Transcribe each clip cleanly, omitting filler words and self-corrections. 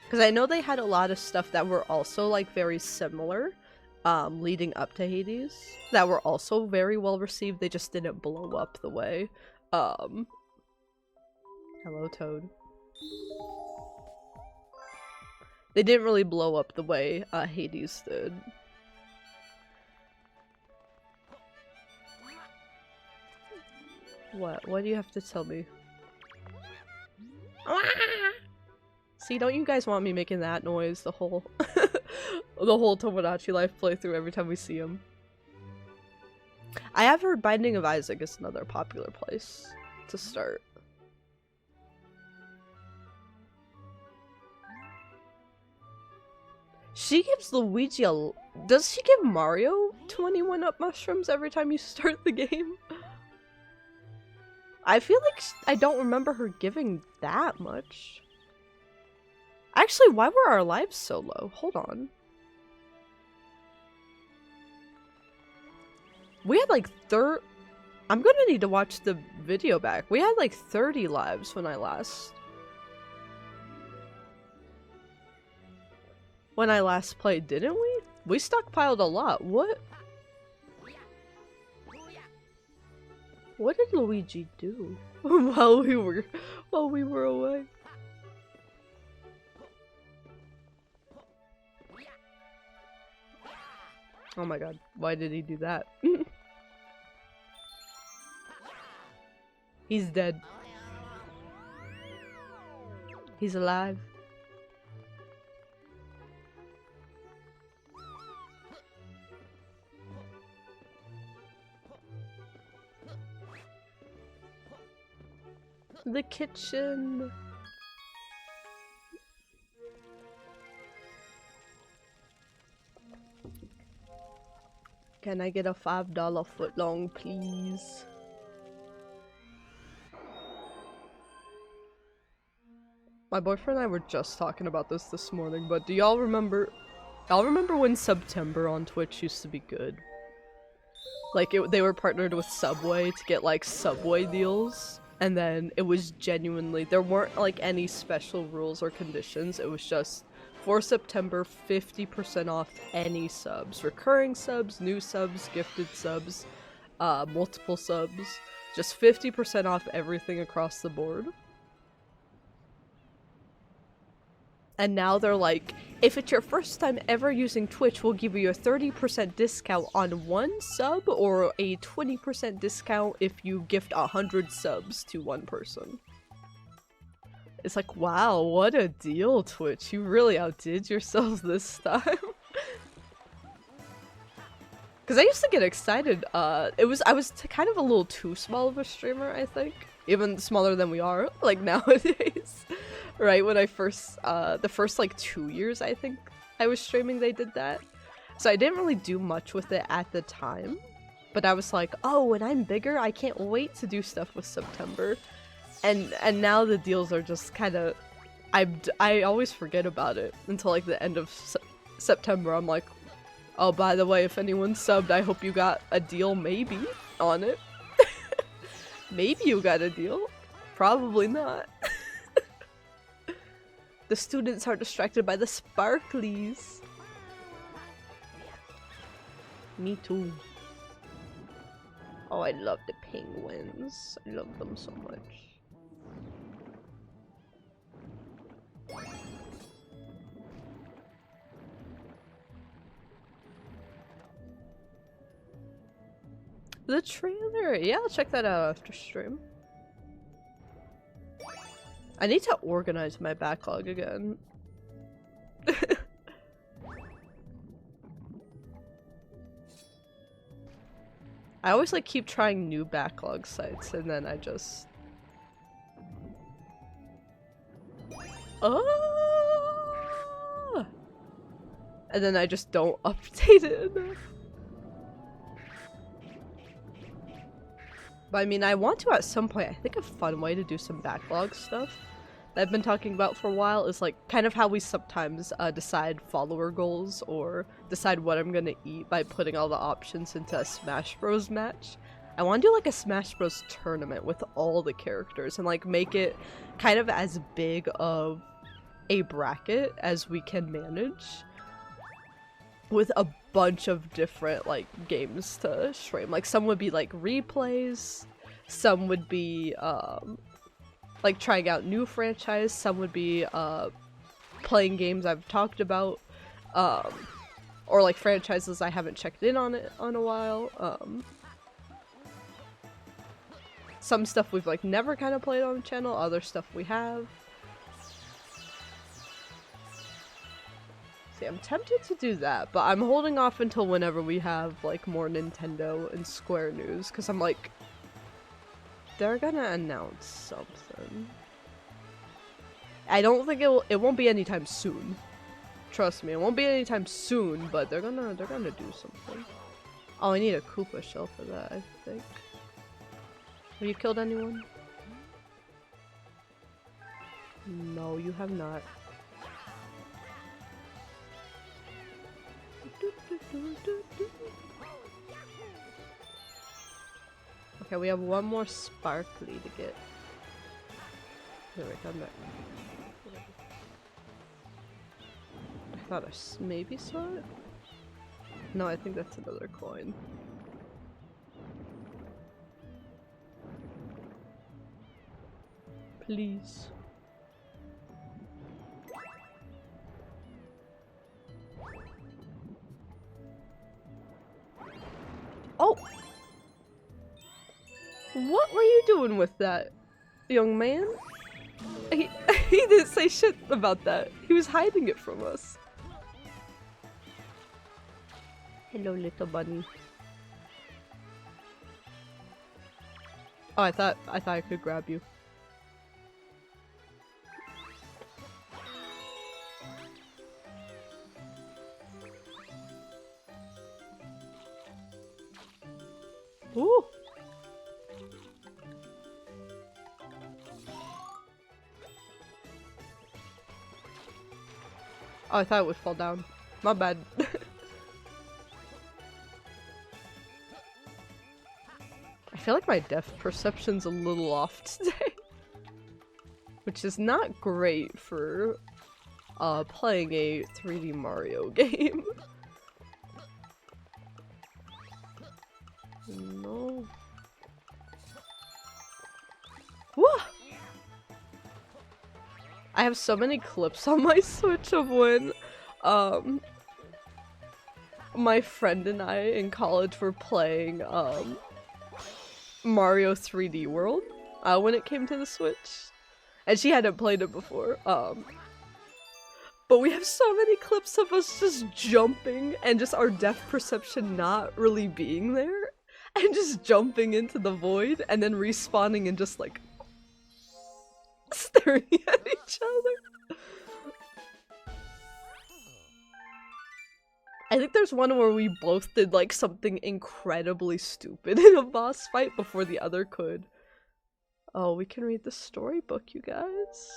Because I know they had a lot of stuff that were also like very similar, leading up to Hades, that were also very well received. They just didn't blow up the way. Hello, Toad. They didn't really blow up the way Hades did. What? What do you have to tell me? See, don't you guys want me making that noise the whole the whole Tomodachi Life playthrough every time we see him? I have heard Binding of Isaac is another popular place to start. She gives Luigi a... Does she give Mario 21-up mushrooms every time you start the game? I feel like I don't remember her giving that much. Actually, why were our lives so low? Hold on. We had like I'm gonna need to watch the video back. We had like 30 lives when I last played, didn't we? We stockpiled a lot. What did Luigi do while we were away? Oh my god, why did he do that? He's dead. He's alive. The kitchen. Can I get a $5 footlong, please? My boyfriend and I were just talking about this morning, but do y'all remember when September on Twitch used to be good? Like, they were partnered with Subway to get, like, Subway deals, and then it was genuinely, there weren't, like, any special rules or conditions, it was just, for September, 50% off any subs. Recurring subs, new subs, gifted subs, multiple subs. Just 50% off everything across the board. And now they're like, if it's your first time ever using Twitch, we'll give you a 30% discount on one sub, or a 20% discount if you gift 100 subs to one person. It's like, wow, what a deal, Twitch. You really outdid yourselves this time. Because I used to get excited. I was kind of a little too small of a streamer, I think. Even smaller than we are, like, nowadays. Right, when I first, the first, like, 2 years, I think, I was streaming, they did that. So I didn't really do much with it at the time. But I was like, oh, when I'm bigger, I can't wait to do stuff with September. And now the deals are just kind of, I always forget about it until like the end of September. I'm like, oh, by the way, if anyone subbed, I hope you got a deal maybe on it. Maybe you got a deal. Probably not. The students are distracted by the sparklies. Me too. Oh, I love the penguins. I love them so much. The trailer! Yeah, I'll check that out after stream. I need to organize my backlog again. I always like keep trying new backlog sites and then I just... Oh! And then I just don't update it enough. But I mean, I want to at some point. I think a fun way to do some backlog stuff that I've been talking about for a while is like kind of how we sometimes decide follower goals or decide what I'm gonna eat by putting all the options into a Smash Bros match. I want to do like a Smash Bros tournament with all the characters and like make it kind of as big of a bracket as we can manage with a bunch of different like games to stream. Like some would be like replays, some would be like trying out new franchise, some would be playing games I've talked about, or like franchises I haven't checked in on it on a while. Some stuff we've like never kind of played on the channel, other stuff we have. See, I'm tempted to do that, but I'm holding off until whenever we have like more Nintendo and Square news, because I'm like, they're gonna announce something. I don't think it won't be anytime soon. Trust me, it won't be anytime soon, but they're gonna do something. Oh, I need a Koopa shell for that, I think. Have you killed anyone? No, you have not. Okay, we have one more sparkly to get. Here, wait, come back. I thought I maybe saw it? No, I think that's another coin. Please. Oh! What were you doing with that, young man? He didn't say shit about that. He was hiding it from us. Hello, little bunny. Oh, I thought I could grab you. Ooh. Oh, I thought it would fall down. My bad. I feel like my depth perception's a little off today. Which is not great for playing a 3D Mario game. No. Woo! I have so many clips on my Switch of when my friend and I in college were playing Mario 3D World when it came to the Switch. And she hadn't played it before. But we have so many clips of us just jumping and just our depth perception not really being there. And just jumping into the void and then respawning and just like staring at each other. I think there's one where we both did like something incredibly stupid in a boss fight before the other could. Oh, we can read the storybook, you guys.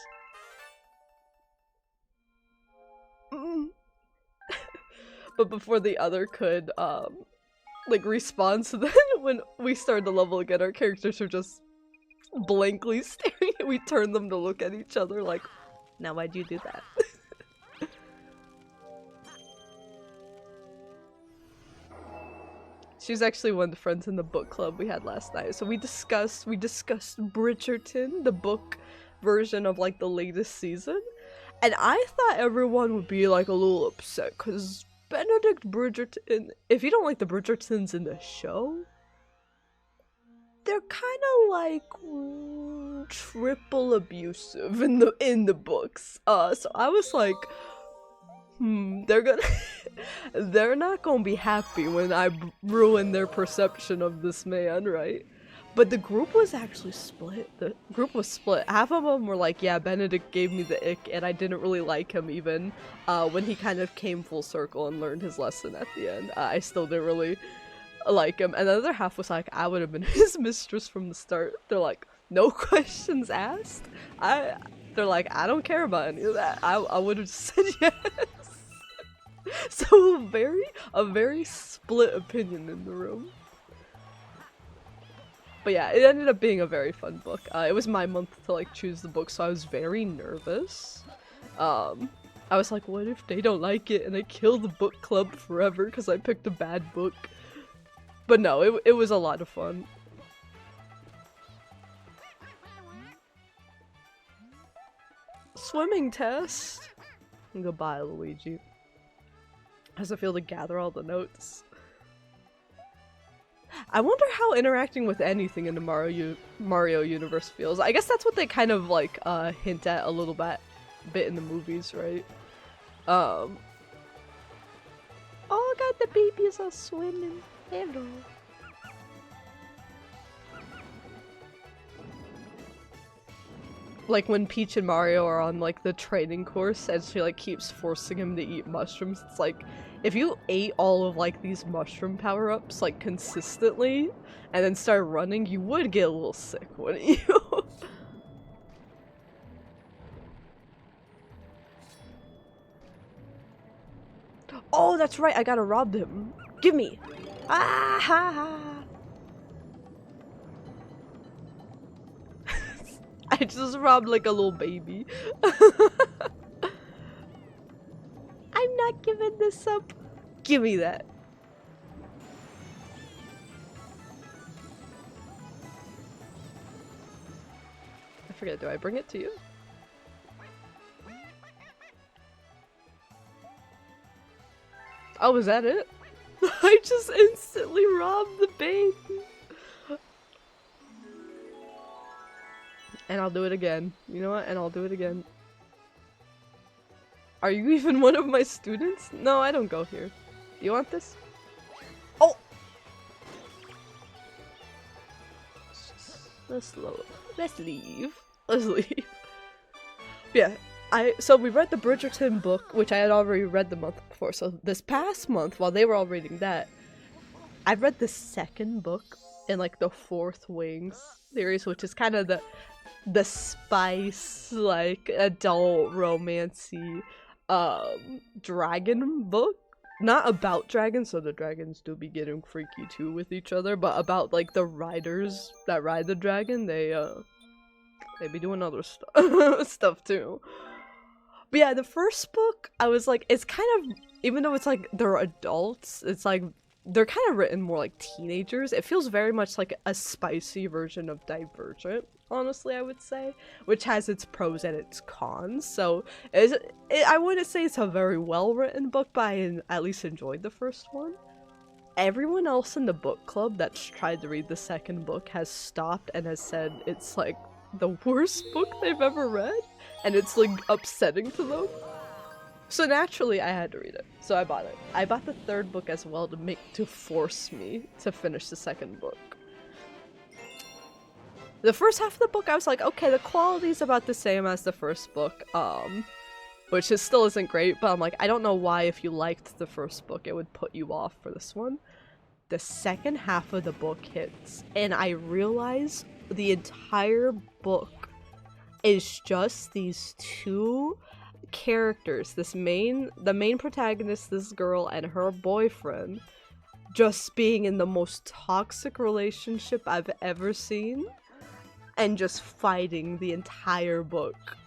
But before the other could like respawn, so then when we started the level again, our characters are just blankly staring and we turn them to look at each other like, now why'd you do that? She's actually one of the friends in the book club we had last night. So we discussed Bridgerton, the book version of like the latest season. And I thought everyone would be like a little upset because Benedict Bridgerton, if you don't like the Bridgertons in the show, they're kind of like triple abusive in the books. So I was like, they're not gonna be happy when I ruin their perception of this man, right? But the group was actually split. The group was split. Half of them were like, yeah, Benedict gave me the ick and I didn't really like him even when he kind of came full circle and learned his lesson at the end. I still didn't really like him. And the other half was like, I would have been his mistress from the start. They're like, no questions asked. They're like, I don't care about any of that. I would have just said yes. So a very split opinion in the room. But yeah, it ended up being a very fun book. It was my month to like choose the book, so I was very nervous. I was like, what if they don't like it and I kill the book club forever because I picked a bad book? But no, it was a lot of fun. Swimming test! Goodbye, Looeeegee. How's it feel to gather all the notes? I wonder how interacting with anything in the Mario universe feels. I guess that's what they kind of like hint at a little bit in the movies, right? Oh god, the babies are swimming. Hello. Like when Peach and Mario are on like the training course and she like keeps forcing him to eat mushrooms. It's like, if you ate all of like these mushroom power-ups like consistently and then start running, you would get a little sick, wouldn't you? Oh, that's right, I gotta rob him. Give me! Ah ha ha! I just robbed like a little baby. I'm not giving this up. Give me that. I forget, do I bring it to you? Oh, is that it? I just instantly robbed the baby. And I'll do it again. You know what? And I'll do it again. Are you even one of my students? No, I don't go here. You want this? Oh! Let's leave. Let's leave. Yeah, so we read the Bridgerton book, which I had already read the month before. So this past month, while they were all reading that, I read the second book in like the Fourth Wings series, which is kind of the spice, like adult romancy dragon book. Not about dragons, so the dragons do be getting freaky too with each other, but about like the riders that ride the dragon. They be doing other stuff too. But yeah, the first book, I was like, it's kind of, even though it's like they're adults, it's like they're kind of written more like teenagers. It feels very much like a spicy version of Divergent, honestly, I would say, which has its pros and its cons. So I wouldn't say it's a very well-written book, but I at least enjoyed the first one. Everyone else in the book club that's tried to read the second book has stopped and has said it's like the worst book they've ever read, and it's like upsetting to them. So naturally I had to read it, so I bought it. I bought the third book as well to force me to finish the second book. The first half of the book I was like, okay, the quality's about the same as the first book, which still isn't great, but I'm like, I don't know why if you liked the first book it would put you off for this one. The second half of the book hits, and I realize the entire book is just these two characters, the main protagonist, this girl, and her boyfriend, just being in the most toxic relationship I've ever seen, and just fighting the entire book.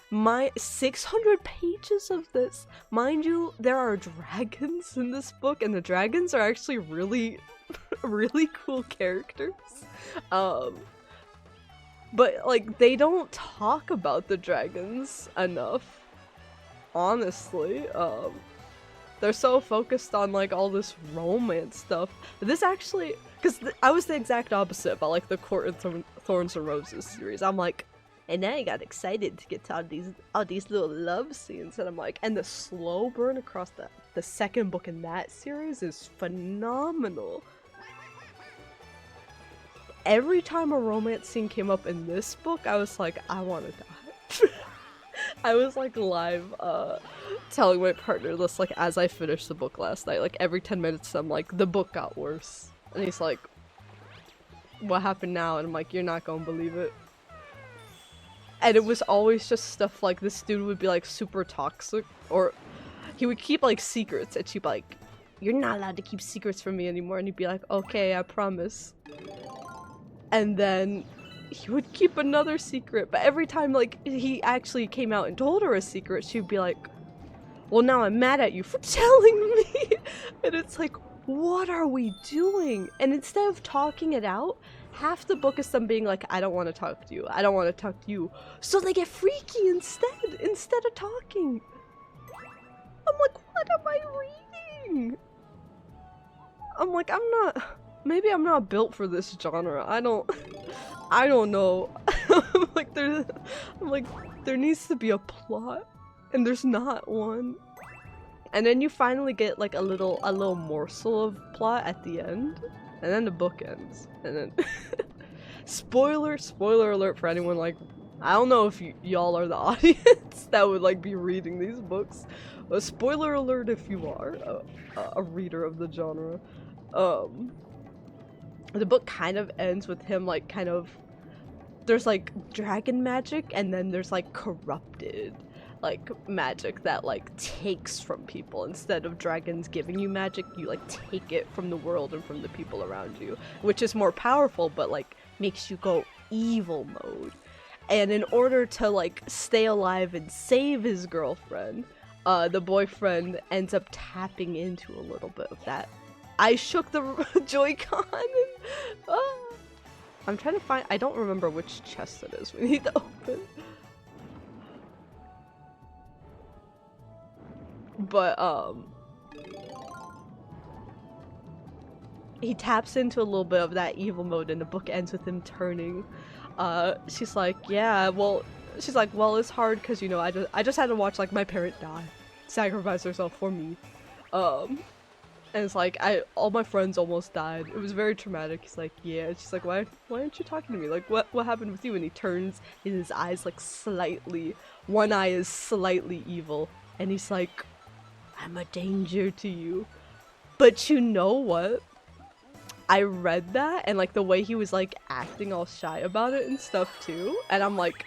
My 600 pages of this. Mind you, there are dragons in this book, and the dragons are actually really, really cool characters. But, like, they don't talk about the dragons enough, honestly. They're so focused on, like, all this romance stuff. But this actually, because I was the exact opposite about, like, the Court of Thorns and Roses series. I'm like, and now I got excited to get to all these little love scenes, and I'm like, and the slow burn across the second book in that series is phenomenal. Every time a romance scene came up in this book, I was like, I want to die. I was like live telling my partner this, like, as I finished the book last night, like every 10 minutes I'm like, the book got worse. And he's like, what happened now? And I'm like, you're not gonna believe it. And it was always just stuff like, this dude would be like super toxic, or he would keep like secrets, and she'd be like, you're not allowed to keep secrets from me anymore, and he'd be like, okay, I promise. And then he would keep another secret, but every time like he actually came out and told her a secret, she'd be like, well, now I'm mad at you for telling me. And it's like, what are we doing? And instead of talking it out, half the book is them being like, I don't want to talk to you, I don't want to talk to you, so they get freaky instead of talking. I'm like, what am I reading? I'm like, maybe I'm not built for this genre. I don't know. I'm like, there needs to be a plot, and there's not one. And then you finally get like a little morsel of plot at the end, and then the book ends. And then spoiler alert for anyone like, I don't know if y'all are the audience that would like be reading these books. A spoiler alert if you are a reader of the genre. The book kind of ends with him like there's like dragon magic, and then there's like corrupted like magic that like takes from people. Instead of dragons giving you magic, you like take it from the world and from the people around you, which is more powerful but like makes you go evil mode. And in order to like stay alive and save his girlfriend, the boyfriend ends up tapping into a little bit of that. I shook the Joy-Con and I'm trying to find, I don't remember which chest it is we need to open. But he taps into a little bit of that evil mode, and the book ends with him turning. She's like, yeah, well, it's hard because, you know, I just had to watch like my parent die, sacrifice herself for me. And it's like, all my friends almost died. It was very traumatic. He's like, yeah. And she's like, why aren't you talking to me? Like, what happened with you? And he turns, and his eyes like one eye is slightly evil, and he's like, I'm a danger to you. But you know what? I read that, and like the way he was like acting all shy about it and stuff too, and I'm like,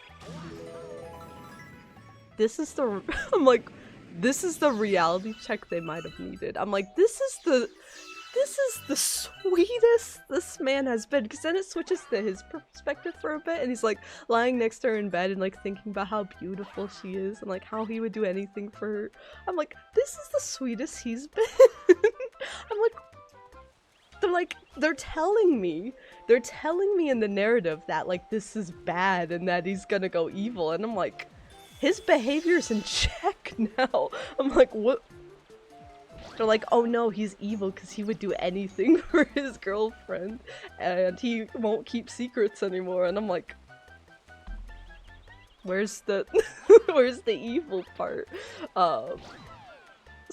this is the reality check they might have needed. I'm like, this is the sweetest this man has been, because then it switches to his perspective for a bit, and he's like lying next to her in bed and like thinking about how beautiful she is and like how he would do anything for her. I'm like, this is the sweetest he's been. I'm like, they're telling me in the narrative that like this is bad and that he's gonna go evil, and I'm like, his behavior's in check now. I'm like, what? They're like, oh no, he's evil because he would do anything for his girlfriend, and he won't keep secrets anymore. And I'm like, where's the where's the evil part? So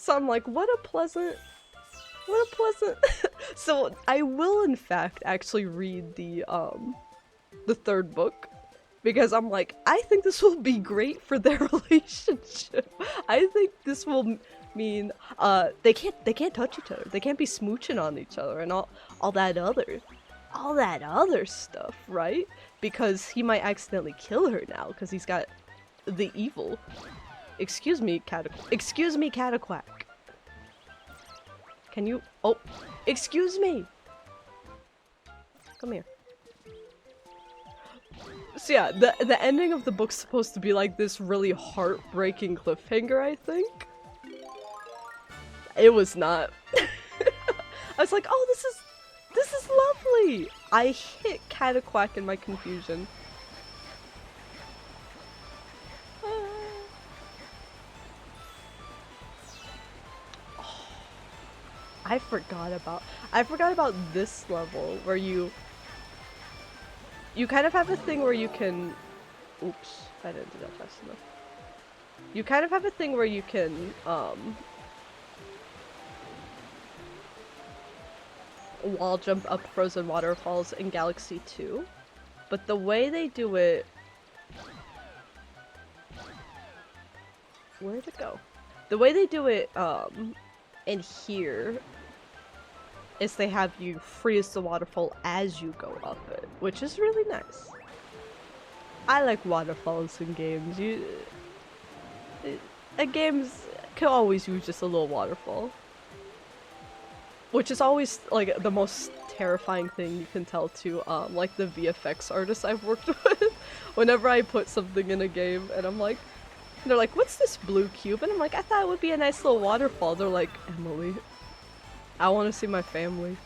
I'm like, what a pleasant so I will in fact actually read the third book, because I'm like, I think this will be great for their relationship. I think this will mean they can't touch each other, they can't be smooching on each other and all that other stuff, right? Because he might accidentally kill her now because he's got the evil. Excuse me, Cataquack. Can you? Oh, excuse me. Come here. So yeah, the ending of the book's supposed to be like this really heartbreaking cliffhanger, I think. It was not. I was like, oh, this is lovely. I hit Cataquack in my confusion. I forgot about this level where you kind of have a thing where you can, oops, I didn't do that fast enough. You kind of have a thing where you can wall jump up frozen waterfalls in Galaxy 2, but the way they do it, where'd it go? The way they do it in here is they have you freeze the waterfall as you go up it, which is really nice. I like waterfalls in games. Games can always use just a little waterfall. Which is always like the most terrifying thing you can tell to like the VFX artists I've worked with. Whenever I put something in a game and I'm like, they're like, what's this blue cube? And I'm like, I thought it would be a nice little waterfall. They're like, Emily, I want to see my family.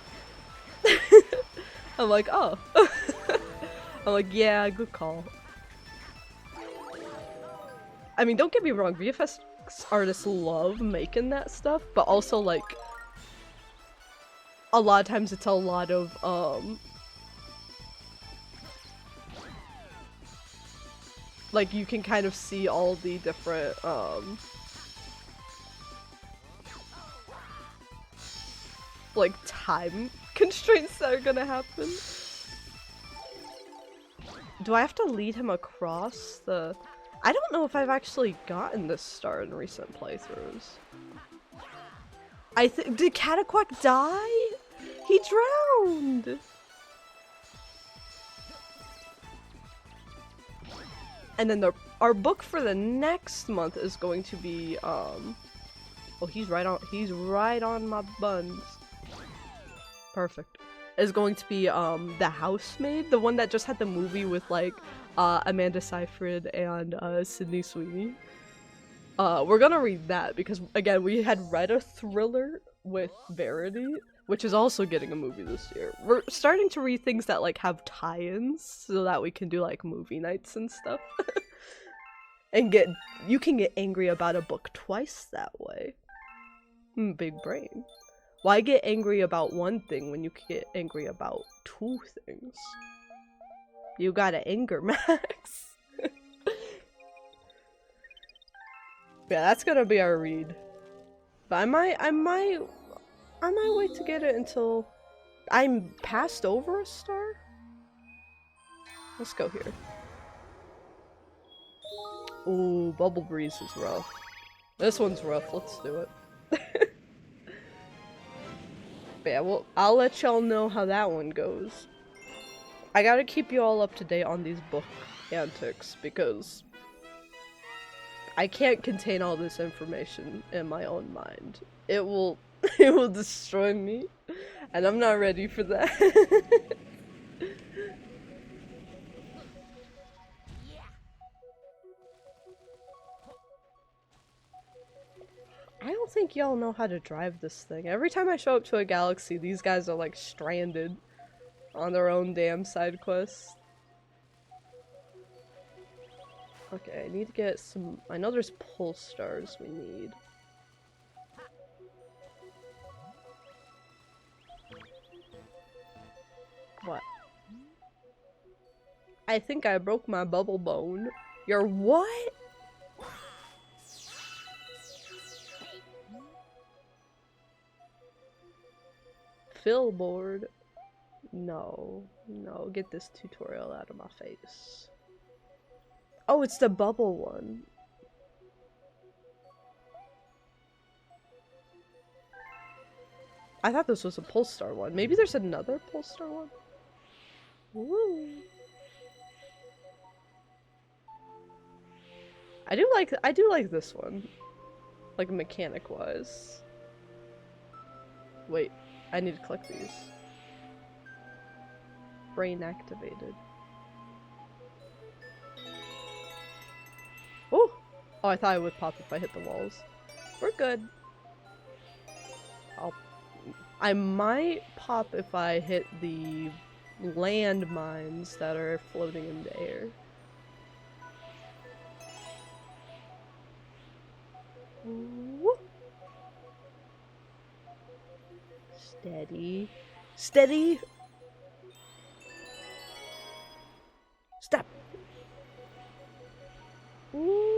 I'm like, oh. I'm like, yeah, good call. I mean, don't get me wrong, VFX artists love making that stuff, but also like, a lot of times it's a lot of, like you can kind of see all the different, like time constraints that are gonna happen. Do I have to lead him across the... I don't know if I've actually gotten this star in recent playthroughs. Did Cataquack die? He drowned! And then our book for the next month is going to be, oh, he's right on my buns. Perfect. Is going to be, The Housemaid, the one that just had the movie with, like, Amanda Seyfried and, Sydney Sweeney. We're gonna read that because, again, we had read a thriller with Verity, which is also getting a movie this year. We're starting to read things that, like, have tie-ins so that we can do, like, movie nights and stuff. And you can get angry about a book twice that way. Big brain. Why get angry about one thing when you can get angry about two things? You gotta anger Max. Yeah, that's gonna be our read. But I might wait to get it until I'm passed over a star. Let's go here. Ooh, Bubble Breeze is rough. This one's rough. Let's do it. But yeah, well, I'll let y'all know how that one goes. I gotta keep you all up to date on these book antics because I can't contain all this information in my own mind. It will it will destroy me, and I'm not ready for that. I don't think y'all know how to drive this thing. Every time I show up to a galaxy, these guys are like stranded on their own damn side quest. Okay, I need to get some... I know there's pull stars we need. What? I think I broke my bubble bone. Your what? Fill board? No. No, get this tutorial out of my face. Oh, it's the bubble one. I thought this was a Pulstar one. Maybe there's another Pulstar one? Woo. I do like this one. Like mechanic wise. Wait, I need to collect these. Brain activated. Oh! Oh, I thought it would pop if I hit the walls. We're good. I might pop if I hit the landmines that are floating in the air. Woo. Steady. Steady! Stop! Ooh.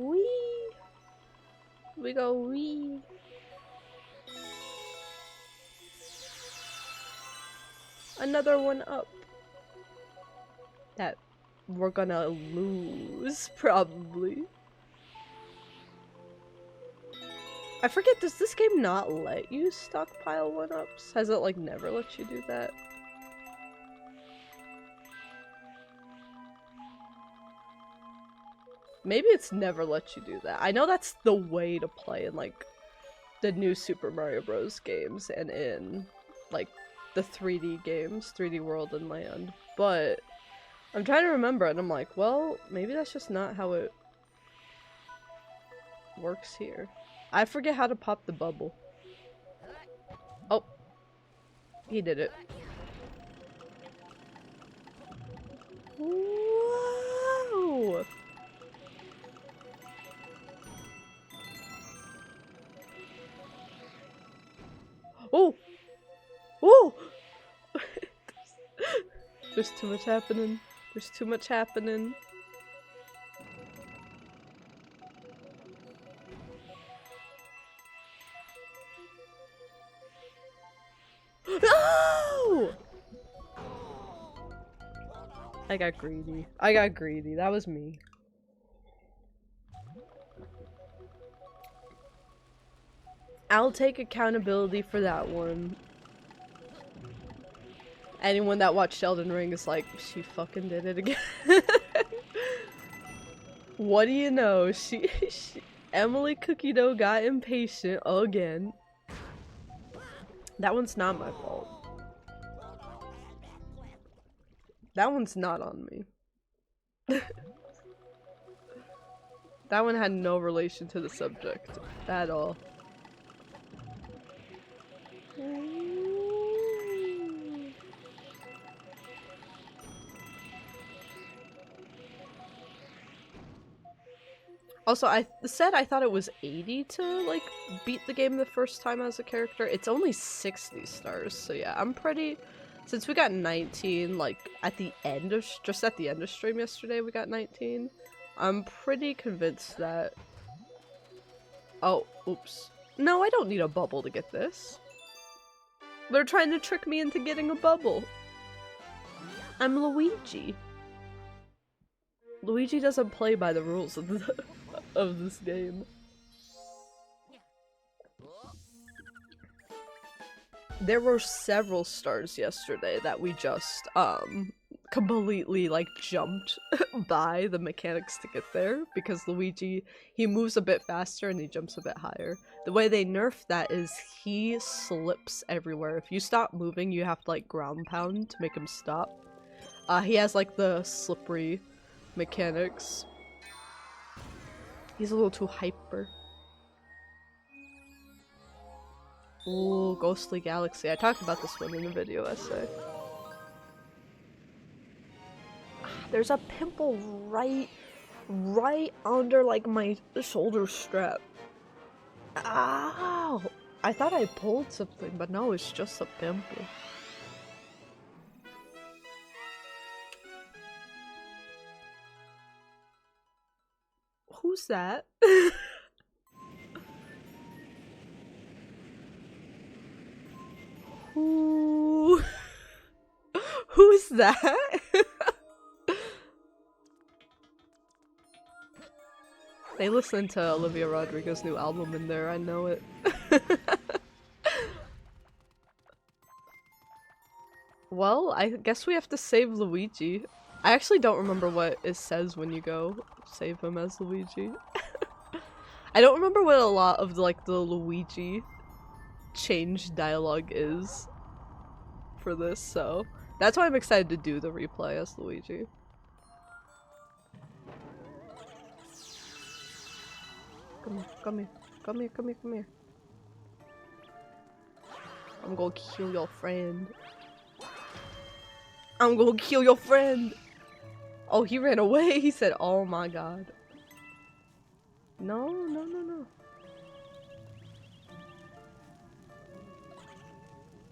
Wee! We go wee! Another one up. That we're gonna lose, probably. I forget, does this game not let you stockpile 1-ups? Has it, like, never let you do that? Maybe it's never let you do that. I know that's the way to play in, like, the new Super Mario Bros. Games and in, like, the 3D games, 3D World and Land, but I'm trying to remember and I'm like, well, maybe that's just not how it works here. I forget how to pop the bubble. Oh. He did it. Whoa! Oh! Oh! There's too much happening. There's too much happening. No! I got greedy. I got greedy. That was me. I'll take accountability for that one. Anyone that watched Elden Ring is like, she fucking did it again. What do you know? Emily Cookie Dough got impatient again. That one's not my fault. That one's not on me. That one had no relation to the subject at all. Also, I said I thought it was 80 to, like, beat the game the first time as a character. It's only 60 stars, so yeah, I'm pretty... Since we got 19, like, at the end of... Just at the end of stream yesterday, we got 19. I'm pretty convinced that... Oh, oops. No, I don't need a bubble to get this. They're trying to trick me into getting a bubble. I'm Luigi. Luigi doesn't play by the rules of this game. There were several stars yesterday that we just, completely, like, jumped by the mechanics to get there, because Luigi, he moves a bit faster and he jumps a bit higher. The way they nerf that is he slips everywhere. If you stop moving, you have to, like, ground pound to make him stop. He has, like, the slippery mechanics. He's a little too hyper. Ooh, Ghostly Galaxy. I talked about this one in a video essay. There's a pimple right under, like, my shoulder strap. Ow! I thought I pulled something, but no, it's just a pimple. Who's that? Who's that? They listened to Olivia Rodrigo's new album in there, I know it. Well, I guess we have to save Luigi. I actually don't remember what it says when you go save him as Luigi. I don't remember what a lot of like the Luigi change dialogue is for this, so that's why I'm excited to do the replay as Luigi. Come here, come here, come here, come here, come here. I'm gonna kill your friend. I'm gonna kill your friend! Oh, he ran away! He said, oh my god. No, no, no, no.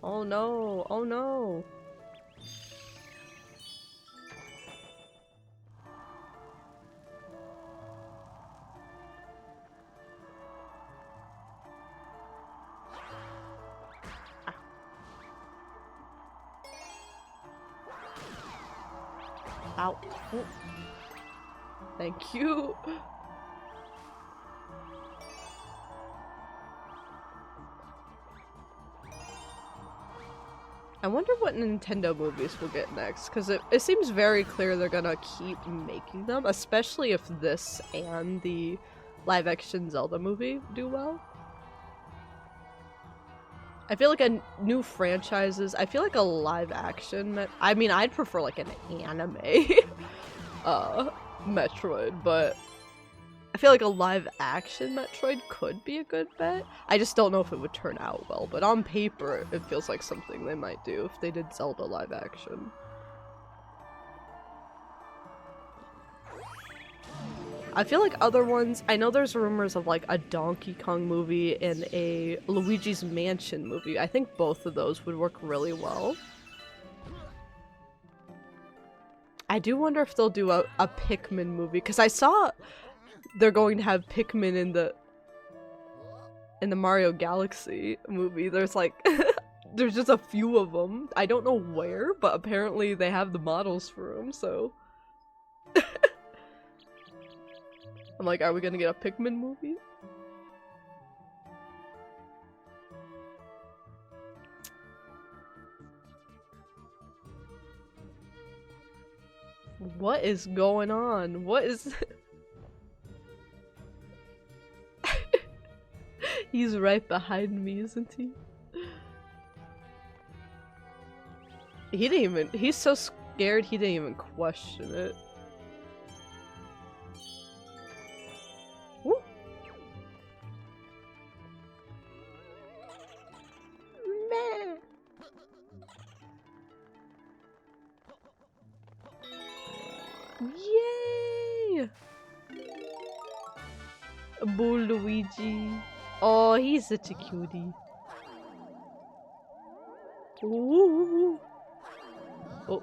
Oh no, oh no. Ow. Oh. Thank you. I wonder what Nintendo movies we'll get next, because it seems very clear they're gonna keep making them, especially if this and the live-action Zelda movie do well. I feel like a new franchises, I feel like a live-action, I mean, I'd prefer like an anime Metroid, but I feel like a live-action Metroid could be a good bet. I just don't know if it would turn out well, but on paper, it feels like something they might do if they did Zelda live-action. I feel like other ones, I know there's rumors of like a Donkey Kong movie and a Luigi's Mansion movie. I think both of those would work really well. I do wonder if they'll do a Pikmin movie, because I saw they're going to have Pikmin in the Mario Galaxy movie. There's like there's just a few of them. I don't know where, but apparently they have the models for them, so I'm like, are we gonna get a Pikmin movie? What is going on? What is He's right behind me, isn't he? He didn't even- he's so scared he didn't even question it. Woo. Meh. Yay! Boo Luigi. Oh, he's such a cutie. Ooh. Oh.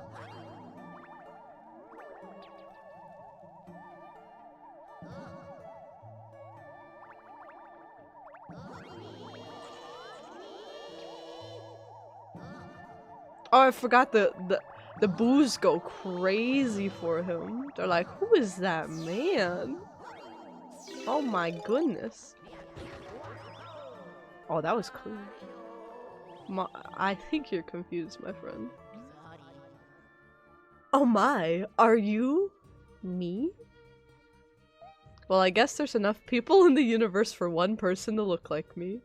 Oh, I forgot the boos go crazy for him. They're like, who is that man? Oh my goodness. Oh, that was cool. I think you're confused, my friend. Oh my, are you me? Well, I guess there's enough people in the universe for one person to look like me.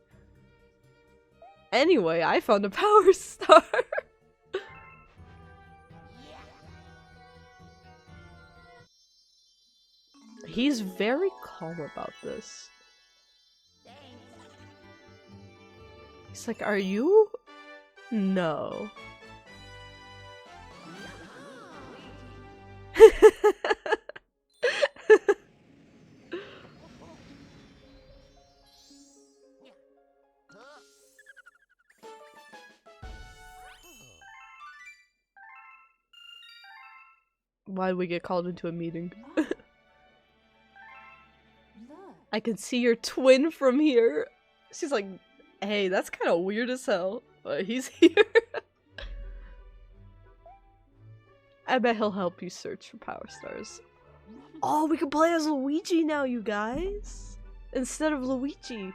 Anyway, I found a power star. He's very calm about this. He's like, are you? No. Why'd we get called into a meeting? I can see your twin from here. She's like, hey, that's kind of weird as hell, but he's here. I bet he'll help you search for power stars. Oh, we can play as Luigi now, you guys! Instead of Luigi.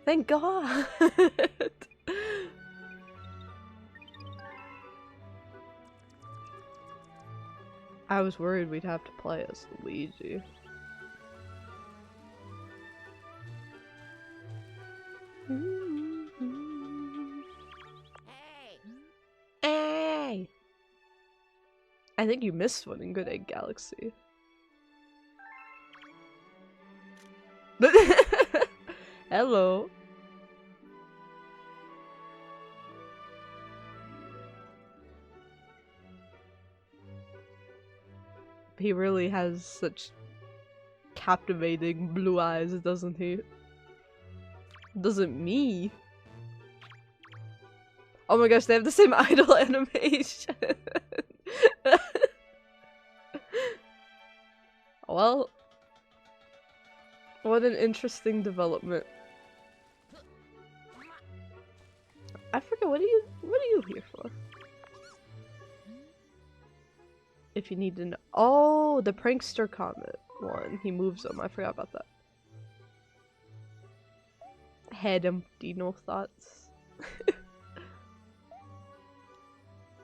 Thank God! I was worried we'd have to play as Luigi. Hey! I think you missed one in Good Egg Galaxy. Hello. He really has such captivating blue eyes, doesn't he? Doesn't me? Oh my gosh, they have the same idol animation! Well, what an interesting development. I forget, what are you here for? if you need to know. Oh, the prankster comet one. He moves them. I forgot about that. Head empty, no thoughts.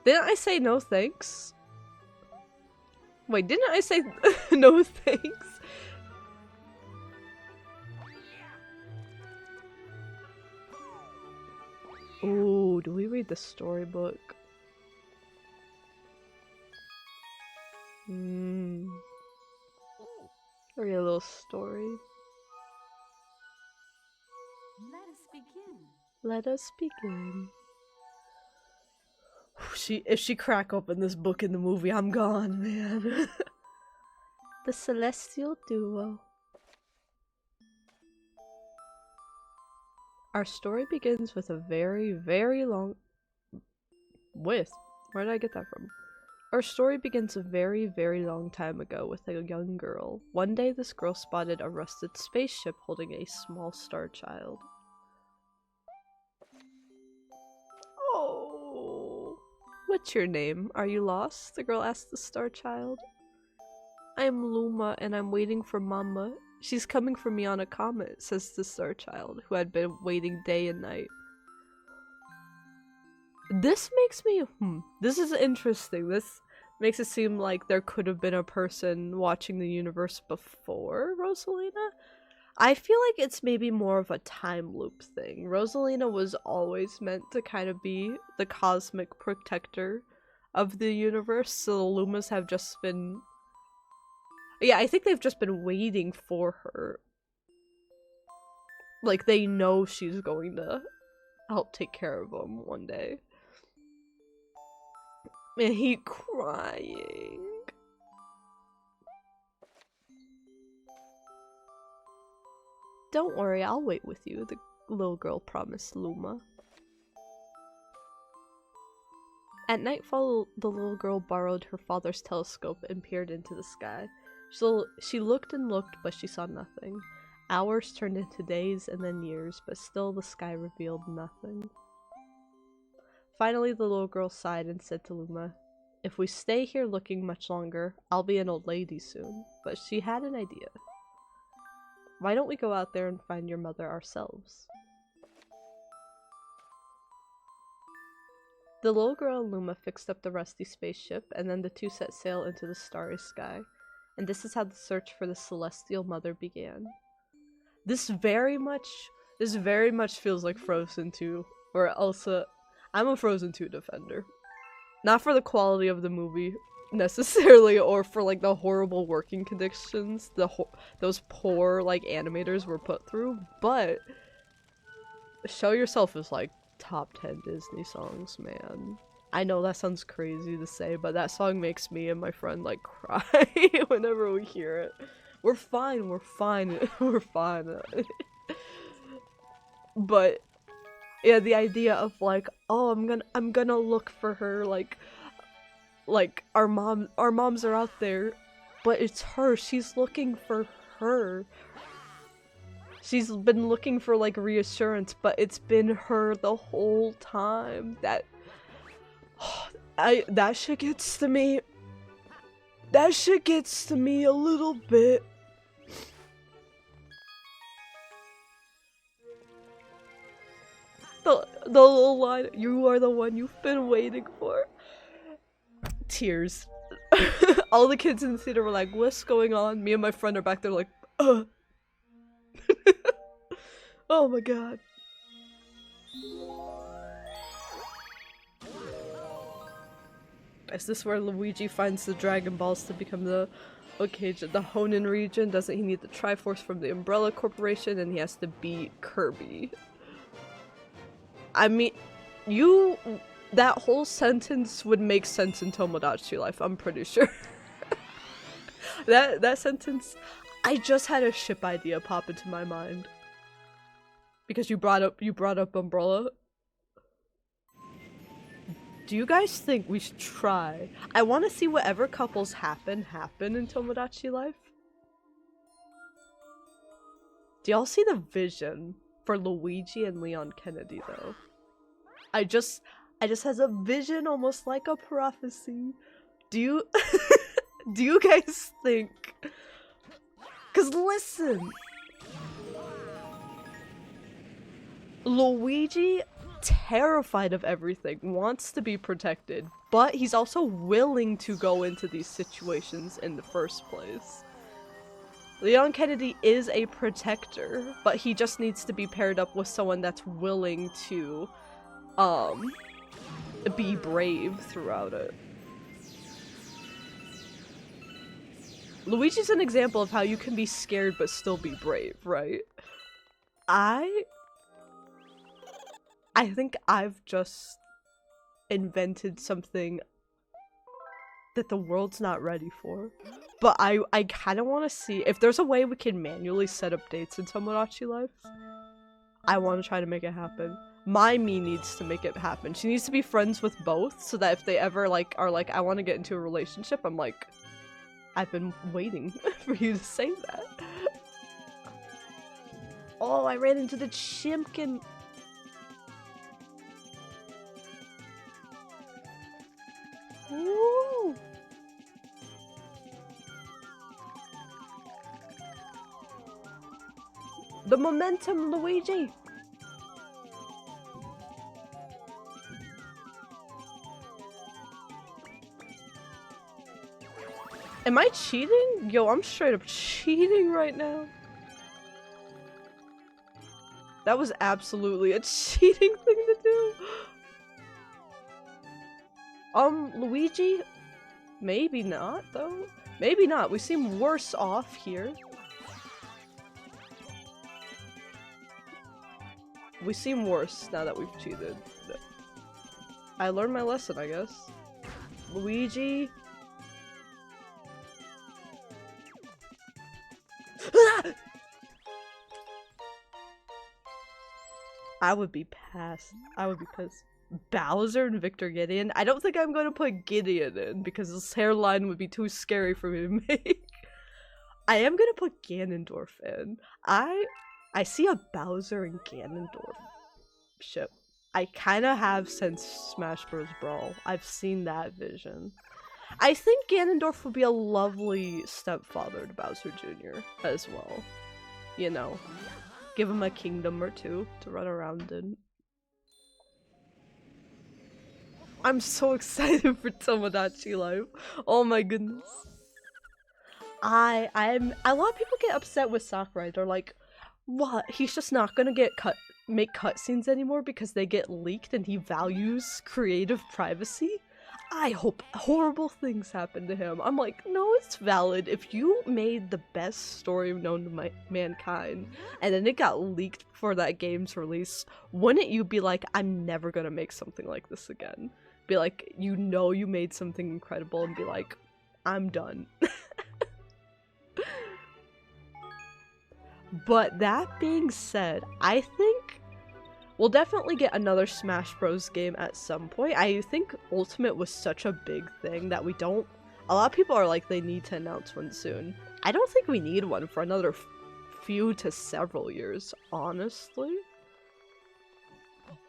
Didn't I say no thanks? Wait, didn't I say no thanks? Ooh, do we read the storybook? Read a little story. Let us begin. Let us begin. If she crack open this book in the movie, I'm gone, man. The Celestial Duo. Our story begins with a very, very long... Where did I get that from? Our story begins a very, very long time ago with a young girl. One day, this girl spotted a rusted spaceship holding a small star child. Oh, what's your name? Are you lost? The girl asked the star child. I'm Luma, and I'm waiting for Mama. She's coming for me on a comet, says the star child, who had been waiting day and night. This makes me, this is interesting. This makes it seem like there could have been a person watching the universe before Rosalina. I feel like it's maybe more of a time loop thing. Rosalina was always meant to kind of be the cosmic protector of the universe, so the Lumas have just been... Yeah, I think they've just been waiting for her. Like, they know she's going to help take care of them one day. And he crying. Don't worry, I'll wait with you, the little girl promised Luma. At nightfall, the little girl borrowed her father's telescope and peered into the sky. She looked and looked, but she saw nothing. Hours turned into days and then years, but still the sky revealed nothing. Finally, the little girl sighed and said to Luma, "If we stay here looking much longer, I'll be an old lady soon." But she had an idea. "Why don't we go out there and find your mother ourselves?" The little girl and Luma fixed up the rusty spaceship, and then the two set sail into the starry sky. And this is how the search for the Celestial Mother began. This very much feels like Frozen 2, or Elsa. I'm a Frozen 2 defender. Not for the quality of the movie, necessarily, or for, like, the horrible working conditions those poor, like, animators were put through, but Show Yourself is, like, top 10 Disney songs, man. I know that sounds crazy to say, but that song makes me and my friend, like, cry whenever we hear it. We're fine, we're fine, we're fine. But yeah, the idea of like, oh, I'm gonna look for her, like our moms are out there, but it's her. She's looking for her. She's been looking for like reassurance, but it's been her the whole time. That shit gets to me. That shit gets to me a little bit. The little line, "You are the one you've been waiting for." Tears. All the kids in the theater were like, "What's going on?" Me and my friend are back there like, oh my god. Is this where Luigi finds the Dragon Balls to become the Looeeegee? The Hoenn region? Doesn't he need the Triforce from the Umbrella Corporation, and he has to beat Kirby? I mean, that whole sentence would make sense in Tomodachi Life, I'm pretty sure. that sentence, I just had a ship idea pop into my mind. Because you brought up Umbrella. Do you guys think we should try? I want to see whatever couples happen in Tomodachi Life. Do y'all see the vision for Luigi and Leon Kennedy though? I just has a vision, almost like a prophecy, Do you do you guys think? Cause listen, Luigi, terrified of everything, wants to be protected, but he's also willing to go into these situations in the first place. Leon Kennedy is a protector, but he just needs to be paired up with someone that's willing to, be brave throughout it. Luigi's an example of how you can be scared but still be brave, right? I think I've just invented something that the world's not ready for. But I kind of want to see if there's a way we can manually set up dates in Tomodachi Life. I want to try to make it happen. My me needs to make it happen. She needs to be friends with both so that if they ever like are like, I want to get into a relationship, I'm like, I've been waiting for you to say that. Oh, I ran into the Chimkin. Woo! The momentum, Luigi! Am I cheating? Yo, I'm straight up cheating right now. That was absolutely a cheating thing to do. Luigi? Maybe not, though. Maybe not. We seem worse off here. We seem worse now that we've cheated. I learned my lesson, I guess. Luigi. I would be pissed. I would be pissed. Bowser and Victor Gideon? I don't think I'm going to put Gideon in because his hairline would be too scary for me to make. I am going to put Ganondorf in. I see a Bowser and Ganondorf ship. I kind of have since Smash Bros. Brawl. I've seen that vision. I think Ganondorf would be a lovely stepfather to Bowser Jr. as well. You know, give him a kingdom or two to run around in. I'm so excited for Tomodachi Life. Oh my goodness. A lot of people get upset with Sakurai. They're like, what? He's just not gonna make cutscenes anymore because they get leaked and he values creative privacy? I hope horrible things happen to him. I'm like, no, it's valid. If you made the best story known to mankind and then it got leaked before that game's release, wouldn't you be like, I'm never gonna make something like this again? Be like, you know you made something incredible and be like, I'm done. But that being said, I think we'll definitely get another Smash Bros. Game at some point. I think Ultimate was such a big thing that a lot of people are like, they need to announce one soon. I don't think we need one for another few to several years, honestly.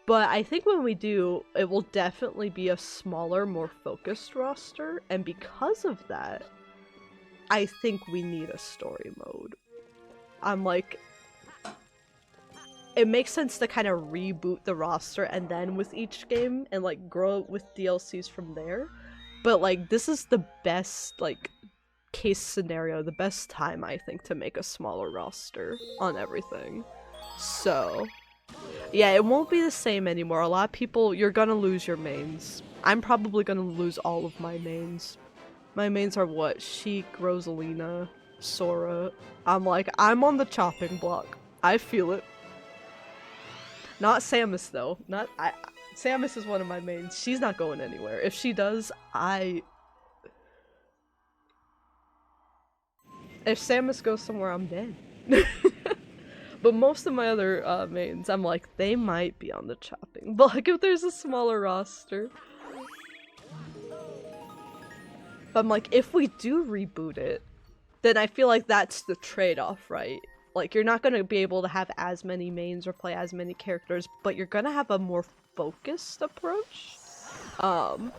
But I think when we do, it will definitely be a smaller, more focused roster, and because of that, I think we need a story mode. I'm like, it makes sense to kind of reboot the roster and then with each game and like grow with DLCs from there. But like, this is the best like case scenario, the best time I think to make a smaller roster on everything. So yeah, it won't be the same anymore. A lot of people, you're gonna lose your mains. I'm probably gonna lose all of my mains. My mains are what? Sheik, Rosalina, Sora. I'm like, I'm on the chopping block. I feel it. Not Samus though. Samus is one of my mains. She's not going anywhere. If she does, if Samus goes somewhere, I'm dead. But most of my other mains, I'm like, they might be on the chopping block if there's a smaller roster. But I'm like, if we do reboot it, then I feel like that's the trade-off, right? Like, you're not gonna be able to have as many mains or play as many characters, but you're gonna have a more focused approach. Ow.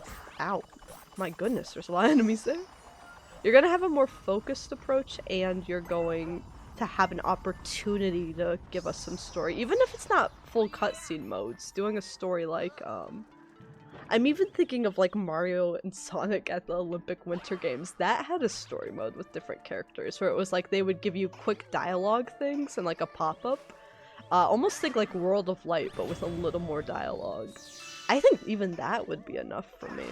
My goodness, there's a lot of enemies there. You're gonna have a more focused approach, and you're going to have an opportunity to give us some story. Even if it's not full cutscene modes, doing a story like, I'm even thinking of like Mario and Sonic at the Olympic Winter Games. That had a story mode with different characters, where it was like they would give you quick dialogue things and like a pop-up. Almost think like World of Light, but with a little more dialogue. I think even that would be enough for me.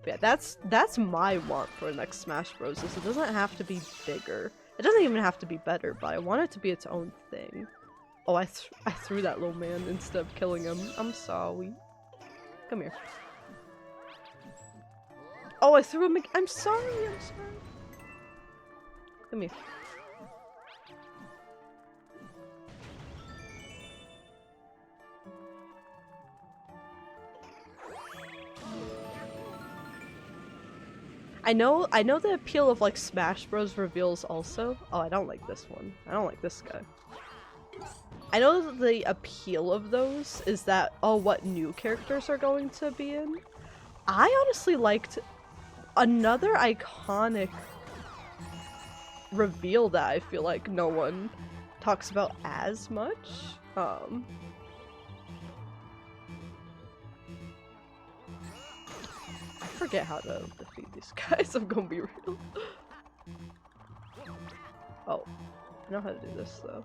But yeah, that's my want for next Smash Bros. Is it doesn't have to be bigger. It doesn't even have to be better, but I want it to be its own thing. Oh, I threw that little man instead of killing him. I'm sorry. Come here. Oh, I threw him again. I'm sorry, I'm sorry. Come here. I know the appeal of like Smash Bros. Reveals also. Oh, I don't like this one. I don't like this guy. I know that the appeal of those is that, oh, what new characters are going to be in? I honestly liked another iconic reveal that I feel like no one talks about as much. I forget how to defeat these guys, I'm gonna be real. Oh, I know how to do this though.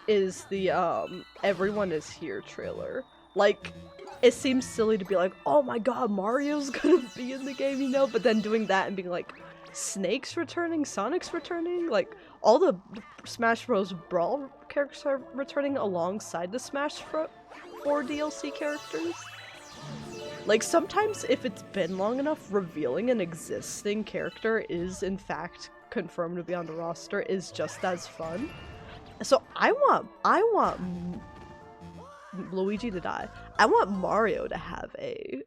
Is the Everyone Is Here trailer. Like, it seems silly to be like, oh my god, Mario's gonna be in the game, you know? But then doing that and being like, Snake's returning, Sonic's returning, like, all the Smash Bros. Brawl characters are returning alongside the Smash 4 DLC characters. Like, sometimes if it's been long enough, revealing an existing character is in fact confirmed to be on the roster is just as fun. So I want Luigi to die. I want Mario to have a,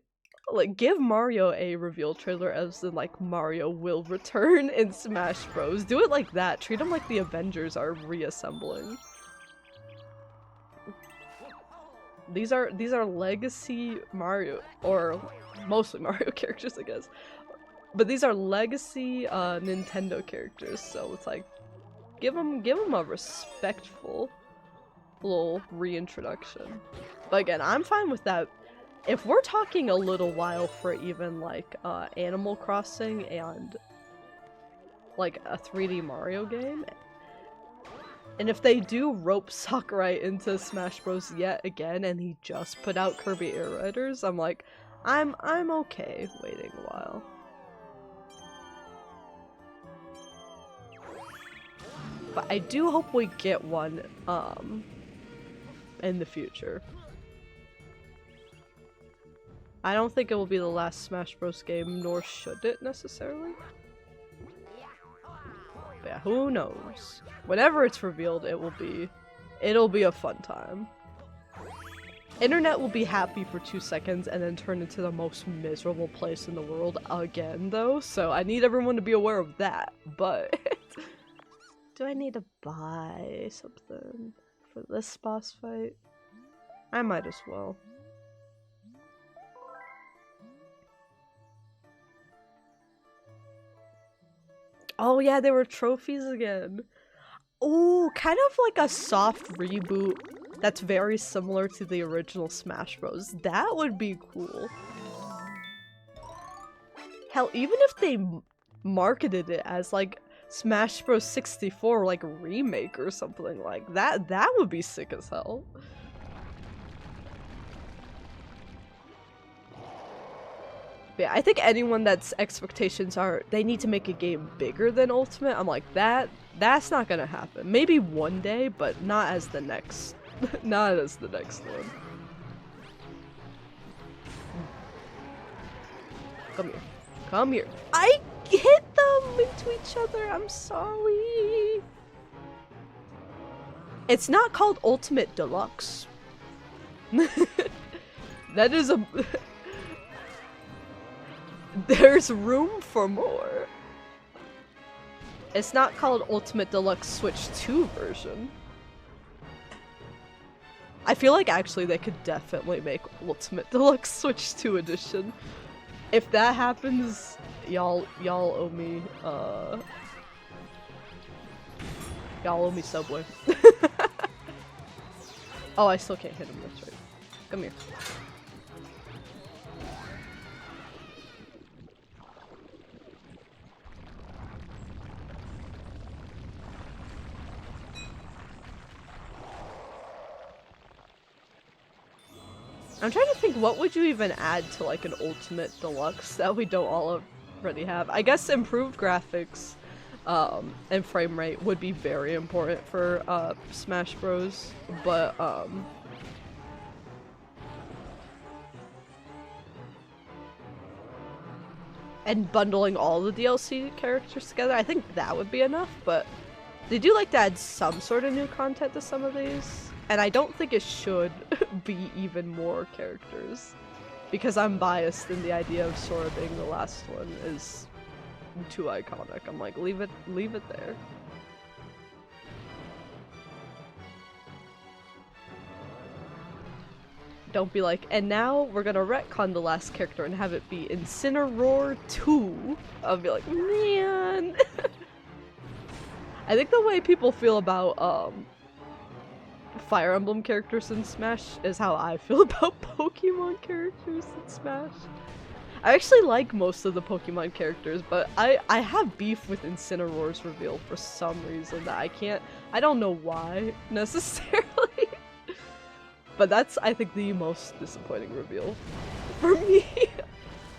like, give Mario a reveal trailer as in, like, Mario will return in Smash Bros. Do it like that. Treat him like the Avengers are reassembling. These are legacy Mario, or mostly Mario characters, I guess. But these are legacy Nintendo characters, so it's like, give them a respectful little reintroduction. But again, I'm fine with that. If we're talking a little while for even like Animal Crossing and like a 3D Mario game, and if they do rope Sakurai into Smash Bros. Yet again, and he just put out Kirby Air Riders, I'm like, I'm okay waiting a while. But I do hope we get one, in the future. I don't think it will be the last Smash Bros. Game, nor should it necessarily. But yeah, who knows? Whenever it's revealed, it'll be a fun time. Internet will be happy for 2 seconds and then turn into the most miserable place in the world again, though, so I need everyone to be aware of that, but... Do I need to buy something for this boss fight? I might as well. Oh yeah, there were trophies again. Oh, kind of like a soft reboot that's very similar to the original Smash Bros. That would be cool. Hell, even if they marketed it as like Smash Bros. 64, like a remake or something like that, that would be sick as hell. But yeah, I think anyone that's expectations are they need to make a game bigger than Ultimate, I'm like, that's not gonna happen. Maybe one day, but not as the next not as the next one. Come here. Come here. I hit them into each other. I'm sorry. It's not called Ultimate Deluxe. That is a... There's room for more. It's not called Ultimate Deluxe Switch 2 version. I feel like actually they could definitely make Ultimate Deluxe Switch 2 edition. If that happens, y'all owe me Subway. Oh, I still can't hit him, that's right. Come here. I'm trying to think, what would you even add to like an Ultimate Deluxe that we don't already have? I guess improved graphics and frame rate would be very important for Smash Bros. But and bundling all the DLC characters together, I think that would be enough, but they do like to add some sort of new content to some of these. And I don't think it should be even more characters. Because I'm biased in the idea of Sora being the last one is too iconic. I'm like, leave it there. Don't be like, and now we're gonna retcon the last character and have it be Incineroar 2. I'll be like, man. I think the way people feel about Fire Emblem characters in Smash is how I feel about Pokemon characters in Smash. I actually like most of the Pokemon characters, but I have beef with Incineroar's reveal for some reason that I don't know why necessarily. But that's, I think, the most disappointing reveal for me.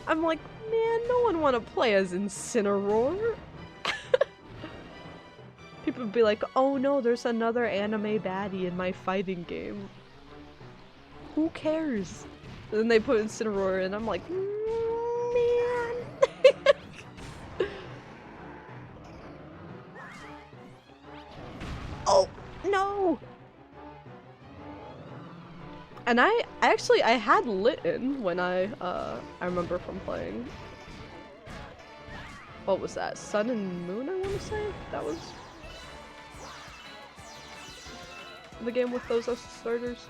I'm like, man, no one want to play as Incineroar. People would be like, oh no, there's another anime baddie in my fighting game. Who cares? And then they put Incineroar in, I'm like, man. Oh, no! And I had Litten when I remember from playing. What was that? Sun and Moon, I want to say? That was the game with those as starters.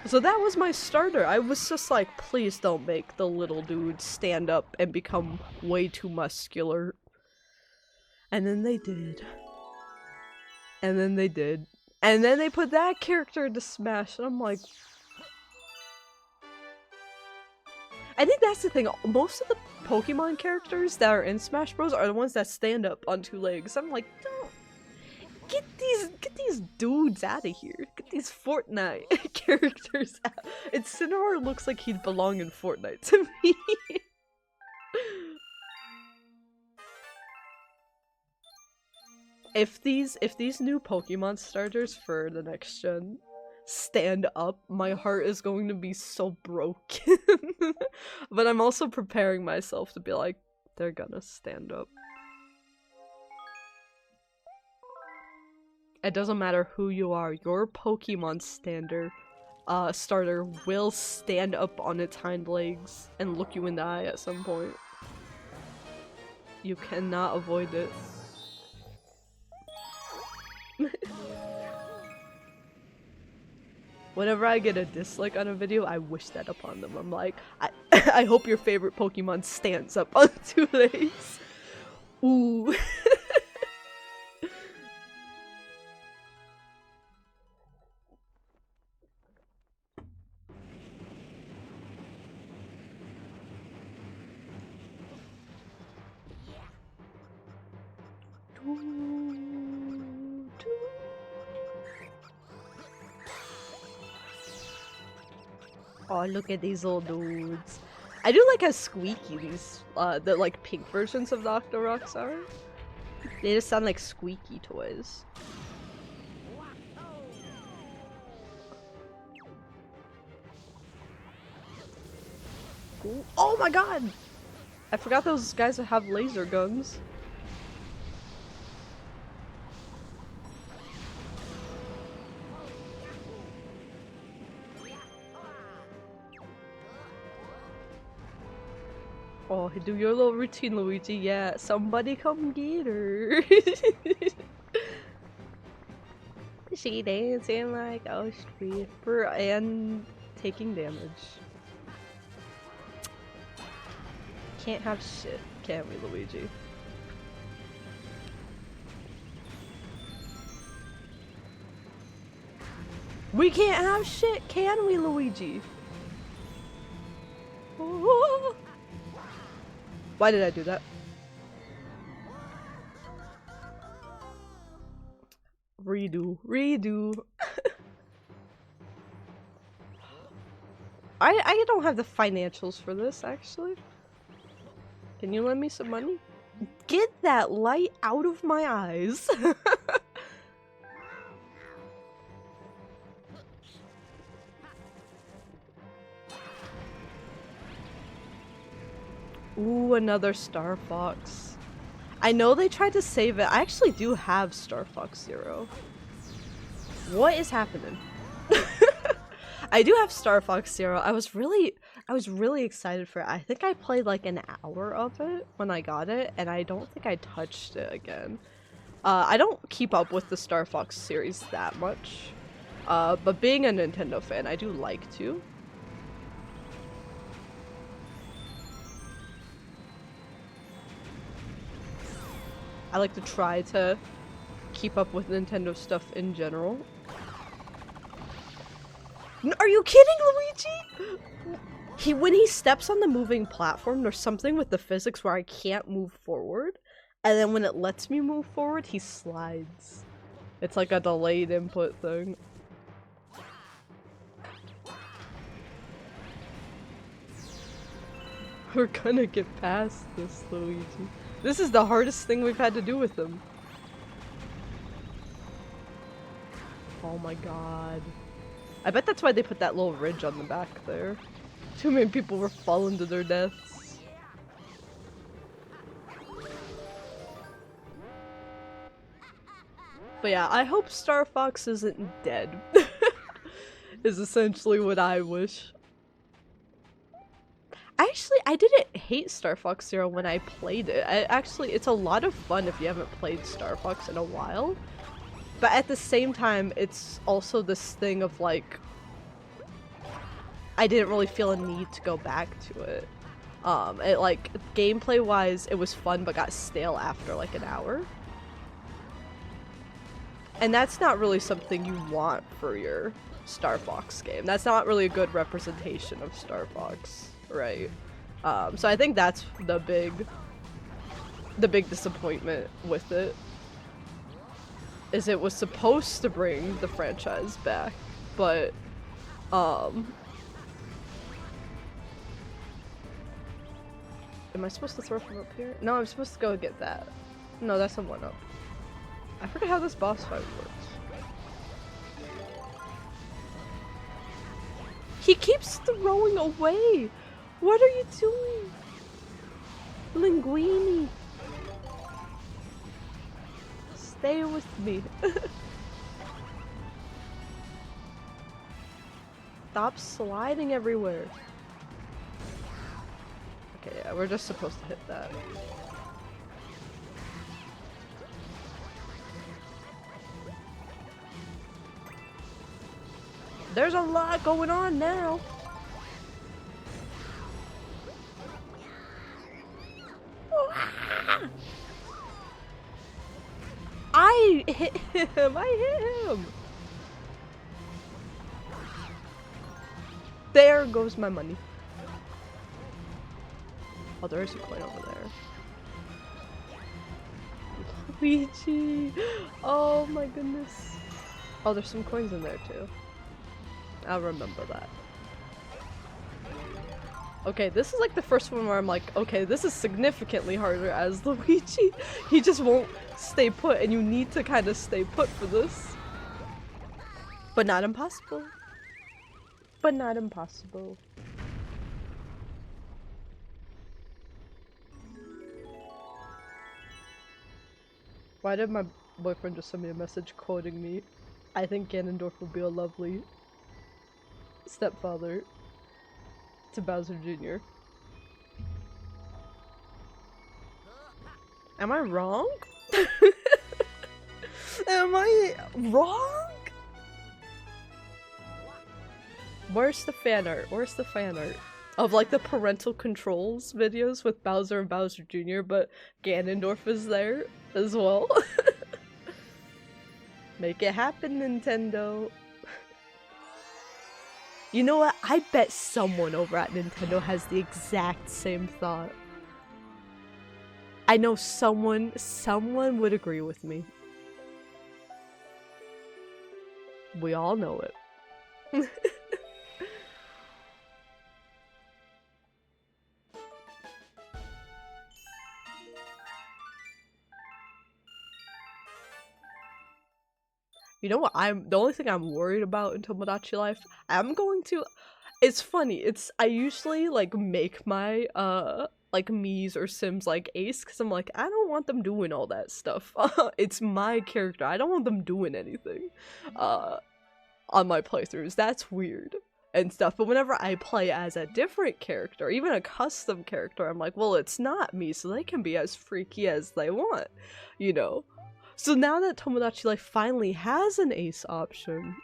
So that was my starter. I was just like, please don't make the little dude stand up and become way too muscular. And then they did. And then they did. And then they put that character into Smash, and I'm like... I think that's the thing, most of the Pokemon characters that are in Smash Bros. Are the ones that stand up on two legs. I'm like, don't... Get these dudes out of here. Get these Fortnite characters out. Incineroar looks like he'd belong in Fortnite to me. If these new Pokemon starters for the next gen stand up, my heart is going to be so broken. But I'm also preparing myself to be like, they're gonna stand up. It doesn't matter who you are, your Pokemon starter will stand up on its hind legs and look you in the eye at some point. You cannot avoid it. Whenever I get a dislike on a video, I wish that upon them. I'm like, I hope your favorite Pokemon stands up on two legs. Ooh. Oh, look at these little dudes. I do like how squeaky these, the like pink versions of the Octoroks are. They just sound like squeaky toys. Ooh. Oh my god! I forgot those guys that have laser guns. Oh, do your little routine, Luigi. Yeah, somebody come get her. She dancing like a stripper and taking damage. Can't have shit, can we, Luigi? We can't have shit, can we, Luigi? Oh. Why did I do that? Redo. I don't have the financials for this, actually. Can you lend me some money? Get that light out of my eyes. Ooh, another Star Fox. I know they tried to save it. I actually do have Star Fox Zero. What is happening? I do have Star Fox Zero. I was really excited for it. I think I played like an hour of it when I got it, and I don't think I touched it again. I don't keep up with the Star Fox series that much, but being a Nintendo fan, I do like to. I like to try to keep up with Nintendo stuff in general. Are you kidding, Luigi? When he steps on the moving platform, there's something with the physics where I can't move forward, and then when it lets me move forward, he slides. It's like a delayed input thing. We're gonna get past this, Luigi. This is the hardest thing we've had to do with him. Oh my god. I bet that's why they put that little ridge on the back there. Too many people were falling to their deaths. But yeah, I hope Star Fox isn't dead. Is essentially what I wish. I didn't hate Star Fox Zero when I played it. It's a lot of fun if you haven't played Star Fox in a while. But at the same time, it's also this thing of like, I didn't really feel a need to go back to it. It like, gameplay wise, it was fun but got stale after like an hour. And that's not really something you want for your Star Fox game. That's not really a good representation of Star Fox, right? So I think that's the big disappointment with it. Is it was supposed to bring the franchise back, but am I supposed to throw from up here? No, I'm supposed to go get that. No, that's a 1-up. I forget how this boss fight works. He keeps throwing away! What are you doing? Linguini! Stay with me. Stop sliding everywhere. Okay, yeah, we're just supposed to hit that. There's a lot going on now. I hit him! I hit him! There goes my money. Oh, there is a coin over there. Luigi! Oh my goodness. Oh, there's some coins in there too. I'll remember that. Okay, this is like the first one where I'm like, okay, this is significantly harder as Luigi. He just won't stay put, and you need to kind of stay put for this. But not impossible. But not impossible. Why did my boyfriend just send me a message quoting me? I think Ganondorf would be a lovely stepfather to Bowser Jr. Am I wrong? Am I wrong? Where's the fan art? Where's the fan art? Of like the parental controls videos with Bowser and Bowser Jr., but Ganondorf is there as well. Make it happen, Nintendo. You know what? I bet someone over at Nintendo has the exact same thought. I know someone would agree with me. We all know it. You know what, the only thing I'm worried about in Tomodachi Life, it's funny, I usually like make my like Miis or Sims like ace, because I'm like, I don't want them doing all that stuff. It's my character, I don't want them doing anything on my playthroughs. That's weird and stuff, but whenever I play as a different character, even a custom character, I'm like, well, it's not me, so they can be as freaky as they want, you know? So now that Tomodachi Life finally has an ace option,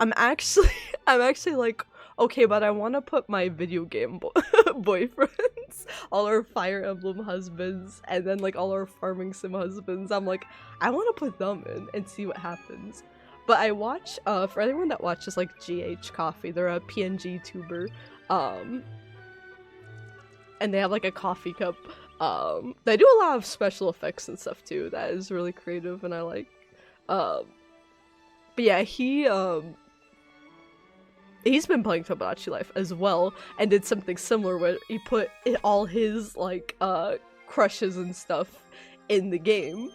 I'm actually like, okay, but I want to put my video game boyfriends, all our Fire Emblem husbands, and then like all our farming sim husbands, I'm like, I want to put them in and see what happens. But I watch, for anyone that watches like GH Coffee, they're a PNG tuber, and they have like a coffee cup. They do a lot of special effects and stuff too. That is really creative and I like. But yeah, he's been playing Tomodachi Life as well and did something similar where he put all his like crushes and stuff in the game.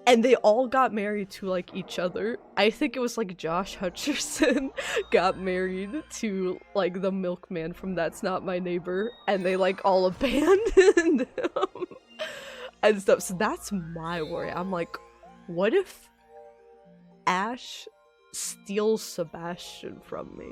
And they all got married to like each other. I think it was like Josh Hutcherson got married to like the milkman from That's Not My Neighbor, and they like all abandoned him and stuff. So that's my worry. I'm like, what if Ash steals Sebastian from me?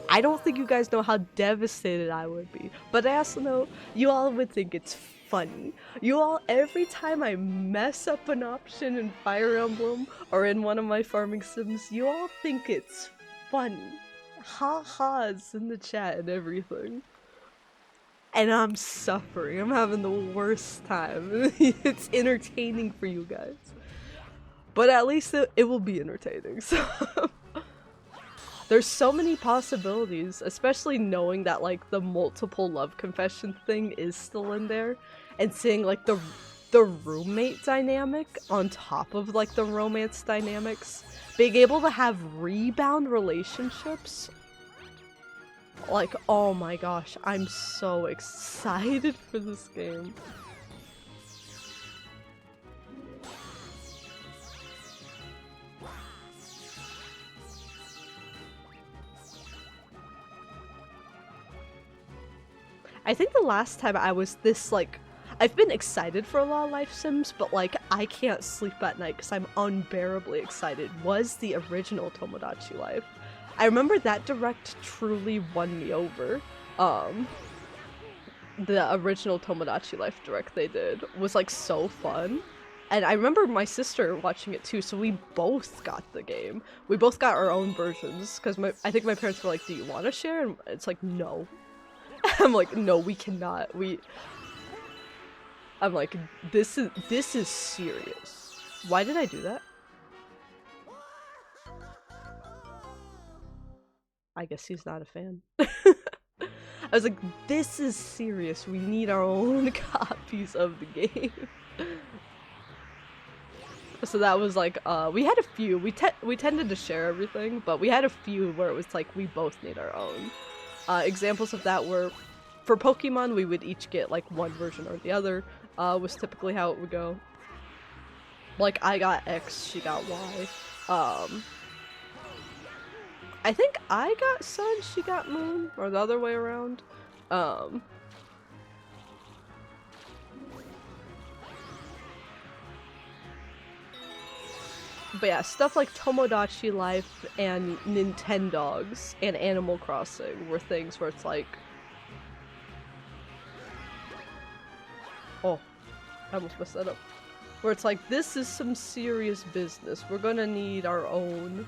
I don't think you guys know how devastated I would be, but I also know you all would think it's funny. You all, every time I mess up an option in Fire Emblem or in one of my farming sims, you all think it's funny. Ha-has in the chat and everything. And I'm suffering. I'm having the worst time. It's entertaining for you guys. But at least it will be entertaining, so... There's so many possibilities, especially knowing that like the multiple love confession thing is still in there, and seeing like the roommate dynamic on top of like the romance dynamics, being able to have rebound relationships. Like, oh my gosh, I'm so excited for this game. I think the last time I was this, like, I've been excited for a lot of life sims, but, like, I can't sleep at night because I'm unbearably excited, was the original Tomodachi Life. I remember that direct truly won me over. The original Tomodachi Life direct they did was, like, so fun. And I remember my sister watching it too, so we both got the game. We both got our own versions, because I think my parents were like, do you want to share? And it's like, no. I'm like, no, we cannot. I'm like, this is serious. Why did I do that? I guess he's not a fan. I was like, this is serious. We need our own copies of the game. So that was like, we had a few. We tended to share everything, but we had a few where it was like, we both need our own. Examples of that were, for Pokemon, we would each get like one version or the other, was typically how it would go. Like, I got X, she got Y. I think I got Sun, she got Moon, or the other way around. But yeah, stuff like Tomodachi Life and Nintendogs and Animal Crossing were things where it's like... Oh, I almost messed that up. Where it's like, this is some serious business. We're gonna need our own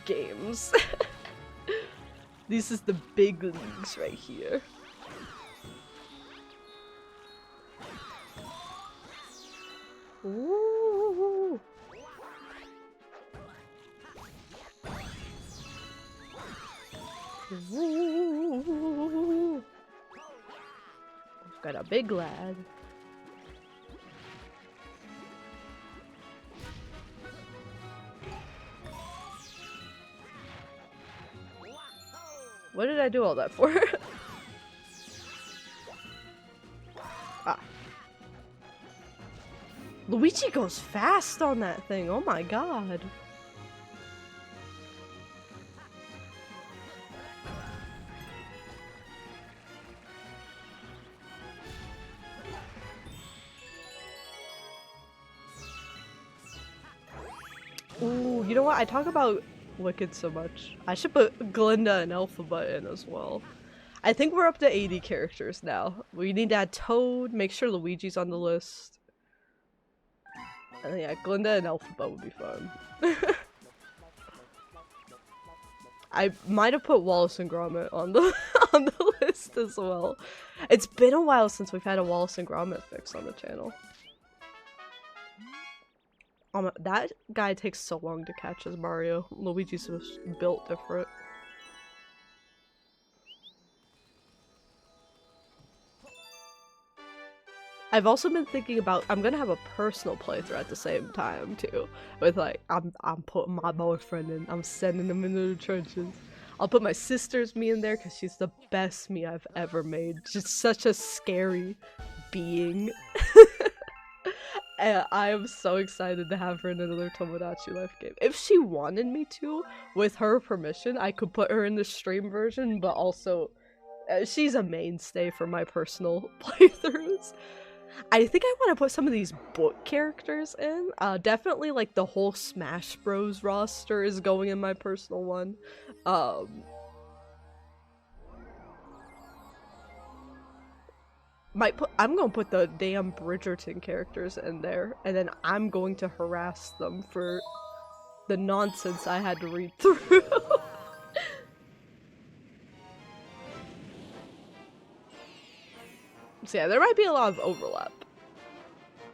games. This is the big leagues right here. Ooh. Ooh. Got a big lad. What did I do all that for? Ah. Luigi goes fast on that thing, oh my god. Ooh, you know what? I talk about Wicked so much. I should put Glinda and Alphabet in as well. I think we're up to 80 characters now. We need to add Toad, make sure Luigi's on the list. And yeah, Glinda and Alphabet would be fun. I might have put Wallace and Gromit on the on the list as well. It's been a while since we've had a Wallace and Gromit fix on the channel. That guy takes so long to catch as Mario. Luigi's just built different. I've also been thinking about I'm gonna have a personal playthrough at the same time too. With like I'm putting my boyfriend in, I'm sending him into the trenches. I'll put my sister's me in there because she's the best me I've ever made. Just such a scary being. And I am so excited to have her in another Tomodachi Life game. If she wanted me to, with her permission, I could put her in the stream version, but also she's a mainstay for my personal playthroughs. I think I want to put some of these book characters in. Definitely like the whole Smash Bros roster is going in my personal one. I'm gonna put the damn Bridgerton characters in there, and then I'm going to harass them for the nonsense I had to read through. So yeah, there might be a lot of overlap.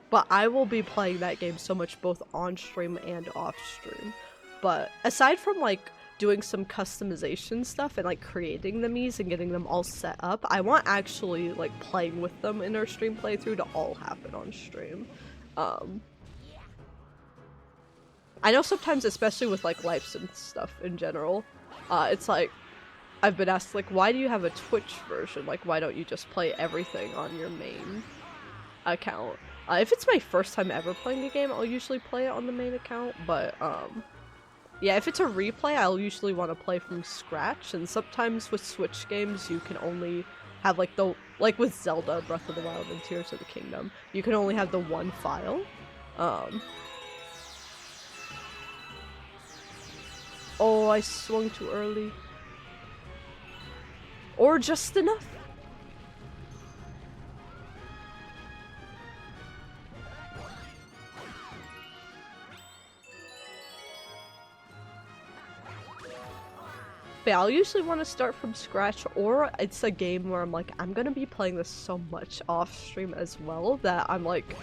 But I will be playing that game so much both on stream and off stream. But aside from like doing some customization stuff and like creating the Miis and getting them all set up, I want actually like playing with them in our stream playthrough to all happen on stream. I know sometimes, especially with like lives and stuff in general, it's like I've been asked like, why do you have a Twitch version? Like, why don't you just play everything on your main account? If it's my first time ever playing a game, I'll usually play it on the main account, but yeah, if it's a replay, I'll usually want to play from scratch, and sometimes with Switch games, you can only have like with Zelda, Breath of the Wild, and Tears of the Kingdom, you can only have the one file. Oh, I swung too early. Or just enough. But yeah, I'll usually want to start from scratch, or it's a game where I'm like, I'm gonna be playing this so much off stream as well that I'm like,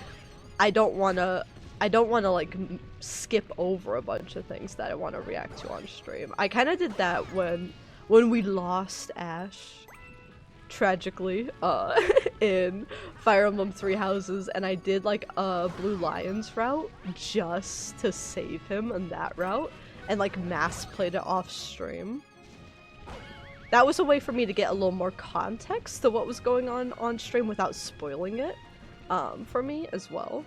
I don't wanna like skip over a bunch of things that I want to react to on stream. I kind of did that when we lost Ash, tragically, in Fire Emblem Three Houses, and I did like a Blue Lions route just to save him in that route, and like mass played it off stream. That was a way for me to get a little more context to what was going on stream without spoiling it, for me as well.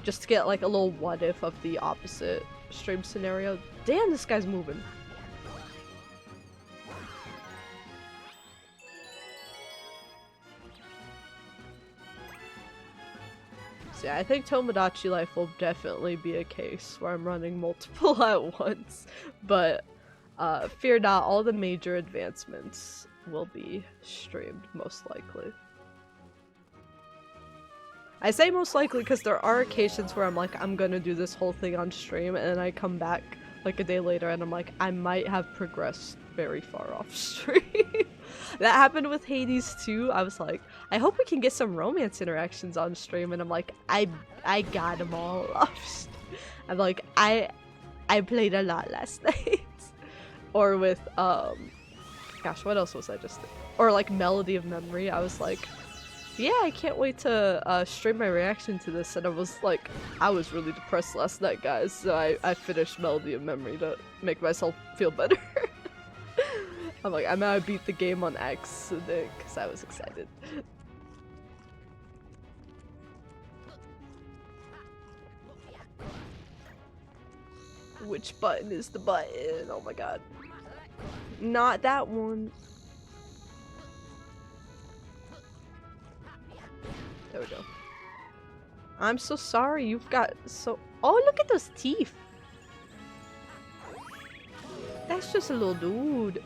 Just to get like a little what if of the opposite stream scenario. Damn, this guy's moving. So yeah, I think Tomodachi Life will definitely be a case where I'm running multiple at once, but fear not, all the major advancements will be streamed, most likely. I say most likely because there are occasions where I'm like, I'm gonna do this whole thing on stream, and then I come back like a day later and I'm like, I might have progressed very far off stream. That happened with Hades too. I was like, I hope we can get some romance interactions on stream, and I'm like, I got them all off stream. I'm like, I played a lot last night. Or with, gosh, what else was I just... Or like Melody of Memory, I was like, yeah, I can't wait to stream my reaction to this, and I was like, I was really depressed last night, guys, so I finished Melody of Memory to make myself feel better. I'm like, I'm gonna beat the game on accident, because I was excited. Which button is the button? Oh my god. Not that one. There we go. I'm so sorry, you've got so- Oh, look at those teeth! That's just a little dude.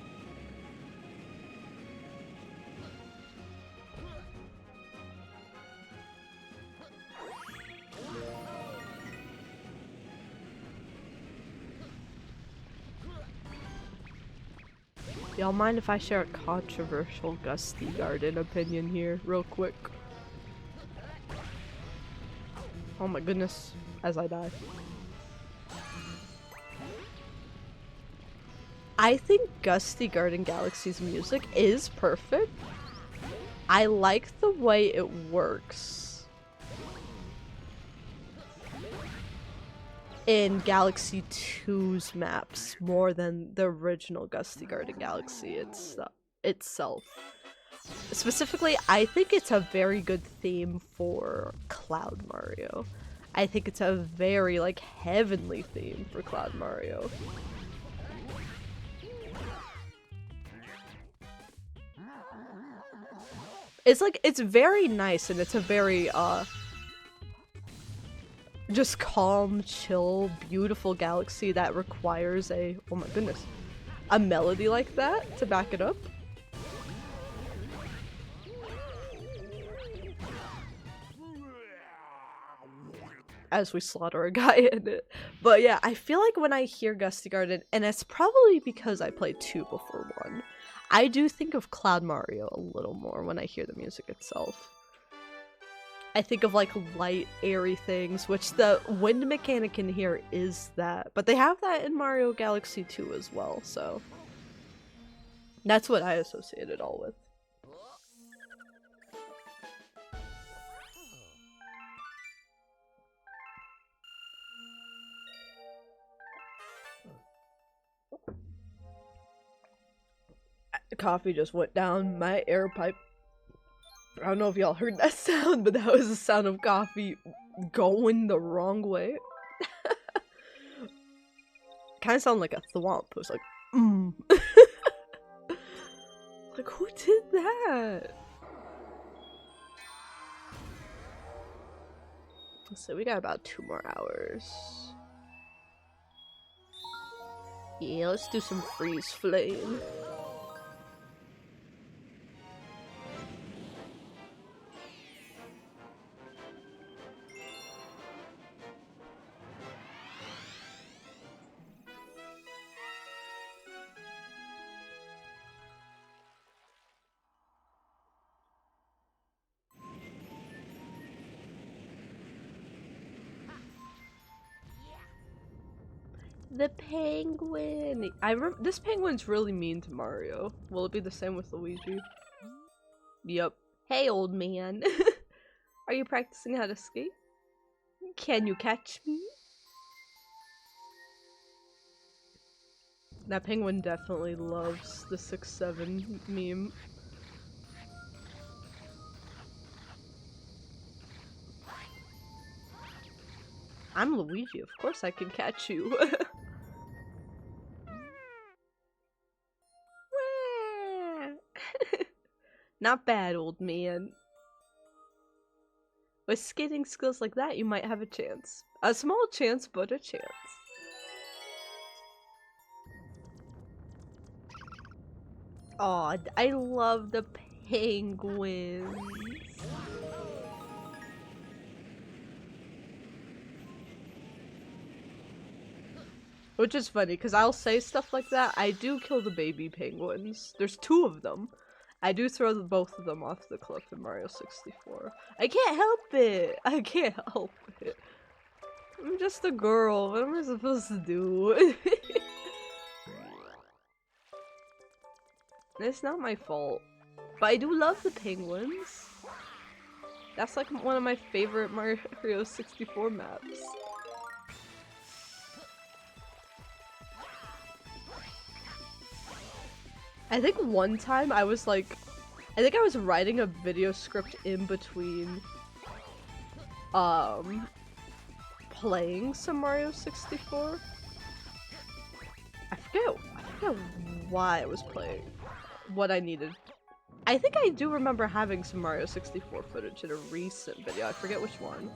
Y'all mind if I share a controversial Gusty Garden opinion here, real quick? Oh my goodness, as I die. I think Gusty Garden Galaxy's music is perfect. I like the way it works in Galaxy 2's maps more than the original Gusty Garden Galaxy itself. Specifically, I think it's a very good theme for Cloud Mario. I think it's a very, like, heavenly theme for Cloud Mario. It's like, it's very nice, and it's a very, just calm, chill, beautiful galaxy that requires a, oh my goodness, a melody like that to back it up. As we slaughter a guy in it. But yeah, I feel like when I hear Gusty Garden, and it's probably because I played 2 before 1, I do think of Cloud Mario a little more when I hear the music itself. I think of like light, airy things, which the wind mechanic in here is that. But they have that in Mario Galaxy 2 as well, so that's what I associate it all with. The coffee just went down my air pipe. I don't know if y'all heard that sound, but that was the sound of coffee going the wrong way. Kind of sounded like a thwomp. It was like, Like, who did that? So we got about 2 more hours. Yeah, let's do some freeze flame. The penguin! I remember this penguin's really mean to Mario. Will it be the same with Luigi? Yep. Hey, old man. Are you practicing how to skate? Can you catch me? That penguin definitely loves the 6-7 meme. I'm Luigi, of course I can catch you. Not bad, old man. With skating skills like that, you might have a chance. A small chance, but a chance. Aw, I love the penguins. Which is funny, because I'll say stuff like that. I do kill the baby penguins. There's 2 of them. I do throw both of them off the cliff in Mario 64. I can't help it! I can't help it. I'm just a girl. What am I supposed to do? It's not my fault. But I do love the penguins. That's like one of my favorite Mario 64 maps. I think one time I was like, I think I was writing a video script in between, playing some Mario 64. I forget why I was playing, what I needed. I think I do remember having some Mario 64 footage in a recent video, I forget which one.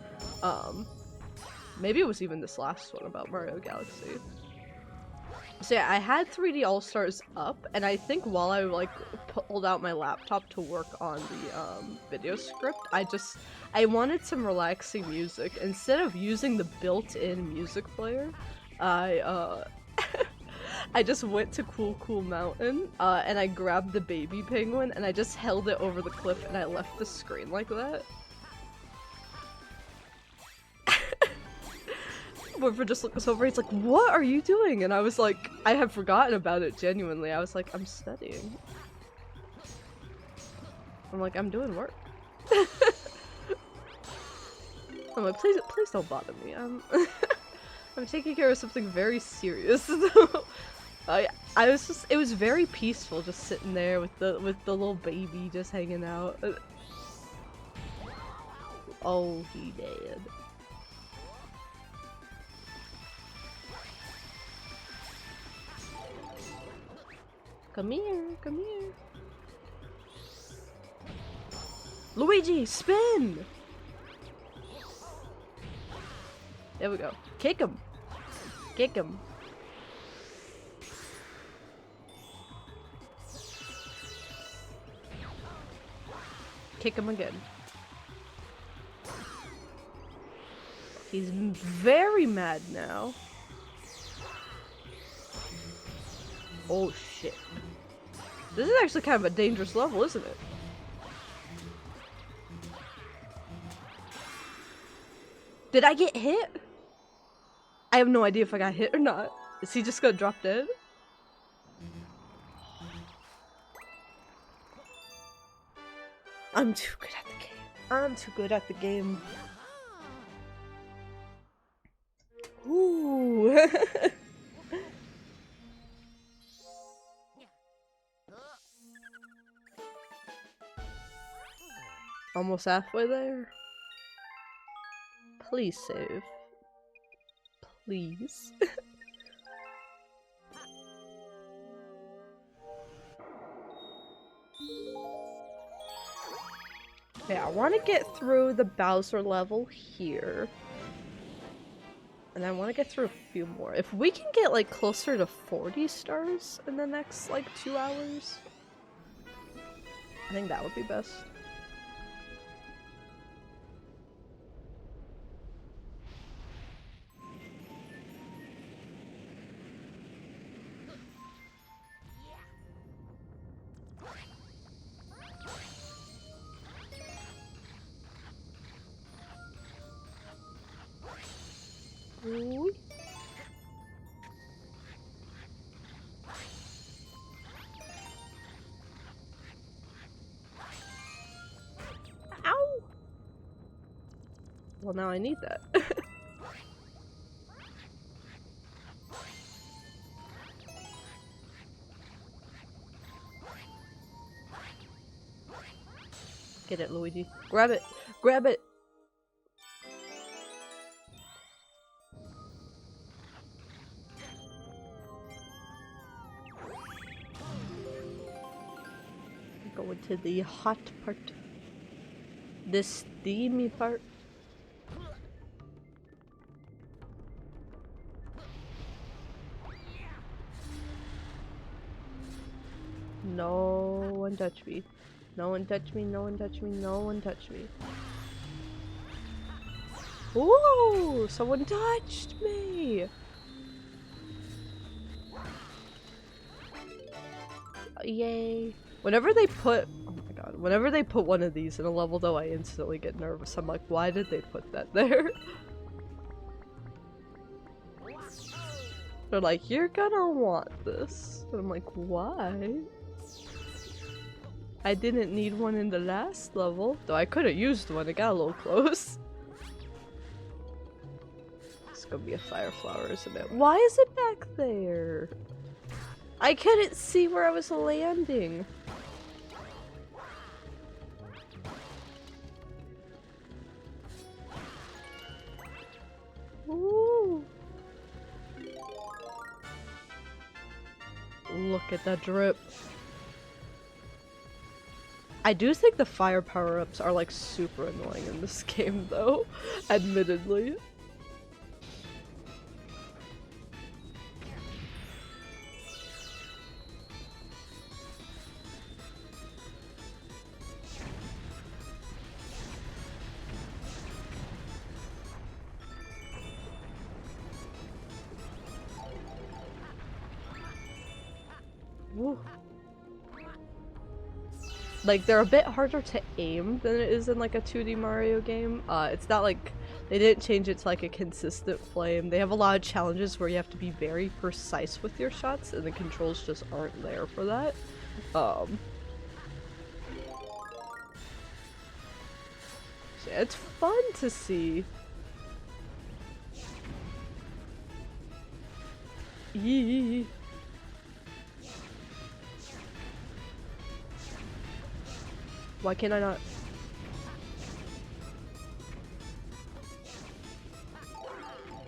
Maybe it was even this last one about Mario Galaxy. So yeah, I had 3D All-Stars up, and I think while I like pulled out my laptop to work on the video script, I wanted some relaxing music. Instead of using the built-in music player, I I just went to Cool Mountain, and I grabbed the baby penguin, and I just held it over the cliff, and I left the screen like that. Whoever just looked us over, he's like, "What are you doing?" And I was like, I had forgotten about it genuinely. I was like, I'm studying. I'm like, I'm doing work. I'm like, please don't bother me. I'm taking care of something very serious. It was very peaceful just sitting there with the little baby just hanging out. Oh, he did. Come here, come here. Luigi, spin! There we go. Kick him! Kick him. Kick him again. He's very mad now. Oh shit. This is actually kind of a dangerous level, isn't it? Did I get hit? I have no idea if I got hit or not. Is he just gonna drop dead? I'm too good at the game. I'm too good at the game. Ooh. Almost halfway there. Please save. Please. Okay, I want to get through the Bowser level here. And I want to get through a few more. If we can get like closer to 40 stars in the next like 2 hours, I think that would be best. Ooh. Ow! Well, now I need that. Get it, Luigi. Grab it! Grab it! Go into the hot part. The steamy part. No one touch me. No one touch me, no one touch me, no one touch me. Ooh, someone touched me! Yay. Whenever they put, oh my god, whenever they put one of these in a level though, I instantly get nervous. I'm like, why did they put that there? They're like, you're gonna want this. And I'm like, why? I didn't need one in the last level. Though I could have used one, it got a little close. It's gonna be a fire flower, isn't it? Why is it back there? I couldn't see where I was landing. Ooh. Look at that drip. I do think the fire power-ups are like super annoying in this game though, admittedly. Woo. Like, they're a bit harder to aim than it is in like a 2D Mario game. It's not like they didn't change it to like a consistent flame. They have a lot of challenges where you have to be very precise with your shots and the controls just aren't there for that. So yeah, it's fun to see. Yee. Why can't I not?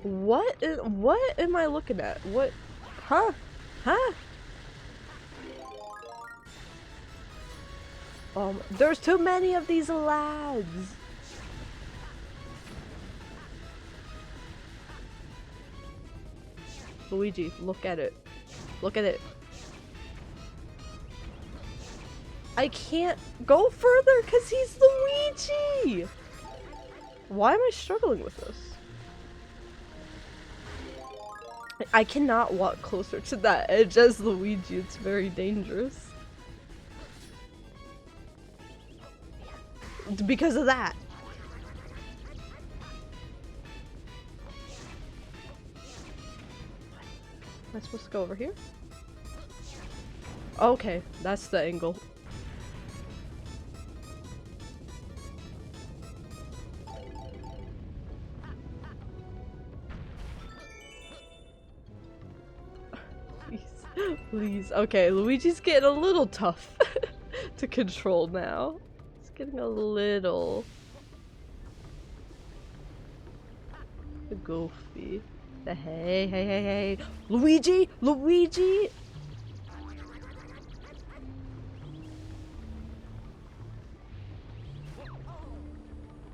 What am I looking at? What? Huh? Huh? There's too many of these lads. Luigi, look at it. Look at it. I can't go further because he's Luigi! Why am I struggling with this? I cannot walk closer to that edge as Luigi, it's very dangerous. Because of that. Am I supposed to go over here? Okay, that's the angle. Please. Okay, Luigi's getting a little tough to control now. It's getting a little goofy. Hey. Luigi! Luigi!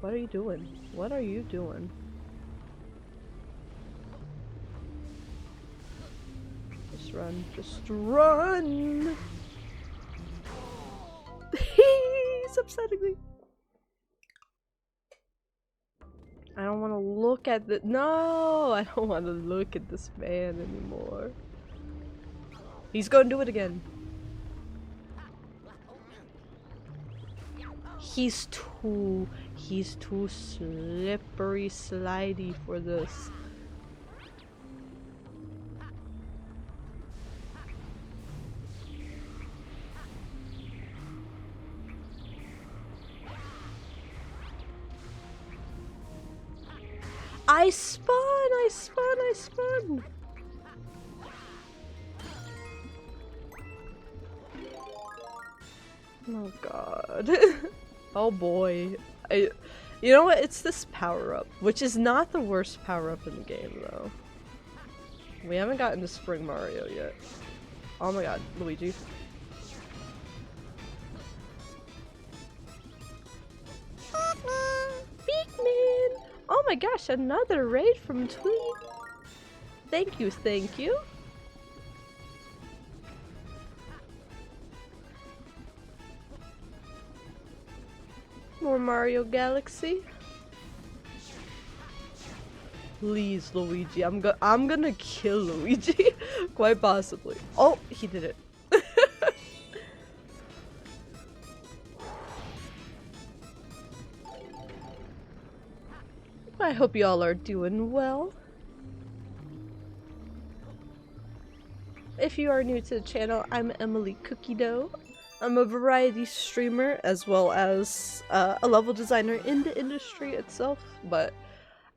What are you doing? What are you doing? Just run. Just run! He's upsetting me. I don't want to look at the- No! I don't want to look at this man anymore. He's gonna do it again. He's too slippery slidey for this. I spun! Oh god. Oh boy. You know what? It's this power-up, which is not the worst power-up in the game, though. We haven't gotten to Spring Mario yet. Oh my god, Luigi. Beakman! Oh my gosh, another raid from Tweet. Thank you, thank you. More Mario Galaxy. Please, Luigi. I'm gonna kill Luigi. Quite possibly. Oh, he did it. I hope you all are doing well. If you are new to the channel, I'm Emily Cookie Dough. I'm a variety streamer as well as a level designer in the industry itself, but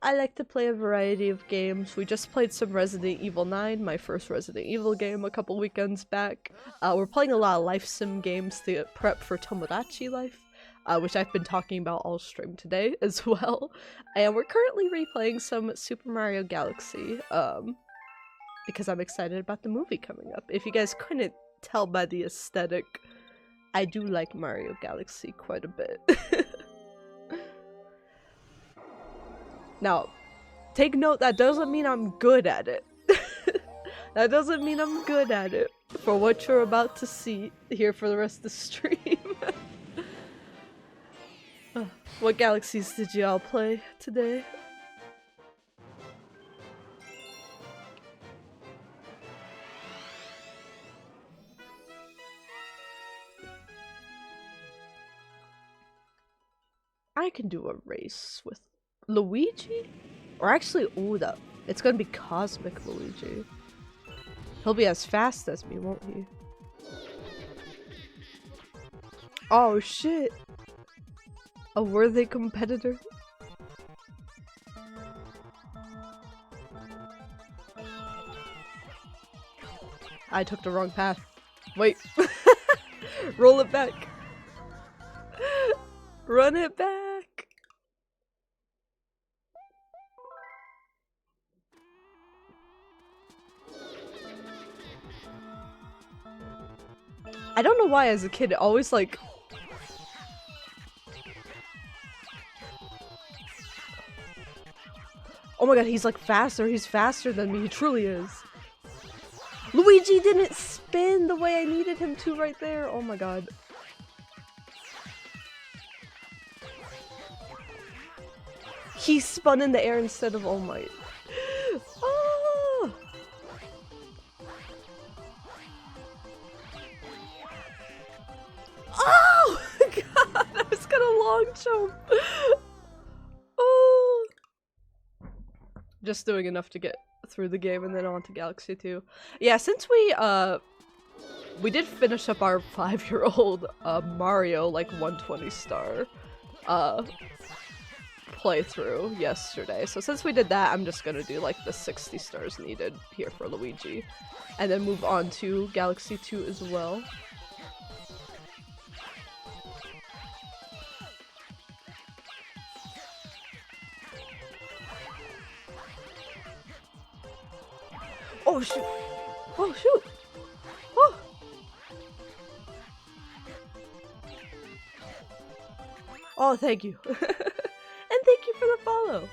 I like to play a variety of games. We just played some Resident Evil 9, my first Resident Evil game, a couple weekends back. We're playing a lot of life sim games to prep for Tomodachi Life, which I've been talking about all stream today as well. And we're currently replaying some Super Mario Galaxy, because I'm excited about the movie coming up. If you guys couldn't tell by the aesthetic, I do like Mario Galaxy quite a bit. Now, take note, that doesn't mean I'm good at it. That doesn't mean I'm good at it for what you're about to see here for the rest of the stream. What galaxies did y'all play today? I can do a race with Luigi? Or actually, ooh, it's gonna be Cosmic Luigi. He'll be as fast as me, won't he? Oh shit! A worthy competitor? I took the wrong path. Wait. Roll it back. Run it back. I don't know why as a kid it always like... Oh my god, he's like faster. He's faster than me. He truly is. Luigi didn't spin the way I needed him to right there. Oh my god. He spun in the air instead of, oh my... Oh! Oh! God, I was gonna long jump. Oh! Just doing enough to get through the game and then on to Galaxy 2. Yeah, since we did finish up our 5-year-old Mario like 120 star playthrough yesterday. So since we did that, I'm just gonna do like the 60 stars needed here for Luigi. And then move on to Galaxy 2 as well. Oh shoot! Oh shoot! Oh! Oh, thank you. And thank you for the follow.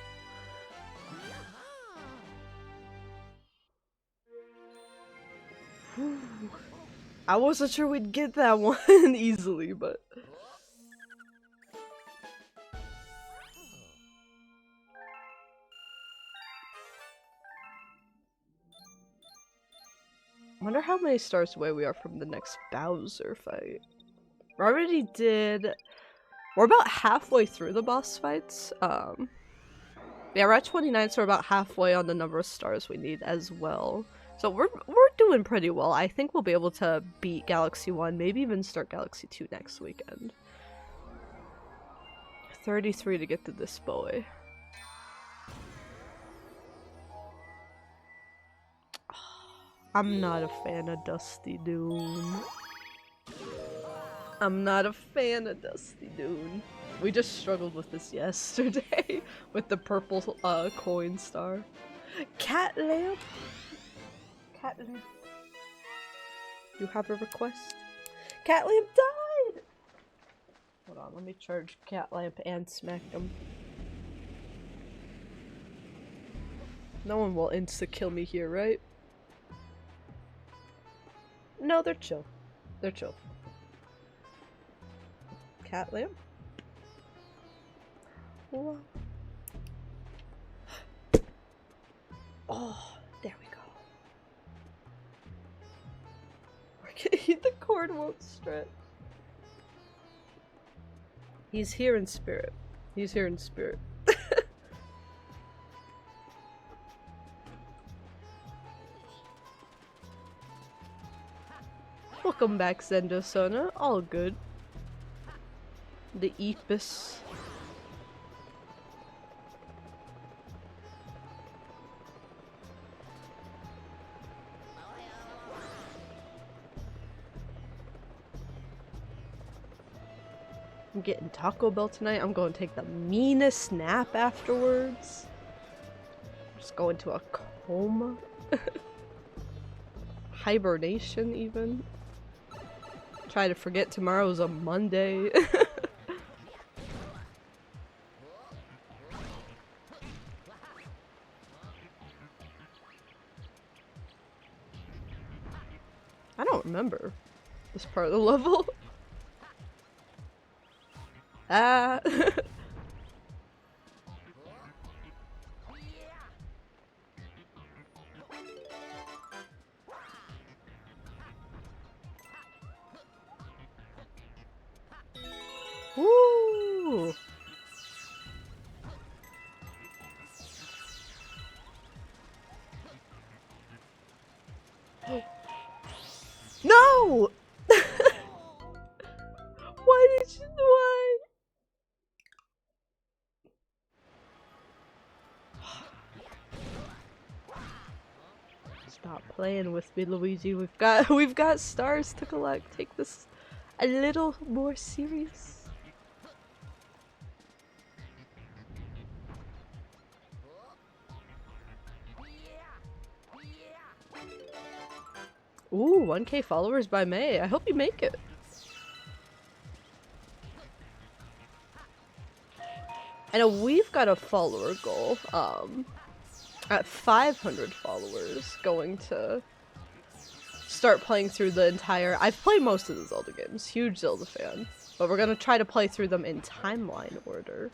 I wasn't sure we'd get that one easily, but... Wonder how many stars away we are from the next Bowser fight. We already did... We're about halfway through the boss fights. Yeah, we're at 29, so we're about halfway on the number of stars we need as well. So we're doing pretty well. I think we'll be able to beat Galaxy 1, maybe even start Galaxy 2 next weekend. 33 to get to this boy. I'm not a fan of Dusty Dune. I'm not a fan of Dusty Dune. We just struggled with this yesterday with the purple coin star. Cat lamp? Cat lamp. You have a request? Cat lamp died! Hold on, let me charge cat lamp and smack him. No one will insta-kill me here, right? No, they're chill. They're chill. Cat lamp? Whoa. Oh, there we go. The cord won't stretch. He's here in spirit. He's here in spirit. Welcome back, Zendo Sona. All good. The Epis. I'm getting Taco Bell tonight. I'm going to take the meanest nap afterwards. Just go into a coma. Hibernation, even. Try to forget tomorrow's a Monday. I don't remember this part of the level. Ah. Woo. No! Why did you? Why? Stop playing with me, Luigi. We've got stars to collect. Take this a little more serious. Ooh, 1K followers by May. I hope you make it. I know we've got a follower goal. At 500 followers, going to start playing through the entire. I've played most of the Zelda games. Huge Zelda fan, but we're gonna try to play through them in timeline order.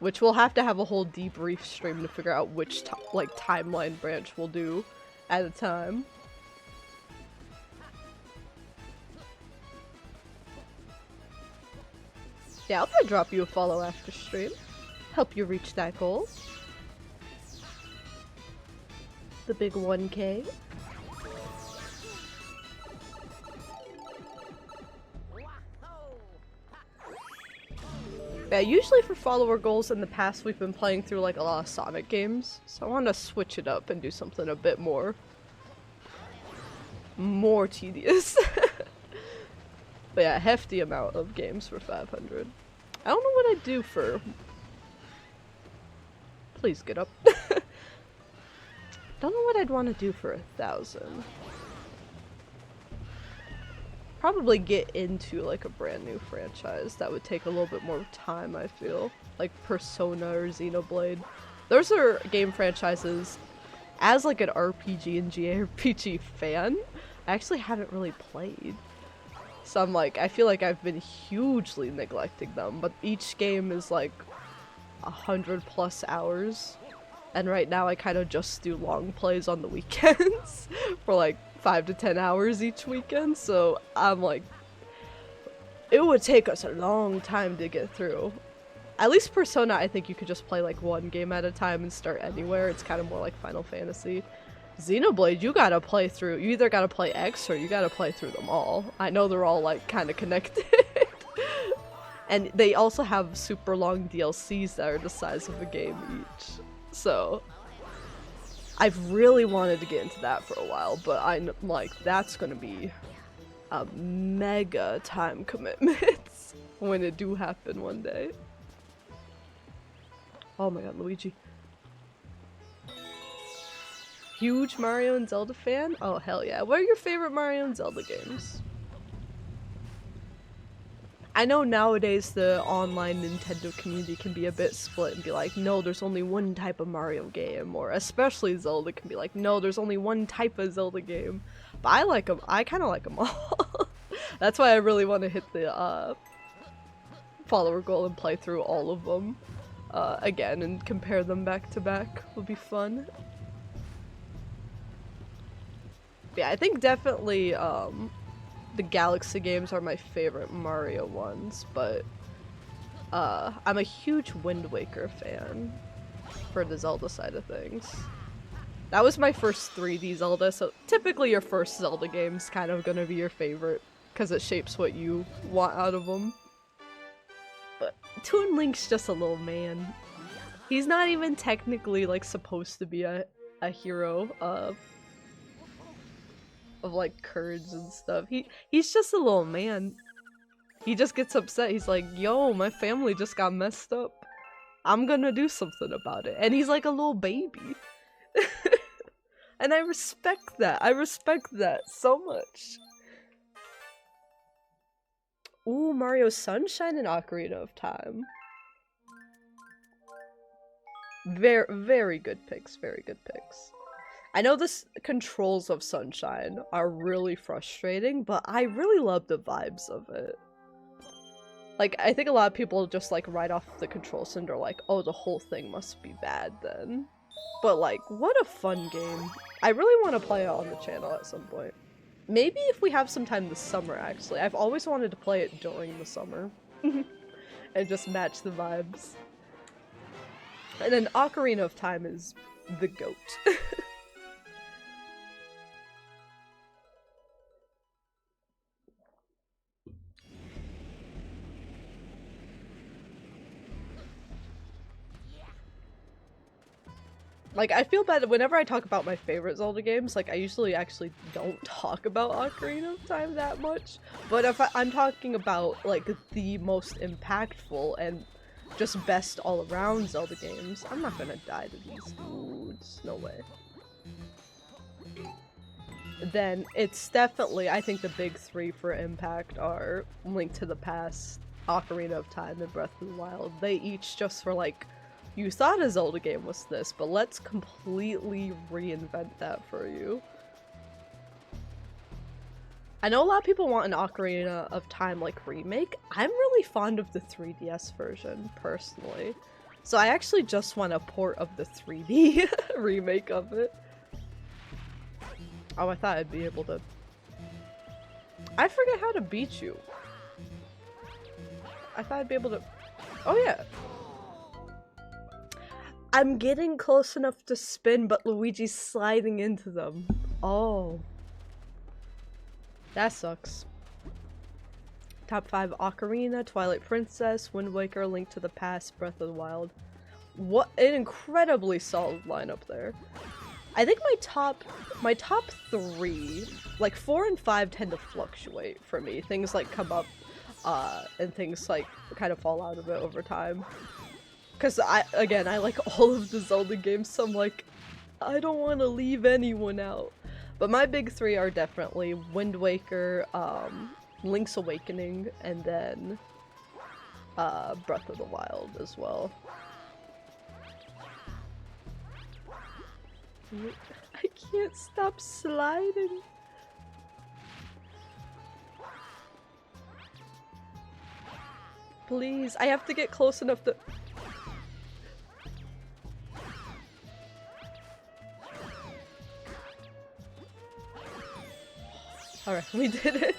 Which we'll have to have a whole debrief stream to figure out which like timeline branch we'll do at a time. Yeah, I'll probably drop you a follow after stream. Help you reach that goal. The big 1K. Yeah, usually for follower goals in the past we've been playing through like a lot of Sonic games, so I want to switch it up and do something a bit more tedious. But yeah, hefty amount of games for 500. I don't know what I'd do for... Please get up. Don't know what I'd want to do for 1,000. Probably get into like a brand new franchise that would take a little bit more time, I feel. Like Persona or Xenoblade. Those are game franchises. As like an RPG and JRPG fan, I actually haven't really played. So I'm like, I feel like I've been hugely neglecting them, but each game is like 100+ hours. And right now I kind of just do long plays on the weekends for like 5 to 10 hours each weekend, so I'm like, it would take us a long time to get through. At least Persona, I think you could just play like one game at a time and start anywhere. It's kind of more like Final Fantasy. Xenoblade, you gotta play through, you either gotta play X or you gotta play through them all. I know they're all like kind of connected. And they also have super long DLCs that are the size of a game each. So I've really wanted to get into that for a while, but I'm like, that's gonna be a mega time commitment when it do happen one day. Oh my god, Luigi. Huge Mario and Zelda fan? Oh hell yeah. What are your favorite Mario and Zelda games? I know nowadays the online Nintendo community can be a bit split and be like, no, there's only one type of Mario game, or especially Zelda can be like, no, there's only one type of Zelda game. But I like them. I kind of like them all. That's why I really want to hit the follower goal and play through all of them again and compare them back to back. Would be fun. Yeah, I think definitely the Galaxy games are my favorite Mario ones, but I'm a huge Wind Waker fan for the Zelda side of things. That was my first 3D Zelda, so typically your first Zelda game's kind of gonna be your favorite, because it shapes what you want out of them. But Toon Link's just a little man. He's not even technically, like, supposed to be a hero of like, curds and stuff. He's just a little man. He just gets upset. He's like, yo, my family just got messed up. I'm gonna do something about it. And he's like a little baby. And I respect that. I respect that so much. Ooh, Mario Sunshine and Ocarina of Time. Very, very good picks. Very good picks. I know the controls of Sunshine are really frustrating, but I really love the vibes of it. Like, I think a lot of people just, like, write off the controls and are like, oh, the whole thing must be bad then. But, like, what a fun game. I really want to play it on the channel at some point. Maybe if we have some time this summer, actually. I've always wanted to play it during the summer. And just match the vibes. And then Ocarina of Time is the GOAT. Like, I feel bad whenever I talk about my favorite Zelda games, like, I usually actually don't talk about Ocarina of Time that much. But if I'm talking about, like, the most impactful and just best all-around Zelda games, I'm not gonna die to these dudes. No way. Then it's definitely, I think the big three for impact are Link to the Past, Ocarina of Time, and Breath of the Wild. They each just were like, you thought a Zelda game was this, but let's completely reinvent that for you. I know a lot of people want an Ocarina of Time, like, remake. I'm really fond of the 3DS version, personally. So I actually just want a port of the 3D remake of it. Oh, I thought I'd be able to... I forget how to beat you. I thought I'd be able to... Oh, yeah. I'm getting close enough to spin, but Luigi's sliding into them. Oh. That sucks. Top 5: Ocarina, Twilight Princess, Wind Waker, Link to the Past, Breath of the Wild. What an incredibly solid lineup there. I think my top 3, like 4 and 5 tend to fluctuate for me. Things like come up, and things like kind of fall out of it over time. Because I like all of the Zelda games, so I'm like, I don't want to leave anyone out. But my big 3 are definitely Wind Waker, Link's Awakening, and then Breath of the Wild as well. I can't stop sliding. Please, I have to get close enough to... Alright, we did it.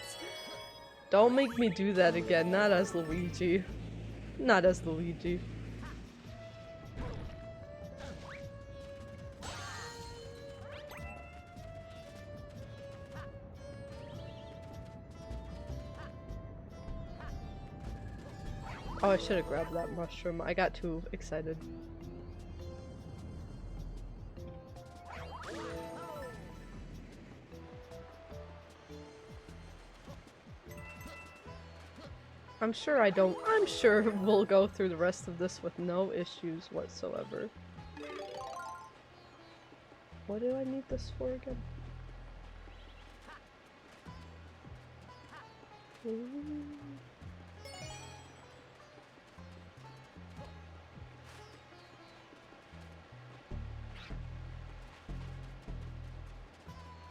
Don't make me do that again, not as Luigi. Not as Luigi. Oh, I should have grabbed that mushroom. I got too excited. I'm sure we'll go through the rest of this with no issues whatsoever. What do I need this for again? Ooh.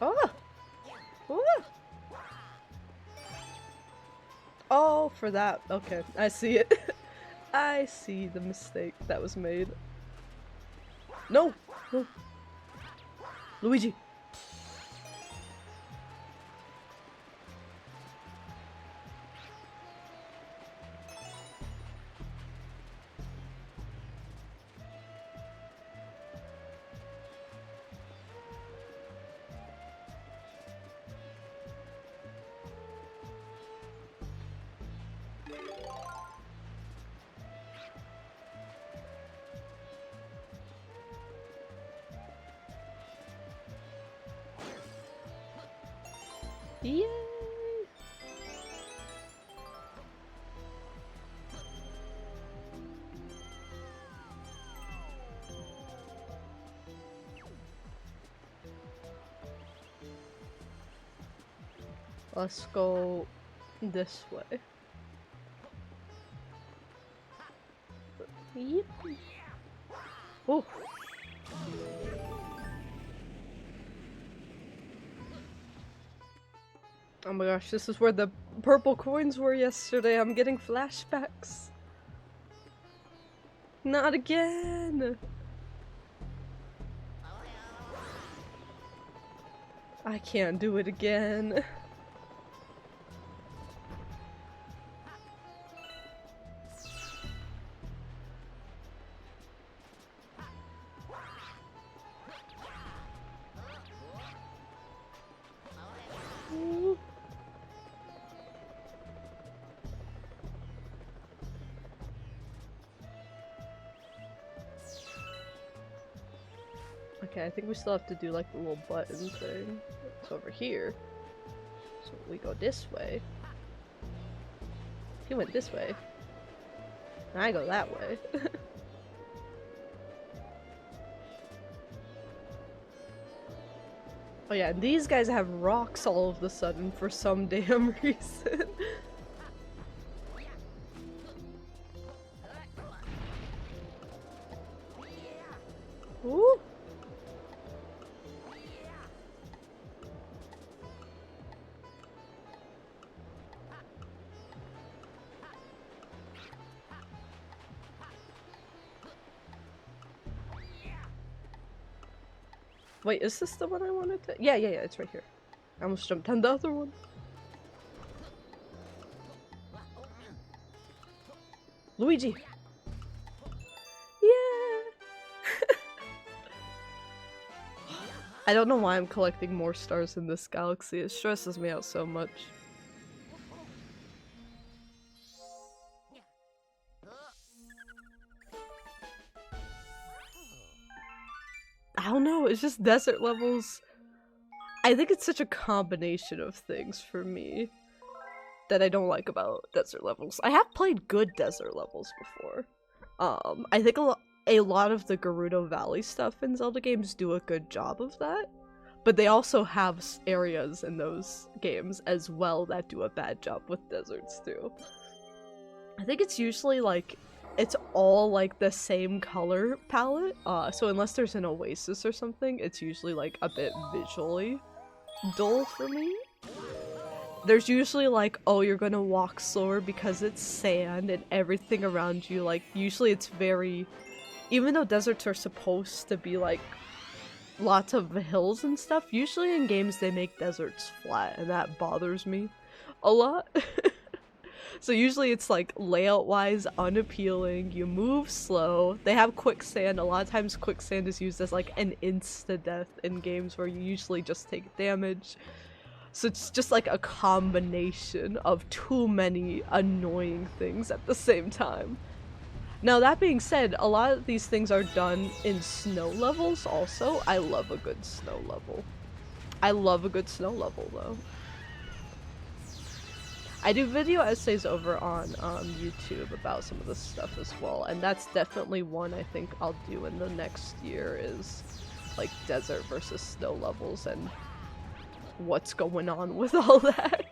Oh! Ooh. Oh, for that. Okay, I see it. I see the mistake that was made. No! No! Luigi! Yay! Let's go this way. Yep. Oh. Oh my gosh, this is where the purple coins were yesterday. I'm getting flashbacks. Not again! I can't do it again. Okay, I think we still have to do like the little button thing. It's over here. So we go this way. He went this way. And I go that way. Oh yeah, and these guys have rocks all of a sudden for some damn reason. Ooh. Wait, is this the one I wanted to? Yeah, it's right here. I almost jumped on the other one. Luigi! Yeah! I don't know why I'm collecting more stars in this galaxy. It stresses me out so much. I don't know, it's just desert levels. I think it's such a combination of things for me that I don't like about desert levels. I have played good desert levels before. I think a lot of the Gerudo Valley stuff in Zelda games do a good job of that, but they also have areas in those games as well that do a bad job with deserts too. I think it's usually like it's all like the same color palette, so unless there's an oasis or something, it's usually like a bit visually dull for me. There's usually like, oh, you're gonna walk slower because it's sand and everything around you, like, usually it's very, even though deserts are supposed to be like lots of hills and stuff, usually in games they make deserts flat and that bothers me a lot. So usually it's like layout-wise unappealing, you move slow, they have quicksand, a lot of times quicksand is used as like an insta-death in games where you usually just take damage. So it's just like a combination of too many annoying things at the same time. Now that being said, a lot of these things are done in snow levels also. I love a good snow level. I love a good snow level though. I do video essays over on YouTube about some of this stuff as well, and that's definitely one I think I'll do in the next year, is like desert versus snow levels and what's going on with all that.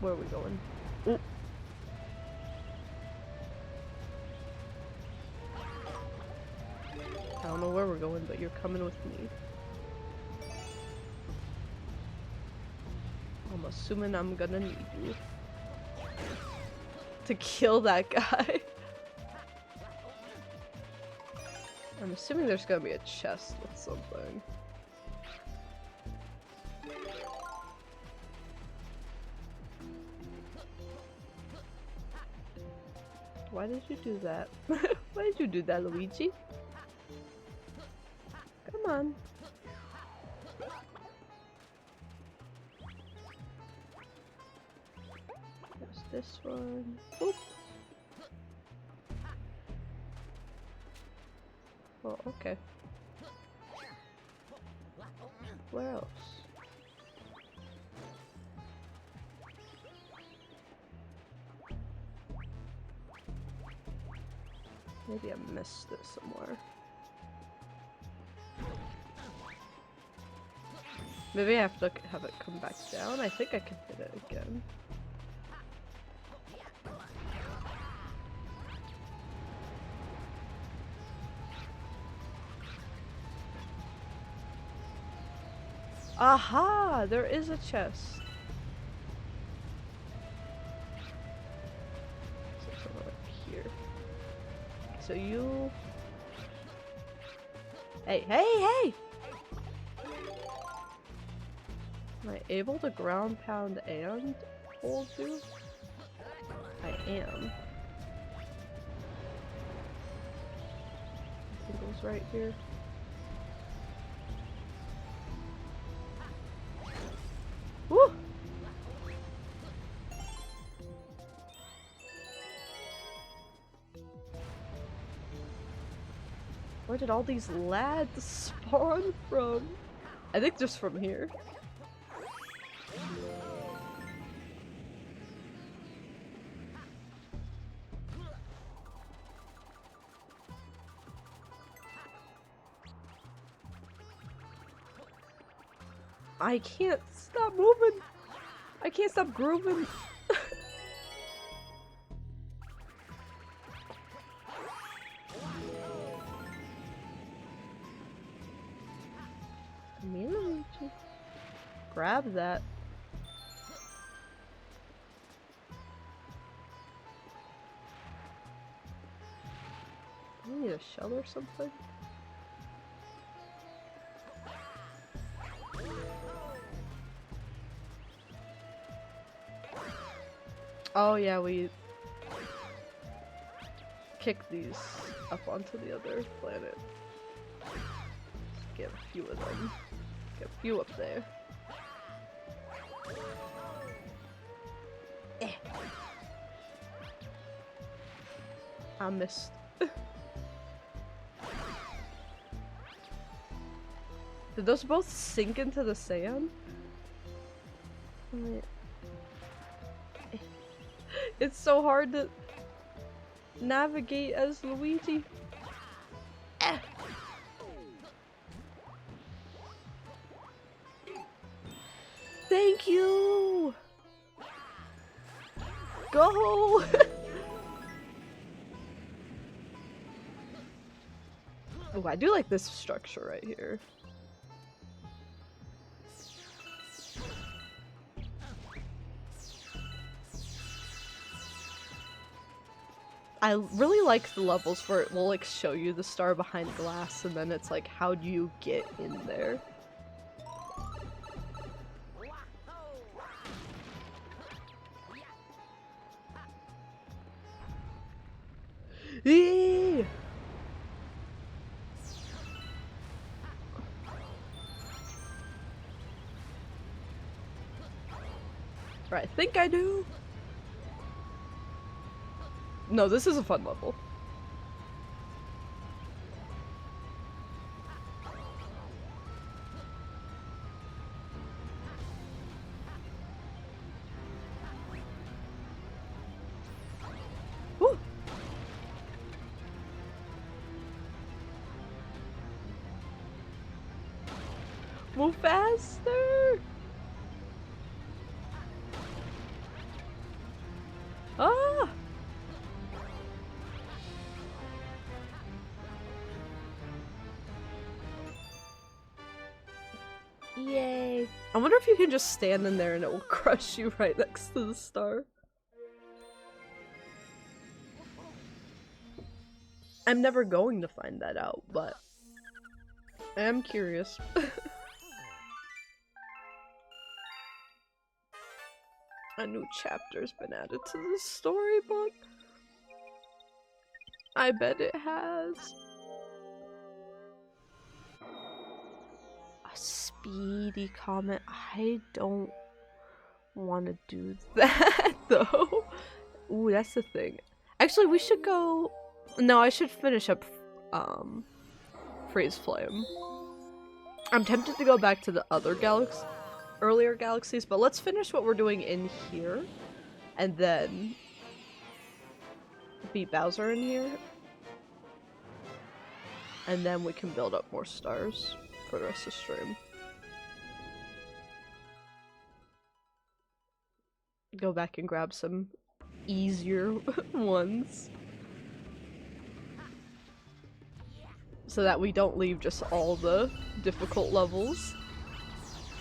Where are we going? Ooh. I don't know where we're going, but you're coming with me. I'm assuming I'm gonna need you to kill that guy. I'm assuming there's gonna be a chest with something. Why did you do that? Why did you do that, Luigi? Come on. this one. Boop. Oh, okay. Where else? Maybe I missed it somewhere. Maybe I have to have it come back down. I think I can hit it again. Aha! There is a chest. So somewhere like here. So you... Hey, hey, hey! Am I able to ground pound and hold you? I am. I think it was right here. Woo! Where did all these lads spawn from? I think just from here. I can't stop moving! I can't stop grooving! Looeeegee. Grab that. I need a shell or something. Oh yeah, we kick these up onto the other planet. Get a few of them. Get a few up there. Eh. I missed. Did those both sink into the sand? Wait. It's so hard to navigate as Looeeegee. Eh. Thank you! Go! Oh, I do like this structure right here. I really like the levels where it will like show you the star behind glass and then it's like, how do you get in there? Eee! Right, I think I do. No, this is a fun level. Woo! Move faster! Ah! Yay. I wonder if you can just stand in there and it will crush you right next to the star. I'm never going to find that out, but I am curious. A new chapter's been added to the storybook. I bet it has. A speedy comet. I don't want to do that though. Ooh, that's the thing. Actually, we should go. No, I should finish up Freeze Flame. I'm tempted to go back to the other earlier galaxies, but let's finish what we're doing in here and then beat Bowser in here. And then we can build up more stars for the rest of the stream. Go back and grab some easier ones. So that we don't leave just all the difficult levels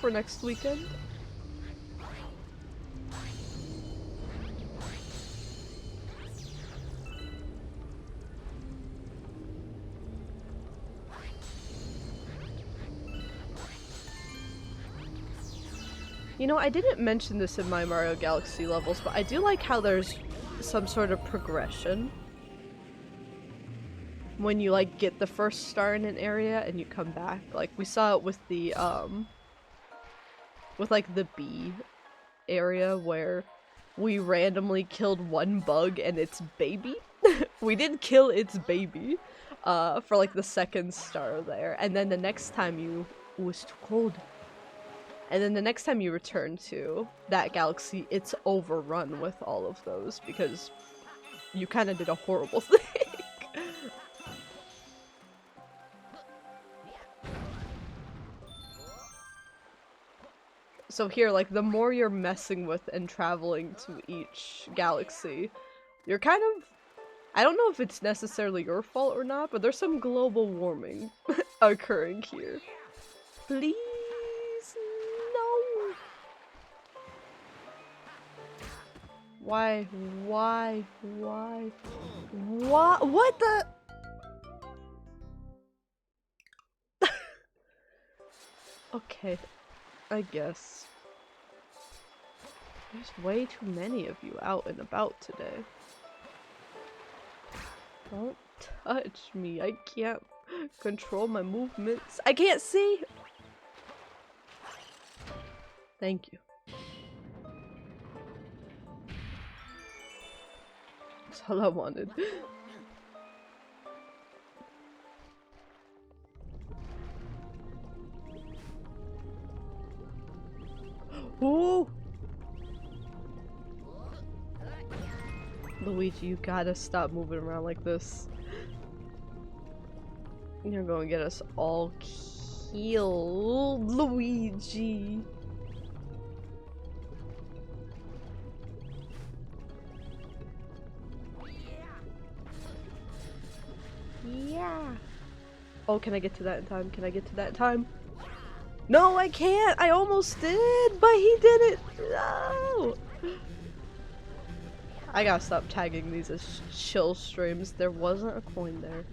for next weekend. You know, I didn't mention this in my Mario Galaxy levels, but I do like how there's some sort of progression. When you, like, get the first star in an area and you come back. Like, we saw it with the, with, like, the bee area where we randomly killed one bug and its baby. We did kill its baby, for, like, the second star there. And then the next time you... Ooh, it's too cold. And then the next time you return to that galaxy, it's overrun with all of those because you kind of did a horrible thing. So here, like, the more you're messing with and traveling to each galaxy, you're kind of... I don't know if it's necessarily your fault or not, but there's some global warming occurring here. Please, no! Why? Why? Why? What the? Okay, I guess. There's way too many of you out and about today. Don't touch me. I can't control my movements. I can't see! Thank you. That's all I wanted. Ooh! Luigi, you gotta stop moving around like this. You're gonna get us all killed, Luigi. Yeah. Oh, can I get to that in time? Can I get to that in time? No, I can't! I almost did, but he didn't! No! I gotta stop tagging these as chill streams. There wasn't a coin there.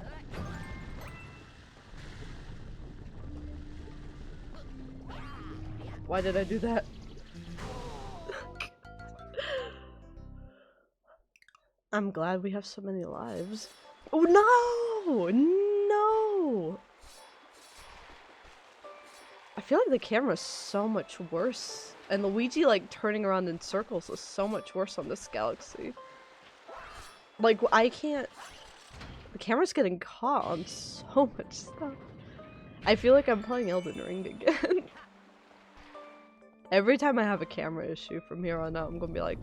Why did I do that? I'm glad we have so many lives. Oh no! No! I feel like the camera's so much worse. And Luigi, like, turning around in circles is so much worse on this galaxy. Like, I can't... The camera's getting caught on so much stuff. I feel like I'm playing Elden Ring again. Every time I have a camera issue from here on out, I'm gonna be like,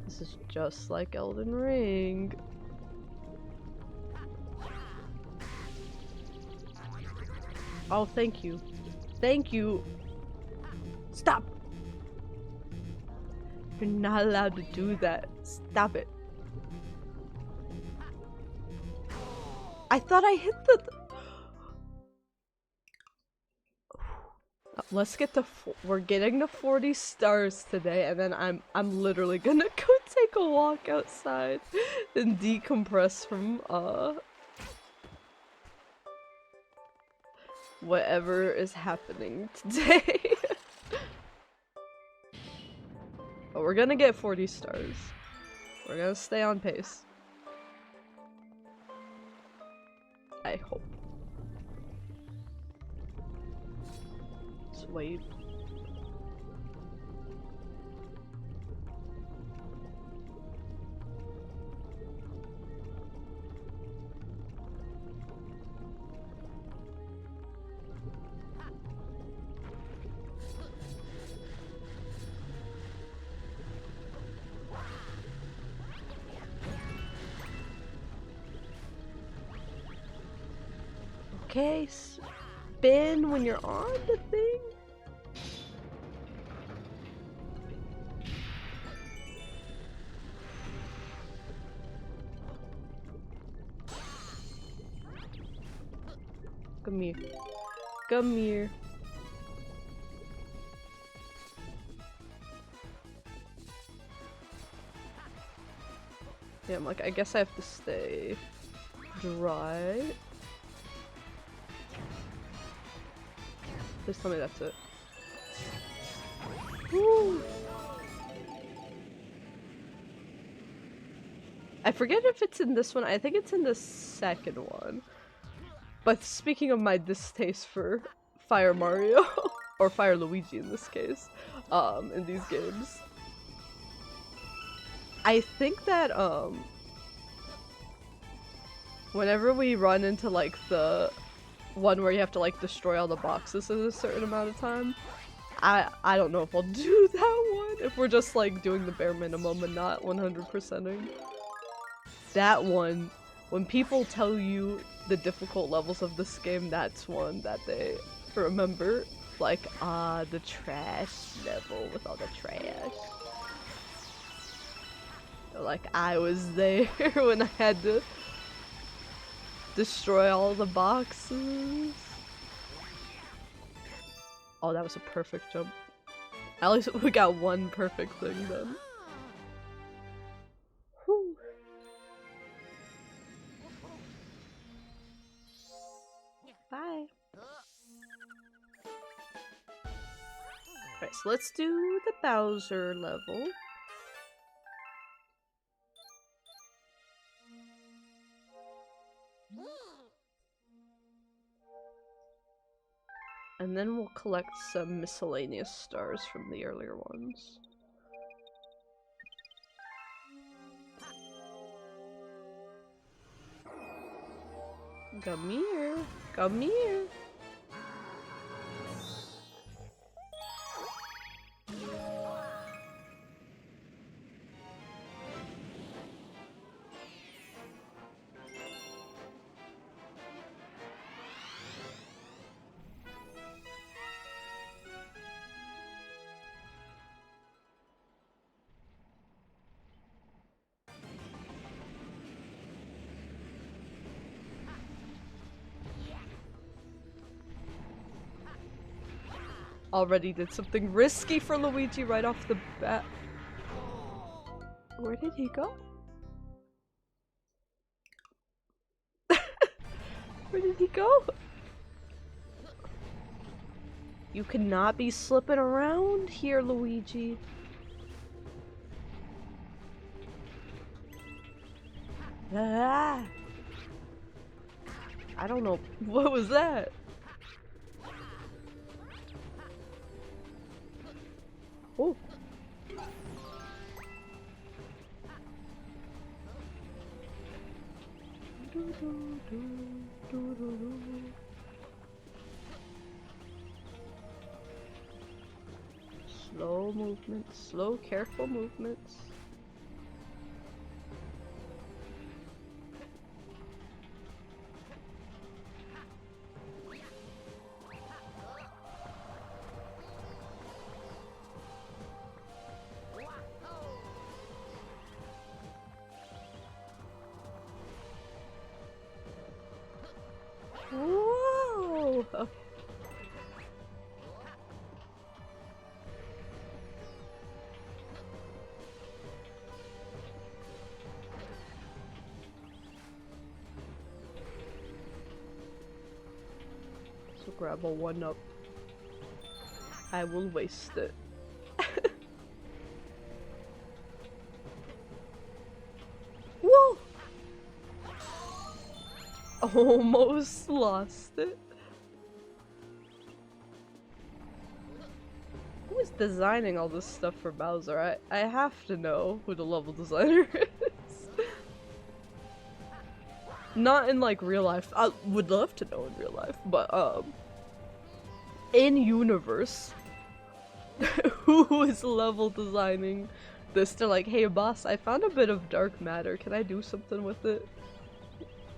this is just like Elden Ring. Oh, thank you. Thank you. Stop! You're not allowed to do that. Stop it. I thought I hit the... Let's get to... We're getting to 40 stars today, and then I'm literally gonna go take a walk outside and decompress from, whatever is happening today. But we're gonna get 40 stars. We're gonna stay on pace. I hope. Let's wait. Okay, spin when you're on the thing. Come here. Come here. Yeah, I'm like, I guess I have to stay dry. Please tell me that's it. Woo! I forget if it's in this one. I think it's in the second one. But speaking of my distaste for Fire Mario, or Fire Luigi in this case, in these games, I think that, whenever we run into, like, the one where you have to, like, destroy all the boxes in a certain amount of time, I don't know if I'll do that one, if we're just, like, doing the bare minimum and not 100%ing. That one, when people tell you the difficult levels of this game, that's one that they remember. Like, the trash level with all the trash. Like, I was there when I had to destroy all the boxes. Oh, that was a perfect jump. At least we got one perfect thing then. Whew. Bye. Alright, so let's do the Bowser level. And then we'll collect some miscellaneous stars from the earlier ones. Come here. Come here. Already did something risky for Luigi right off the bat. Where did he go? Where did he go? You cannot be slipping around here, Luigi. Ah! I don't know. What was that? Oh. Slow movements, slow, careful movements. Whoa! So grab a 1-up. I will waste it. Whoa! Almost lost it. Who is designing all this stuff for Bowser? I have to know who the level designer is. Not in like real life. I would love to know in real life, but in universe, who is level designing this? They're like, hey boss, I found a bit of dark matter. Can I do something with it?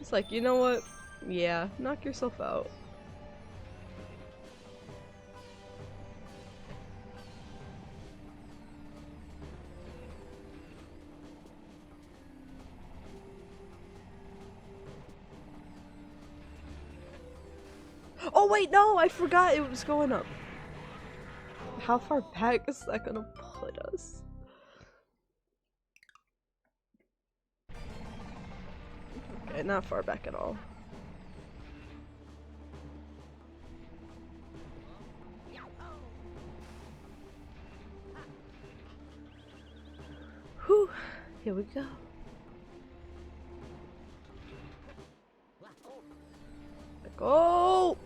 It's like, you know what? Yeah, knock yourself out. Oh wait, no, I forgot it was going up. How far back is that gonna put us? Okay, not far back at all. Whew, here we go. Go!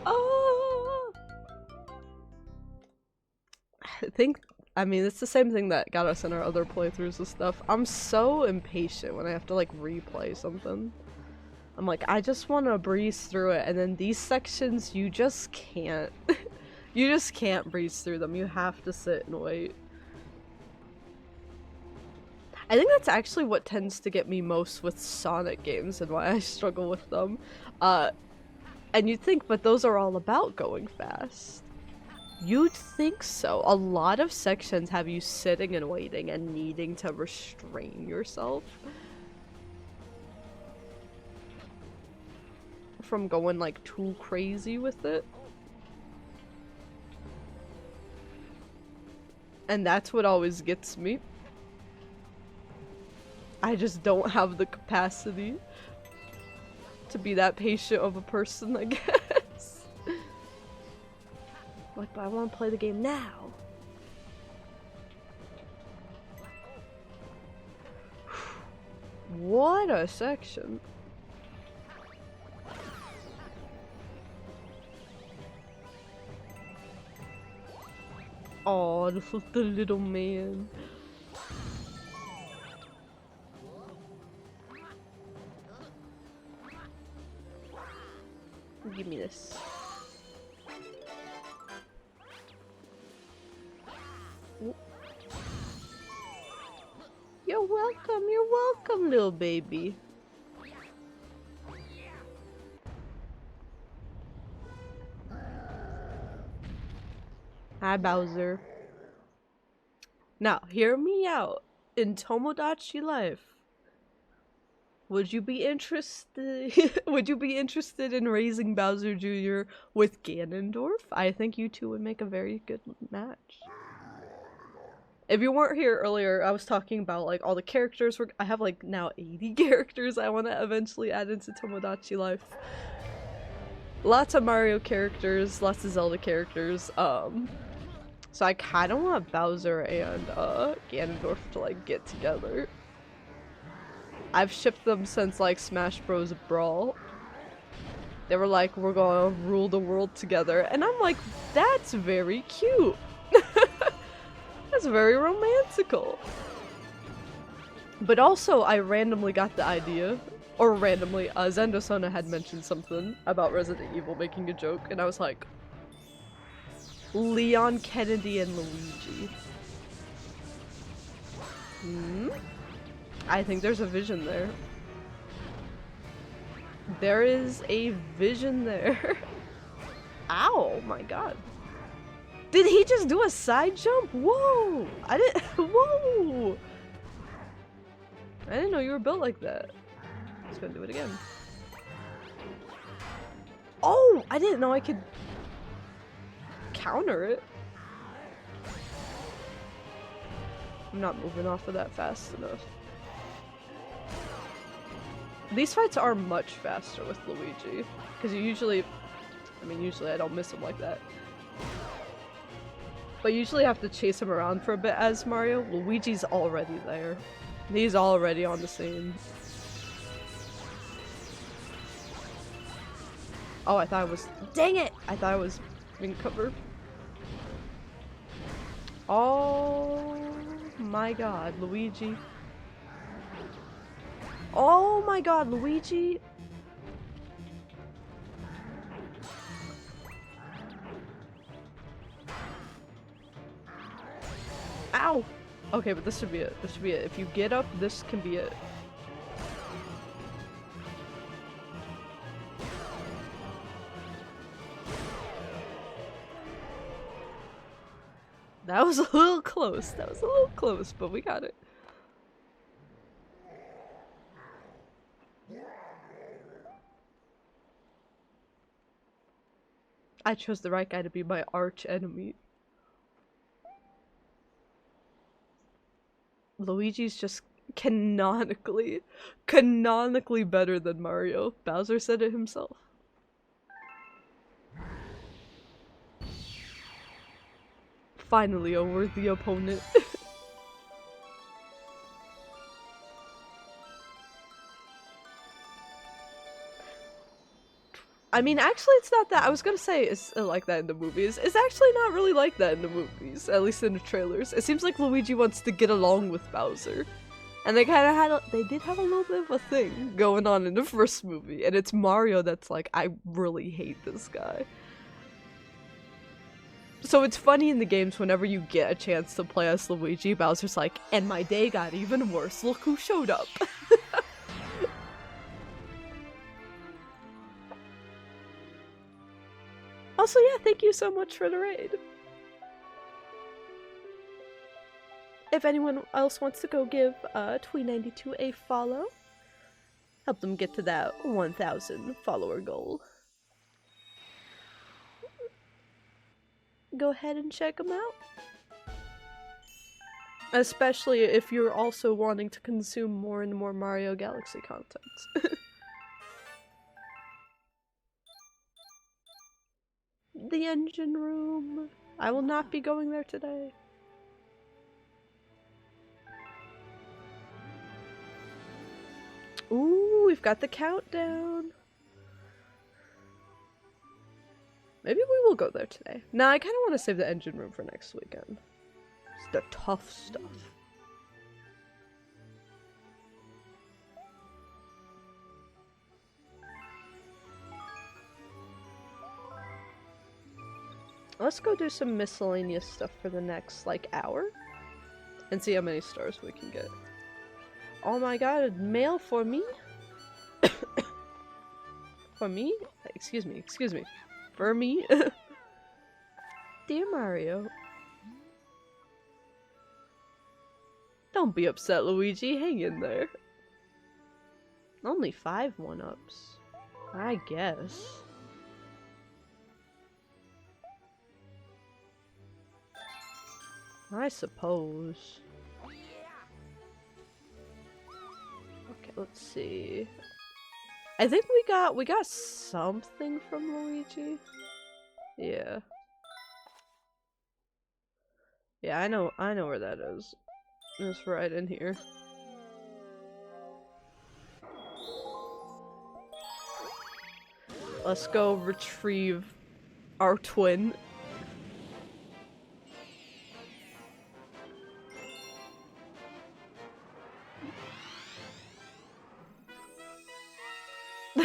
Oh! I mean, it's the same thing that got us in our other playthroughs and stuff. I'm so impatient when I have to, like, replay something. I'm like, I just want to breeze through it, and then these sections, you just can't. You just can't breeze through them. You have to sit and wait. I think that's actually what tends to get me most with Sonic games and why I struggle with them. And you'd think, but those are all about going fast. You'd think so. A lot of sections have you sitting and waiting and needing to restrain yourself from going like too crazy with it. And that's what always gets me. I just don't have the capacity to be that patient of a person, I guess. Like, but I want to play the game now. What a section. Oh, this is the little man. Give me this. Ooh. You're welcome, little baby. Hi, Bowser. Now, hear me out. In Tomodachi Life, would you be interested? Would you be interested in raising Bowser Jr. with Ganondorf? I think you two would make a very good match. If you weren't here earlier, I was talking about like all the characters. I have like now 80 characters I want to eventually add into Tomodachi Life. Lots of Mario characters, lots of Zelda characters. So I kind of want Bowser and Ganondorf to like get together. I've shipped them since like Smash Bros. Brawl. They were like, we're gonna rule the world together, and I'm like, that's very cute. That's very romantical. But also, I randomly got the idea, or randomly, Zendosona had mentioned something about Resident Evil making a joke, and I was like, Leon, Kennedy, and Luigi. Hmm? I think there's a vision there. There is a vision there. Ow, my god. Did he just do a side jump? Whoa! I didn't- Whoa! I didn't know you were built like that. Let's go do it again. Oh! I didn't know I could counter it. I'm not moving off of that fast enough. These fights are much faster with Luigi, because you usually, I mean usually I don't miss him like that. But you usually have to chase him around for a bit as Mario. Luigi's already there. He's already on the scene. Oh, I thought I was, dang it! I thought I was being covered. Oh my god, Luigi. Oh my god, Luigi! Ow! Okay, but this should be it. This should be it. If you get up, this can be it. That was a little close. That was a little close, but we got it. I chose the right guy to be my arch enemy. Luigi's just canonically better than Mario. Bowser said it himself. Finally a worthy opponent. I mean, actually it's not that. I was gonna say it's like that in the movies. It's actually not really like that in the movies, at least in the trailers. It seems like Luigi wants to get along with Bowser. And they kind of they did have a little bit of a thing going on in the first movie. And it's Mario that's like, I really hate this guy. So it's funny in the games whenever you get a chance to play as Luigi, Bowser's like, and my day got even worse, look who showed up. Also, yeah, thank you so much for the raid. If anyone else wants to go give Twee92 a follow, help them get to that 1,000 follower goal. Go ahead and check them out. Especially if you're also wanting to consume more and more Mario Galaxy content. The engine room. I will not be going there today. Ooh, we've got the countdown. Maybe we will go there today. Nah, I kind of want to save the engine room for next weekend. It's the tough stuff. Let's go do some miscellaneous stuff for the next, like, hour. And see how many stars we can get. Oh my god, mail for me? For me? Excuse me. For me? Dear Mario. Don't be upset, Luigi. Hang in there. Only 5 1-ups. I guess. I suppose. Okay, let's see. I think we got something from Luigi. Yeah. Yeah, I know where that is. It's right in here. Let's go retrieve our twin.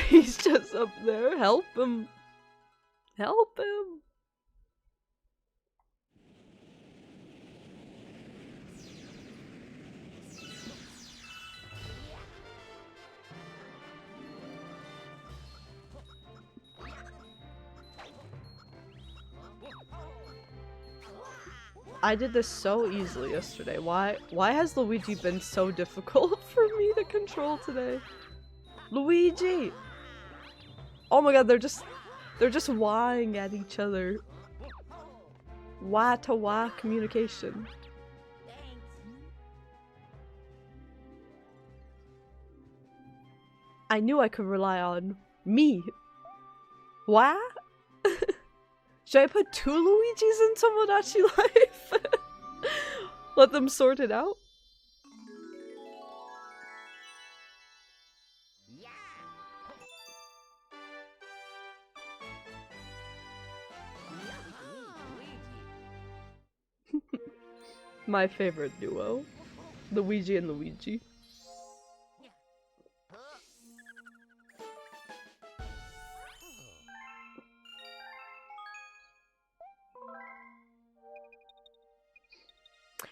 He's just up there. Help him. Help him. I did this so easily yesterday. Why has Luigi been so difficult for me to control today? Luigi! Oh my god, they're just wahing at each other. Wah to wah communication. I knew I could rely on me. Wah? Should I put 2 Luigis in Tomodachi Life? Let them sort it out? My favorite duo. Luigi and Luigi.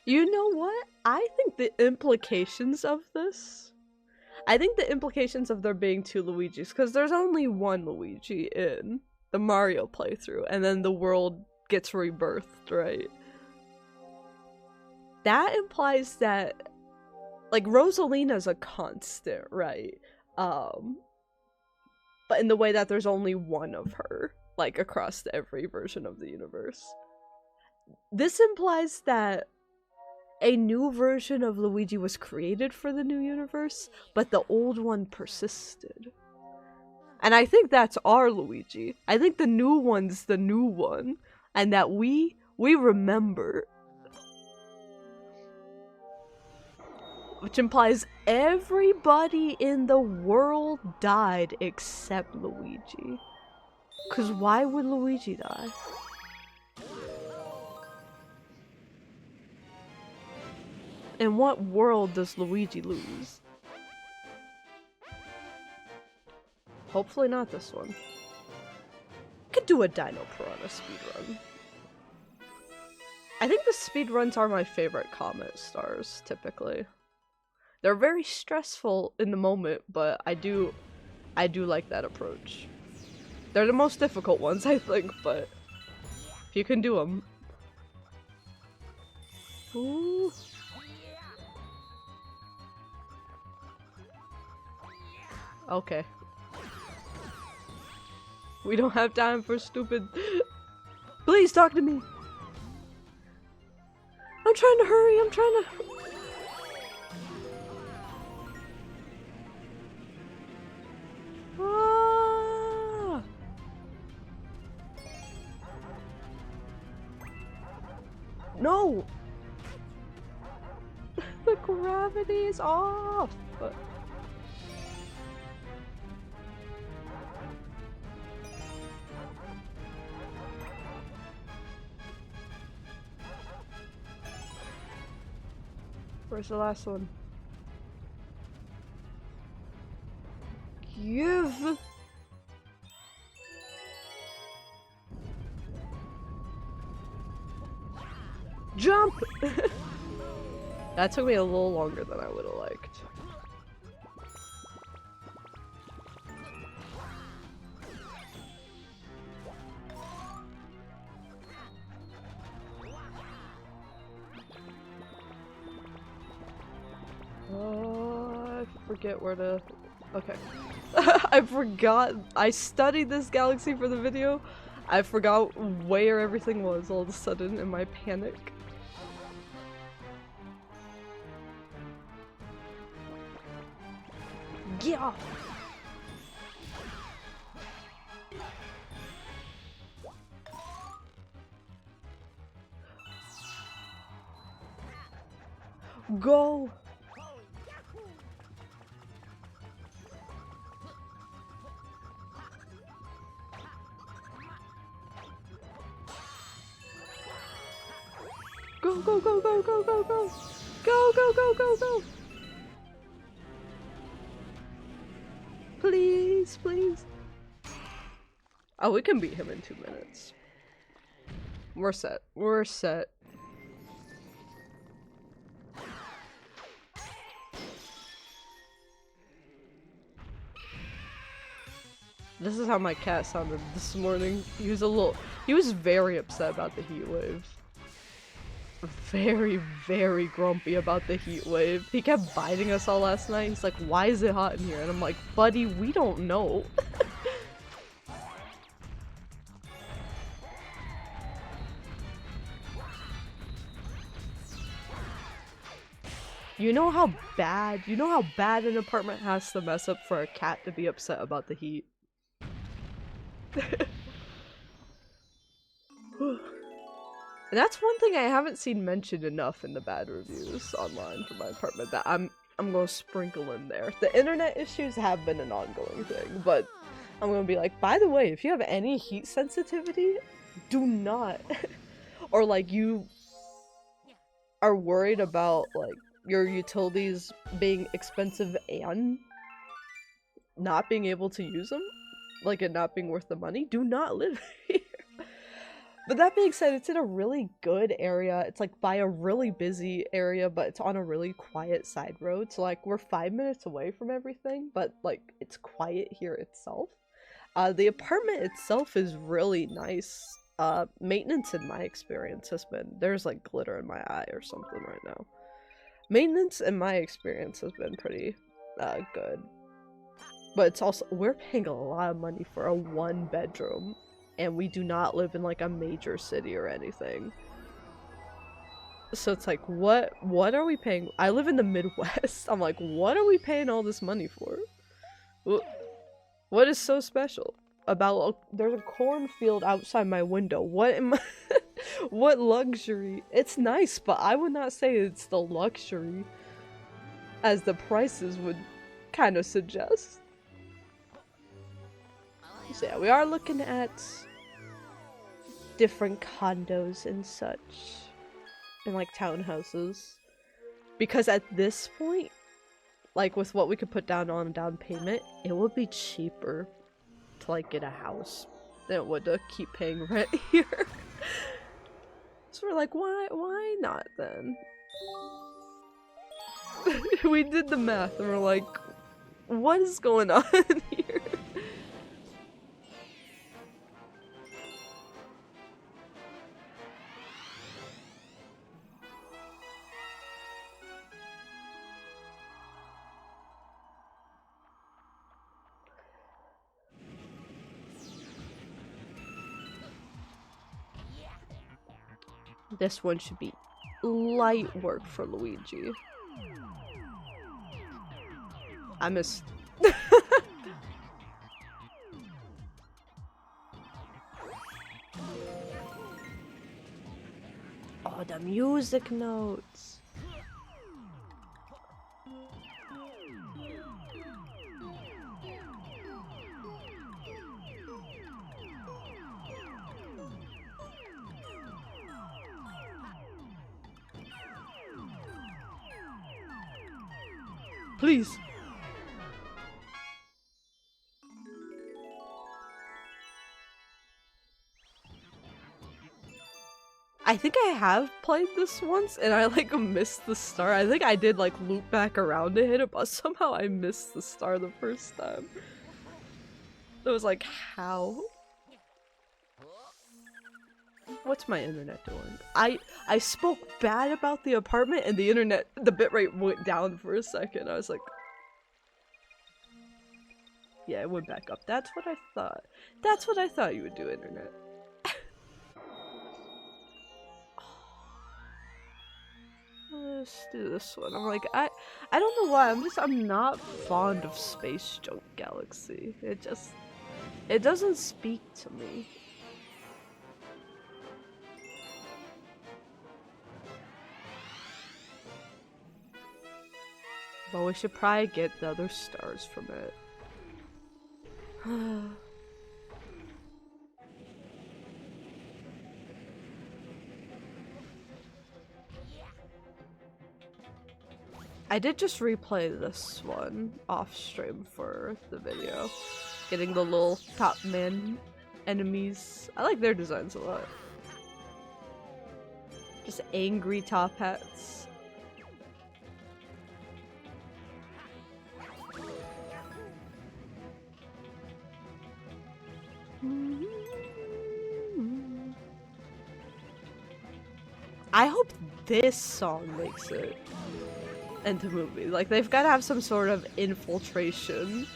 You know what? I think the implications of this... I think the implications of there being 2 Luigis, because there's only 1 Luigi in the Mario playthrough, and then the world gets rebirthed, right? that implies that, like, Rosalina's a constant, right? But in the way that there's only one of her, like, across every version of the universe. This implies that a new version of Luigi was created for the new universe, but the old one persisted. And I think that's our Luigi. I think the new one's the new one, and that we remember. Which implies everybody in the world died except Luigi. 'Cause why would Luigi die? In what world does Luigi lose? Hopefully not this one. Could do a Dino Piranha speedrun. I think the speedruns are my favorite Comet stars, typically. They're very stressful in the moment, but I do like that approach. They're the most difficult ones, I think, but if you can do them. Ooh. Okay. We don't have time for stupid. Please talk to me. I'm trying to hurry. I'm trying to. Ah! No! The gravity is off! Where's the last one? Give! Jump! That took me a little longer than I would have liked. I forget where to... Okay. I forgot. I studied this galaxy for the video. I forgot where everything was all of a sudden in my panic. Yeah! Go! Go, go, go, go, go, go, go! Go, go, go, go, go! Please, please. Oh, we can beat him in 2 minutes. We're set. We're set. This is how my cat sounded this morning. He was very upset about the heat wave. Very, very grumpy about the heat wave. He kept biting us all last night. He's like, why is it hot in here? And I'm like, buddy, we don't know. You know how bad an apartment has to mess up for a cat to be upset about the heat? And that's one thing I haven't seen mentioned enough in the bad reviews online for my apartment that I'm gonna sprinkle in there. The internet issues have been an ongoing thing, but I'm gonna be like, by the way, if you have any heat sensitivity, do not or like you are worried about like your utilities being expensive and not being able to use them, like it not being worth the money, do not live here. But that being said, it's in a really good area. It's like by a really busy area, but it's on a really quiet side road. So like we're 5 minutes away from everything, but like it's quiet here itself. The apartment itself is really nice. Maintenance in my experience has been, there's like glitter in my eye or something right now. Maintenance in my experience has been pretty good. But it's also, we're paying a lot of money for a 1-bedroom, and we do not live in like a major city or anything. So it's like, what are we paying? I live in the Midwest. I'm like, what are we paying all this money for? What is so special about there's a cornfield outside my window? What am I what luxury? It's nice, but I would not say it's the luxury as the prices would kind of suggest. So yeah, we are looking at different condos and such, and like townhouses, because at this point, like with what we could put down on down payment, it would be cheaper to like get a house than it would to keep paying rent here. So we're like, why not then? We did the math and we're like, what is going on here? This one should be light work for Looeeegee. I missed. Oh, the music notes. Please. I think I have played this once and I like missed the star. I think I did like loop back around to hit it, but somehow I missed the star the first time. It was like, how? What's my internet doing? I spoke bad about the apartment and the internet, the bitrate went down for a second. I was like, yeah, it went back up. That's what I thought. That's what I thought you would do, internet. Let's do this one. I'm like, I don't know why. I'm not fond of Space Junk Galaxy. It doesn't speak to me. But we should probably get the other stars from it. I did just replay this one off stream for the video. Getting the little top man enemies. I like their designs a lot. Just angry top hats. I hope this song makes it into movie. Like, they've got to have some sort of infiltration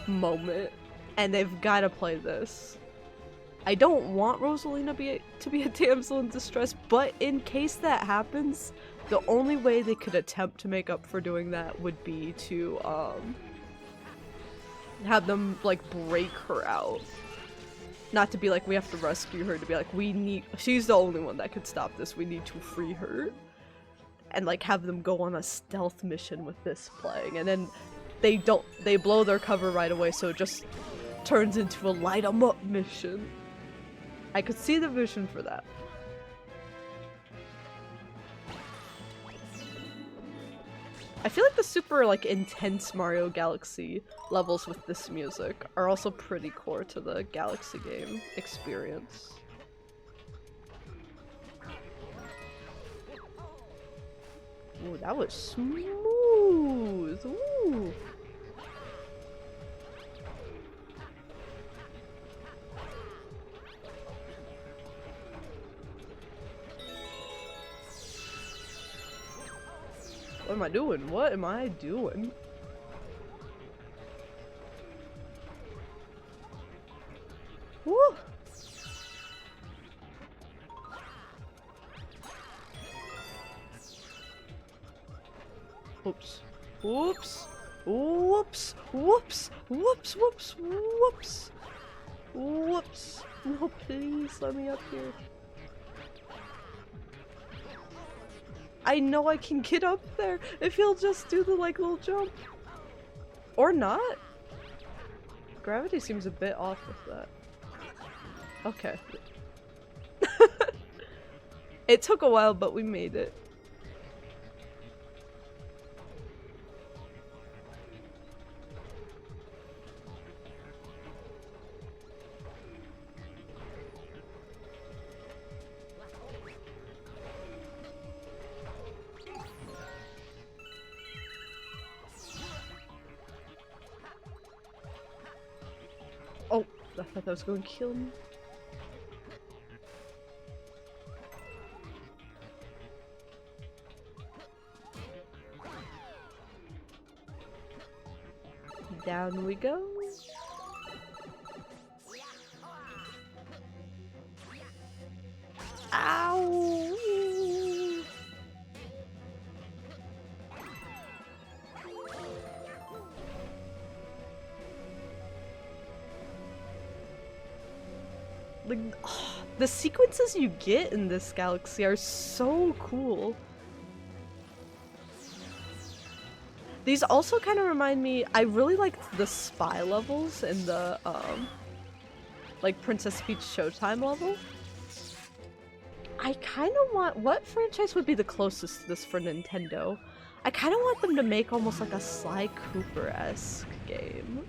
moment, and they've got to play this. I don't want Rosalina to be a damsel in distress, but in case that happens, the only way they could attempt to make up for doing that would be to have them like break her out. Not to be like, we have to rescue her, to be like, she's the only one that could stop this, we need to free her. And like have them go on a stealth mission with this playing, and then they blow their cover right away, so it just turns into a light 'em up mission. I could see the vision for that. I feel like the super like intense Mario Galaxy levels with this music are also pretty core to the Galaxy game experience. Ooh, that was smooth. Ooh. am I doing? What am I doing? Woo! Oops. Whoops. Whoops. Whoops. Whoops. Whoops. Whoops. Whoops. No, please let me up here. I know I can get up there if he'll just do the like little jump. Or not. Gravity seems a bit off with that. Okay. It took a while, but we made it. Oh, I thought that was going to kill me. Down we go. Ow! Like, oh, the sequences you get in this galaxy are so cool. These also kind of remind me, I really liked the spy levels in the, like Princess Peach Showtime level. I kind of want, what franchise would be the closest to this for Nintendo? I kind of want them to make almost like a Sly Cooper-esque game.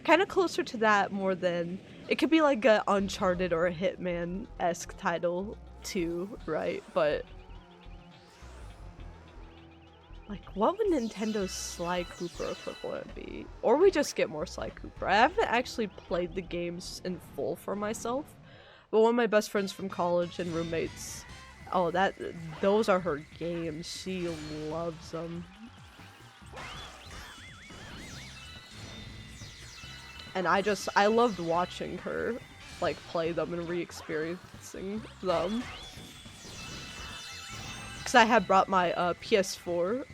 Kind of closer to that more than, it could be like a Uncharted or a Hitman-esque title too, right? But like, what would Nintendo's Sly Cooper equivalent be? Or we just get more Sly Cooper. I haven't actually played the games in full for myself, but one of my best friends from college and roommates, oh, those are her games. She loves them. And I loved watching her, like, play them and re-experiencing them. Because I had brought my PS4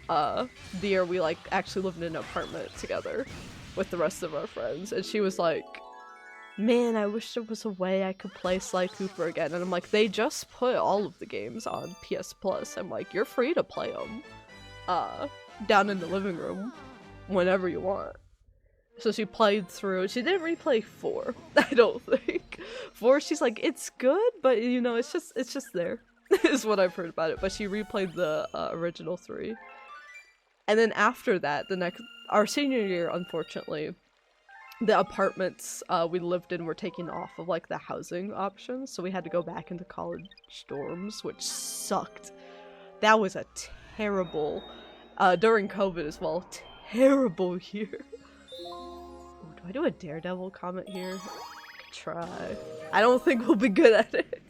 the year we like actually lived in an apartment together with the rest of our friends, and she was like, man, I wish there was a way I could play Sly Cooper again. And I'm like, they just put all of the games on PS Plus. I'm like, you're free to play them down in the living room whenever you want. So she played through, she didn't replay 4, I don't think. 4, she's like, it's good, but you know, it's just there. Is what I've heard about it, but she replayed the original 3. And then after that, our senior year, unfortunately, the apartments we lived in were taken off of like the housing options, so we had to go back into college dorms, which sucked. That was a terrible, during COVID as well, terrible year. Ooh, do I do a Daredevil comment here? I could try. I don't think we'll be good at it.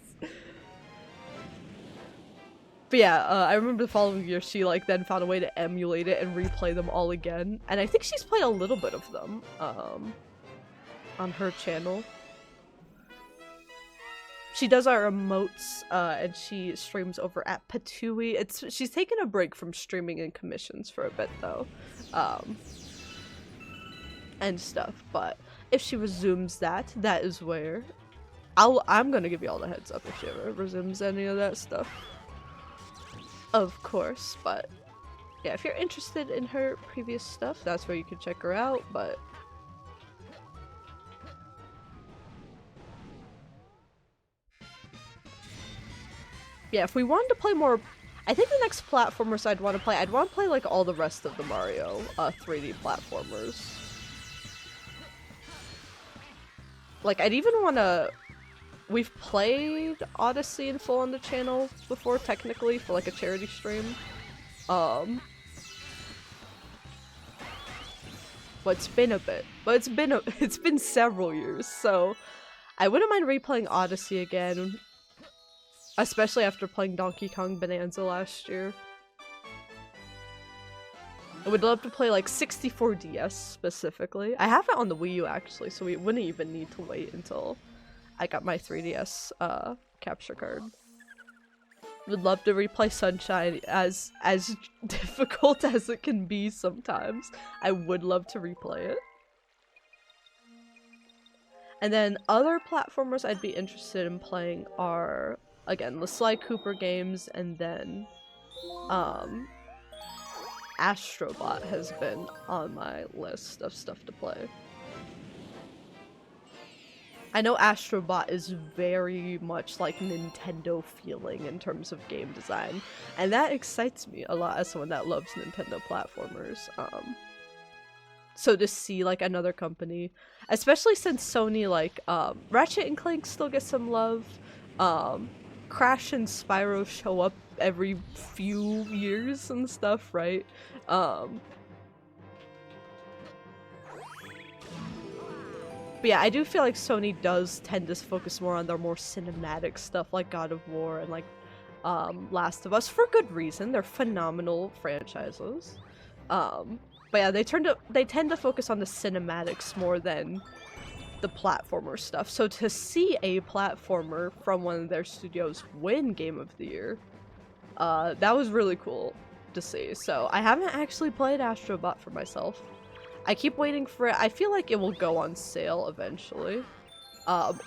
But yeah, I remember the following year she like then found a way to emulate it and replay them all again. And I think she's played a little bit of them on her channel. She does our emotes and she streams over at Patooey. She's taken a break from streaming and commissions for a bit though. And stuff, but if she resumes that is where I'm gonna give you all the heads up if she ever resumes any of that stuff. Of course, but yeah, if you're interested in her previous stuff, that's where you can check her out, but yeah, if we wanted to play more, I think the next platformers I'd want to play like all the rest of the Mario 3D platformers. Like, I'd even want to, we've played Odyssey in full on the channel before, technically, for like a charity stream. But it's been a bit. But it's been several years, so I wouldn't mind replaying Odyssey again. Especially after playing Donkey Kong Bonanza last year. I would love to play like 64 DS specifically. I have it on the Wii U actually, so we wouldn't even need to wait until I got my 3DS capture card. Would love to replay Sunshine, as difficult as it can be sometimes. I would love to replay it. And then other platformers I'd be interested in playing are, again, the Sly Cooper games, and then Astrobot has been on my list of stuff to play. I know Astrobot is very much like Nintendo feeling in terms of game design, and that excites me a lot as someone that loves Nintendo platformers. So to see like another company, especially since Sony, like Ratchet and Clank still get some love, Crash and Spyro show up every few years and stuff, right? But yeah, I do feel like Sony does tend to focus more on their more cinematic stuff like God of War and like Last of Us, for good reason. They're phenomenal franchises. But yeah, they tend to focus on the cinematics more than the platformer stuff. So to see a platformer from one of their studios win Game of the Year, that was really cool to see. So I haven't actually played Astrobot for myself. I keep waiting for it. I feel like it will go on sale eventually,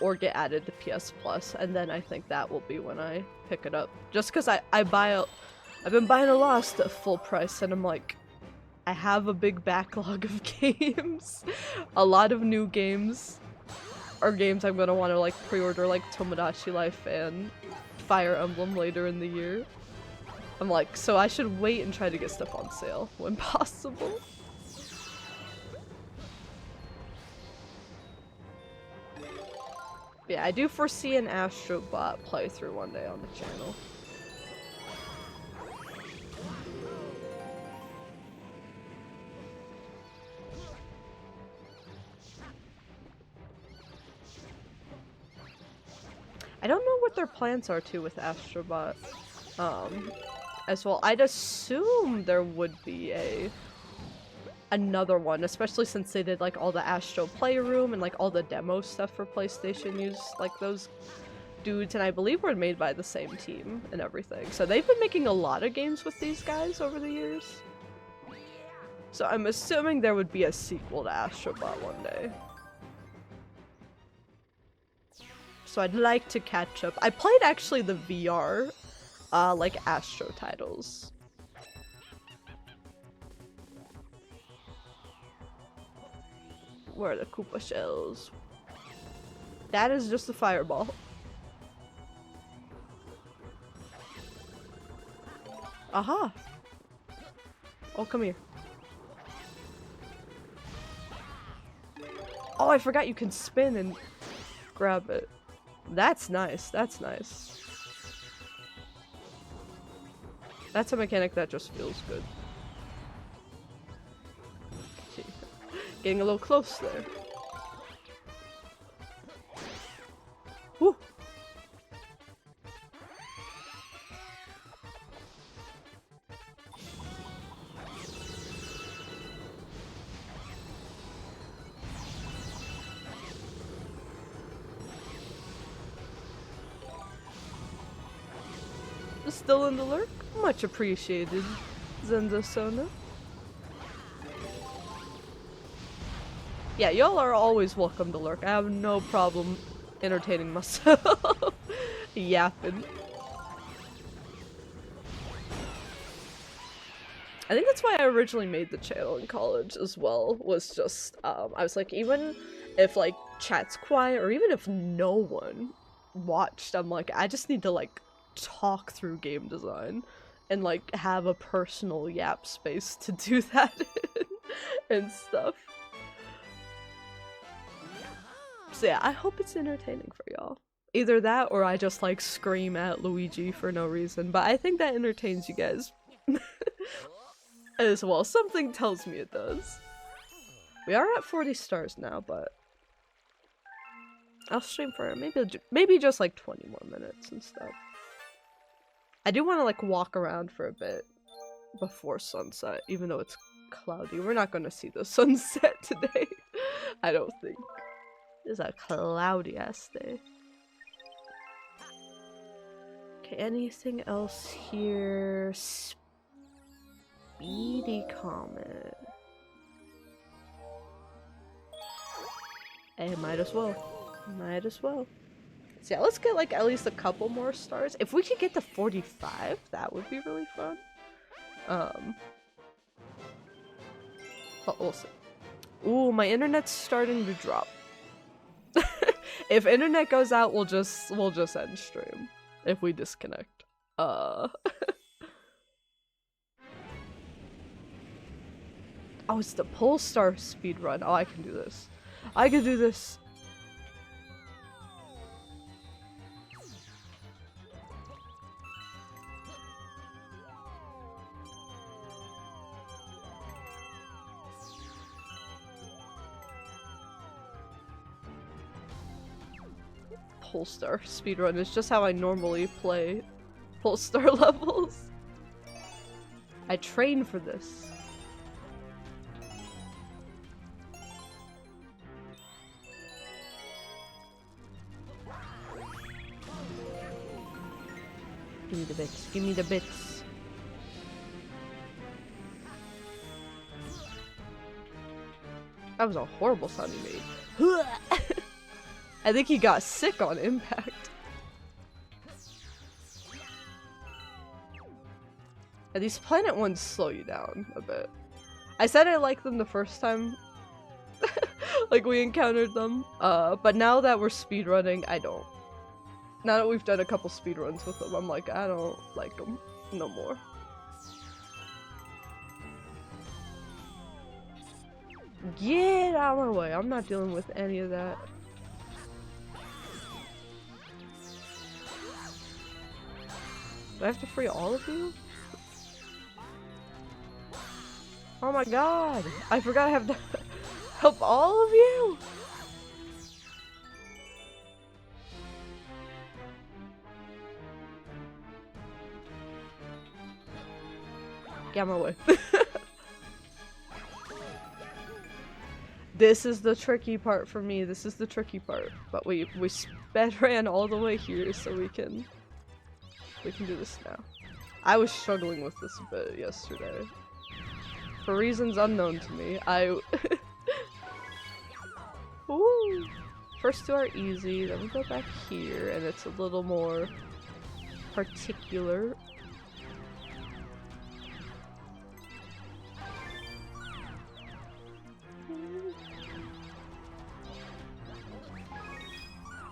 or get added to PS Plus, and then I think that will be when I pick it up. Just because I've been buying a lot of stuff full price, and I'm like, I have a big backlog of games. A lot of new games are games I'm gonna want to like pre-order, like Tomodachi Life and Fire Emblem later in the year. I'm like, so I should wait and try to get stuff on sale when possible. Yeah, I do foresee an Astrobot playthrough one day on the channel. I don't know what their plans are too with Astrobot as well. I'd assume there would be another one, especially since they did like all the Astro Playroom and like all the demo stuff for PlayStation used like those dudes, and I believe were made by the same team and everything. So they've been making a lot of games with these guys over the years. So I'm assuming there would be a sequel to Astrobot one day. So I'd like to catch up. I played actually the VR, like Astro titles. Where are the Koopa shells? That is just a fireball. Aha! Oh, come here. Oh, I forgot you can spin and grab it. That's nice, that's nice. That's a mechanic that just feels good. Getting a little close there. Woo! Still in the lurk? Much appreciated, Zenza Sona. Yeah, y'all are always welcome to lurk. I have no problem entertaining myself. Yapping. I think that's why I originally made the channel in college as well, was just, I was like, even if like chat's quiet or even if no one watched, I'm like, I just need to like talk through game design and like have a personal yap space to do that in and stuff. So yeah, I hope it's entertaining for y'all. Either that or I just like scream at Looeeegee for no reason, but I think that entertains you guys as well. Something tells me it does. We are at 40 stars now, but I'll stream for maybe just like 20 more minutes and stuff. I do want to like walk around for a bit before sunset, even though it's cloudy. We're not gonna see the sunset today. I don't think. It's a cloudy ass day. Okay, anything else here? Speedy Comet. Hey, might as well. Might as well. So yeah, let's get like at least a couple more stars. If we could get to 45, that would be really fun. But we'll see. Ooh, my internet's starting to drop. If internet goes out, we'll just end stream. If we disconnect. Oh, it's the Polestar speedrun. Oh, I can do this. I can do this. Polestar speedrun is just how I normally play Polestar levels. I train for this. Give me the bits. Give me the bits. That was a horrible sound he made. I think he got sick on impact. And these planet ones slow you down a bit. I said I liked them the first time like we encountered them, but now that we're speedrunning, I don't. Now that we've done a couple speedruns with them, I'm like, I don't like them no more. Get out of my way, I'm not dealing with any of that. Do I have to free all of you? Oh my god! I forgot I have to help all of you! Get out of my way. This is the tricky part for me. This is the tricky part. But we sped ran all the way here so we can do this now. I was struggling with this a bit yesterday. For reasons unknown to me, Ooh! First two are easy, then we go back here, and it's a little more particular.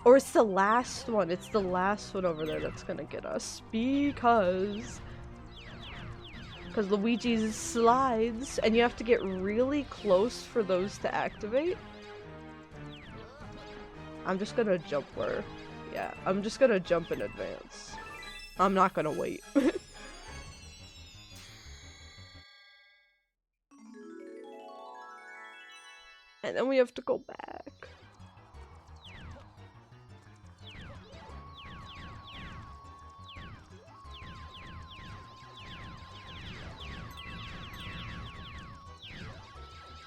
Or it's the last one. It's the last one over there that's gonna get us. Because Luigi's slides, and you have to get really close for those to activate. I'm just gonna jump where... Yeah, I'm just gonna jump in advance. I'm not gonna wait. And then we have to go back.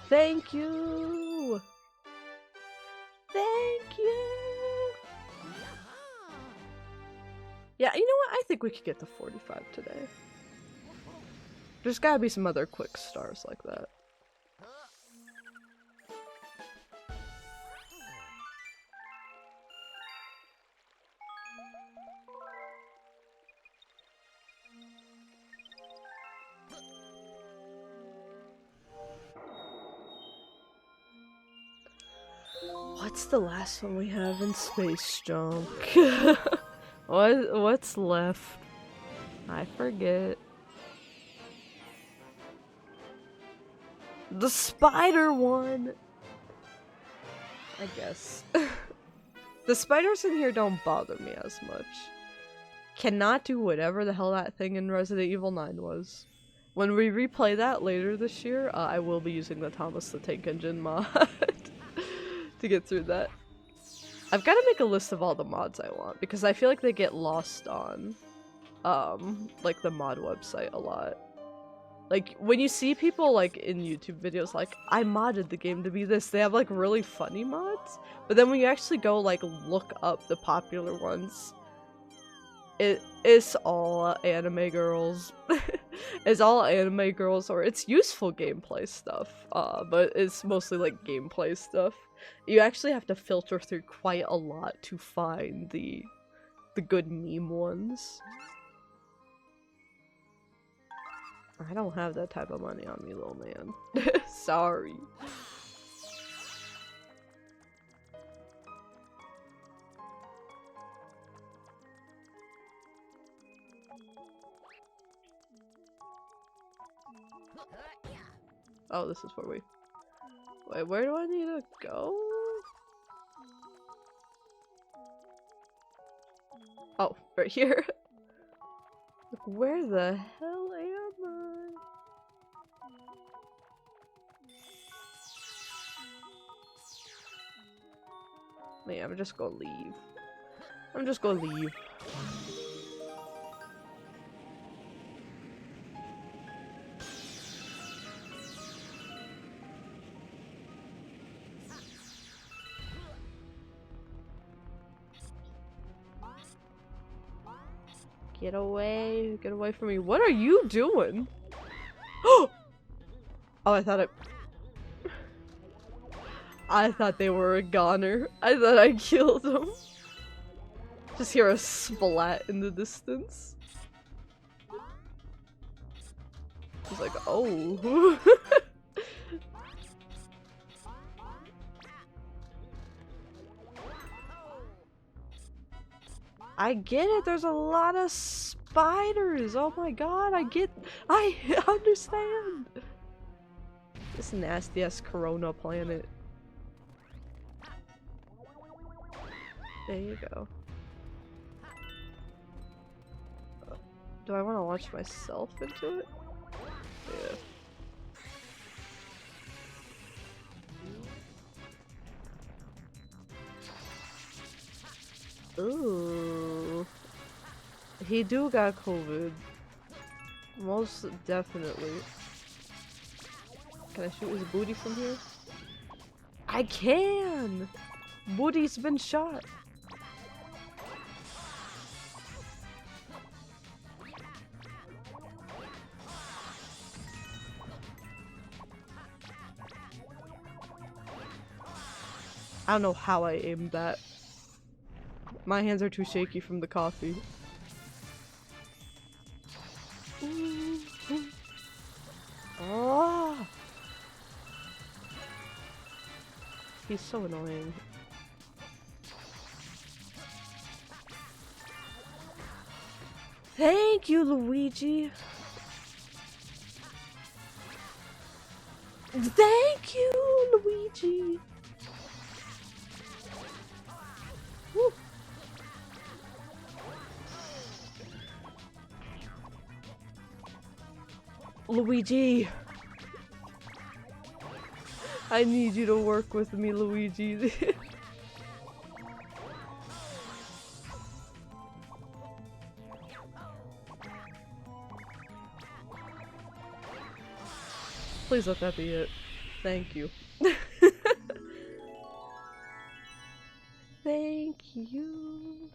Thank you! Thank you! Yeah, you know what? I think we could get to 45 today. There's gotta be some other quick stars like that. What's the last one we have in Space Junk? What's left? I forget. The spider one! I guess. The spiders in here don't bother me as much. Cannot do whatever the hell that thing in Resident Evil 9 was. When we replay that later this year, I will be using the Thomas the Tank Engine mod to get through that. I've got to make a list of all the mods I want, because I feel like they get lost on, like, the mod website a lot. Like, when you see people, like, in YouTube videos, like, I modded the game to be this, they have, like, really funny mods. But then when you actually go, like, look up the popular ones, it's all anime girls. It's all anime girls, or it's useful gameplay stuff, but it's mostly, like, gameplay stuff. You actually have to filter through quite a lot to find the good meme ones. I don't have that type of money on me, little man. Sorry. Oh, this is where we... Wait, where do I need to go? Oh, right here. Where the hell am I? Yeah, I'm just gonna leave. I'm just gonna leave. Get away from me. What are you doing? Oh, I thought they were a goner. I thought I killed them. Just hear a splat in the distance. He's like, oh. I get it, there's a lot of spiders. Oh my god, I understand. This nasty ass Corona planet. There you go. Do I want to launch myself into it? Yeah. Ooh. He do got COVID. Most definitely. Can I shoot his booty from here? I can! Booty's been shot. I don't know how I aimed that. My hands are too shaky from the coffee. Oh! He's so annoying. Thank you, Looeeegee! Thank you, Looeeegee! Woo. Looeeegee! I need you to work with me, Looeeegee. Please let that be it. Thank you. Thank you.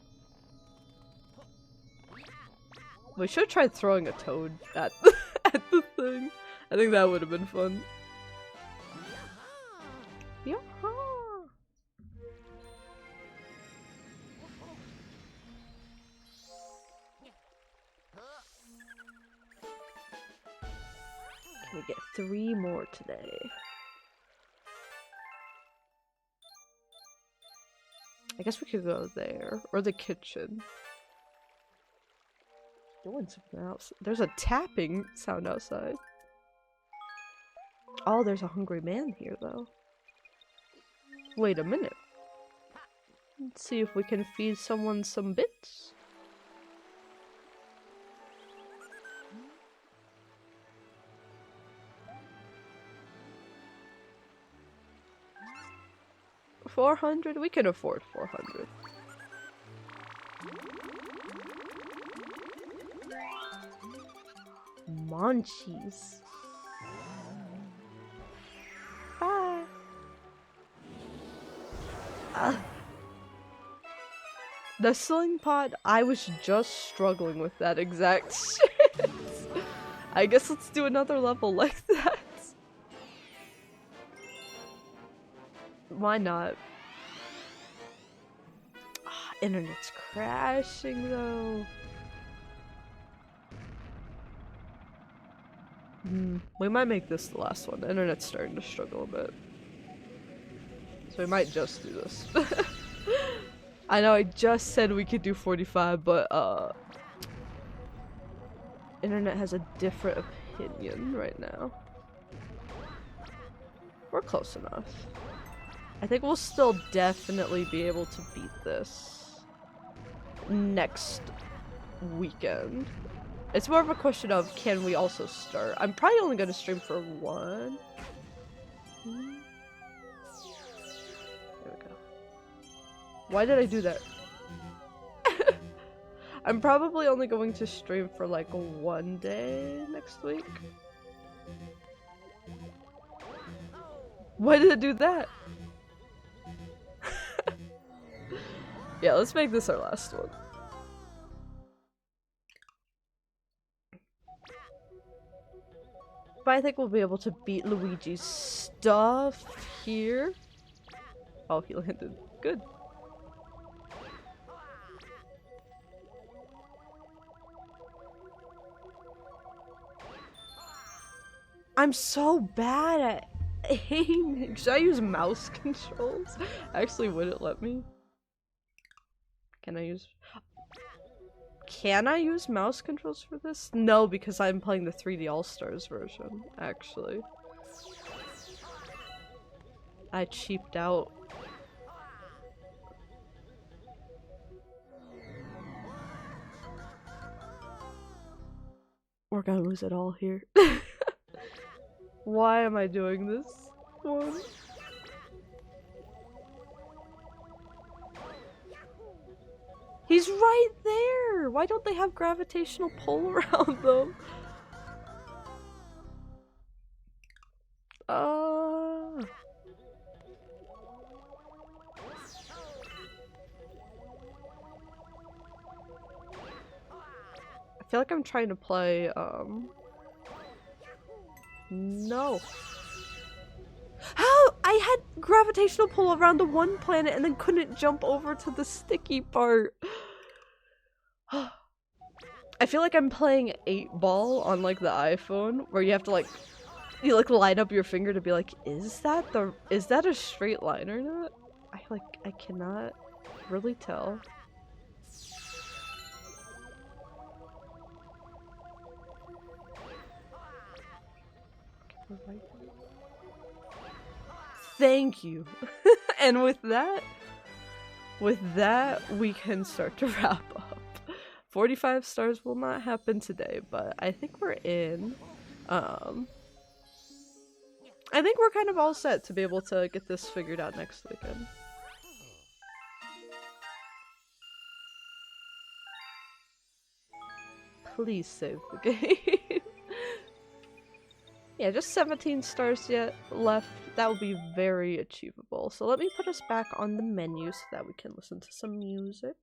We should try throwing a toad at at the thing. I think that would have been fun. Yaha! Can we get 3 more today? I guess we could go there, or the kitchen. Doing something else. There's a tapping sound outside. Oh, there's a hungry man here, though. Wait a minute. Let's see if we can feed someone some bits. $400? We can afford 400. Munchies. The sling pod, I was just struggling with that exact shit. I guess let's do another level like that. Why not? Internet's crashing though. We might make this the last one. The internet's starting to struggle a bit. So we might just do this. I know I just said we could do 45, but internet has a different opinion right now. We're close enough. I think we'll still definitely be able to beat this next weekend. It's more of a question of, can we also start? I'm probably only going to stream for one. There we go. Why did I do that? I'm probably only going to stream for like one day next week. Why did I do that? Yeah, let's make this our last one. But I think we'll be able to beat Luigi's stuff here. Oh, he landed. Good. I'm so bad at aiming. Should I use mouse controls? Actually, would it let me? Can I use mouse controls for this? No, because I'm playing the 3D All-Stars version, actually. I cheaped out. We're gonna lose it all here. Why am I doing this one? He's right there! Why don't they have gravitational pull around them? I feel like I'm trying to play, no. How? I had gravitational pull around the one planet and then couldn't jump over to the sticky part. I feel like I'm playing 8-ball on like the iPhone, where you have to like, you like line up your finger to be like, is that a straight line or not? I cannot really tell. Thank you. And with that, we can start to wrap up. 45 stars will not happen today, but I think we're in. I think we're kind of all set to be able to get this figured out next weekend. Please save the game. Yeah, just 17 stars yet left. That will be very achievable. So let me put us back on the menu so that we can listen to some music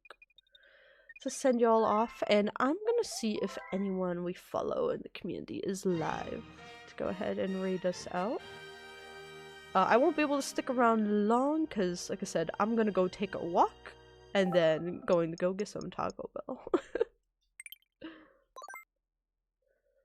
to send y'all off. And I'm gonna see if anyone we follow in the community is live to go ahead and read us out. I won't be able to stick around long because, like I said, I'm gonna go take a walk and then going to go get some Taco Bell.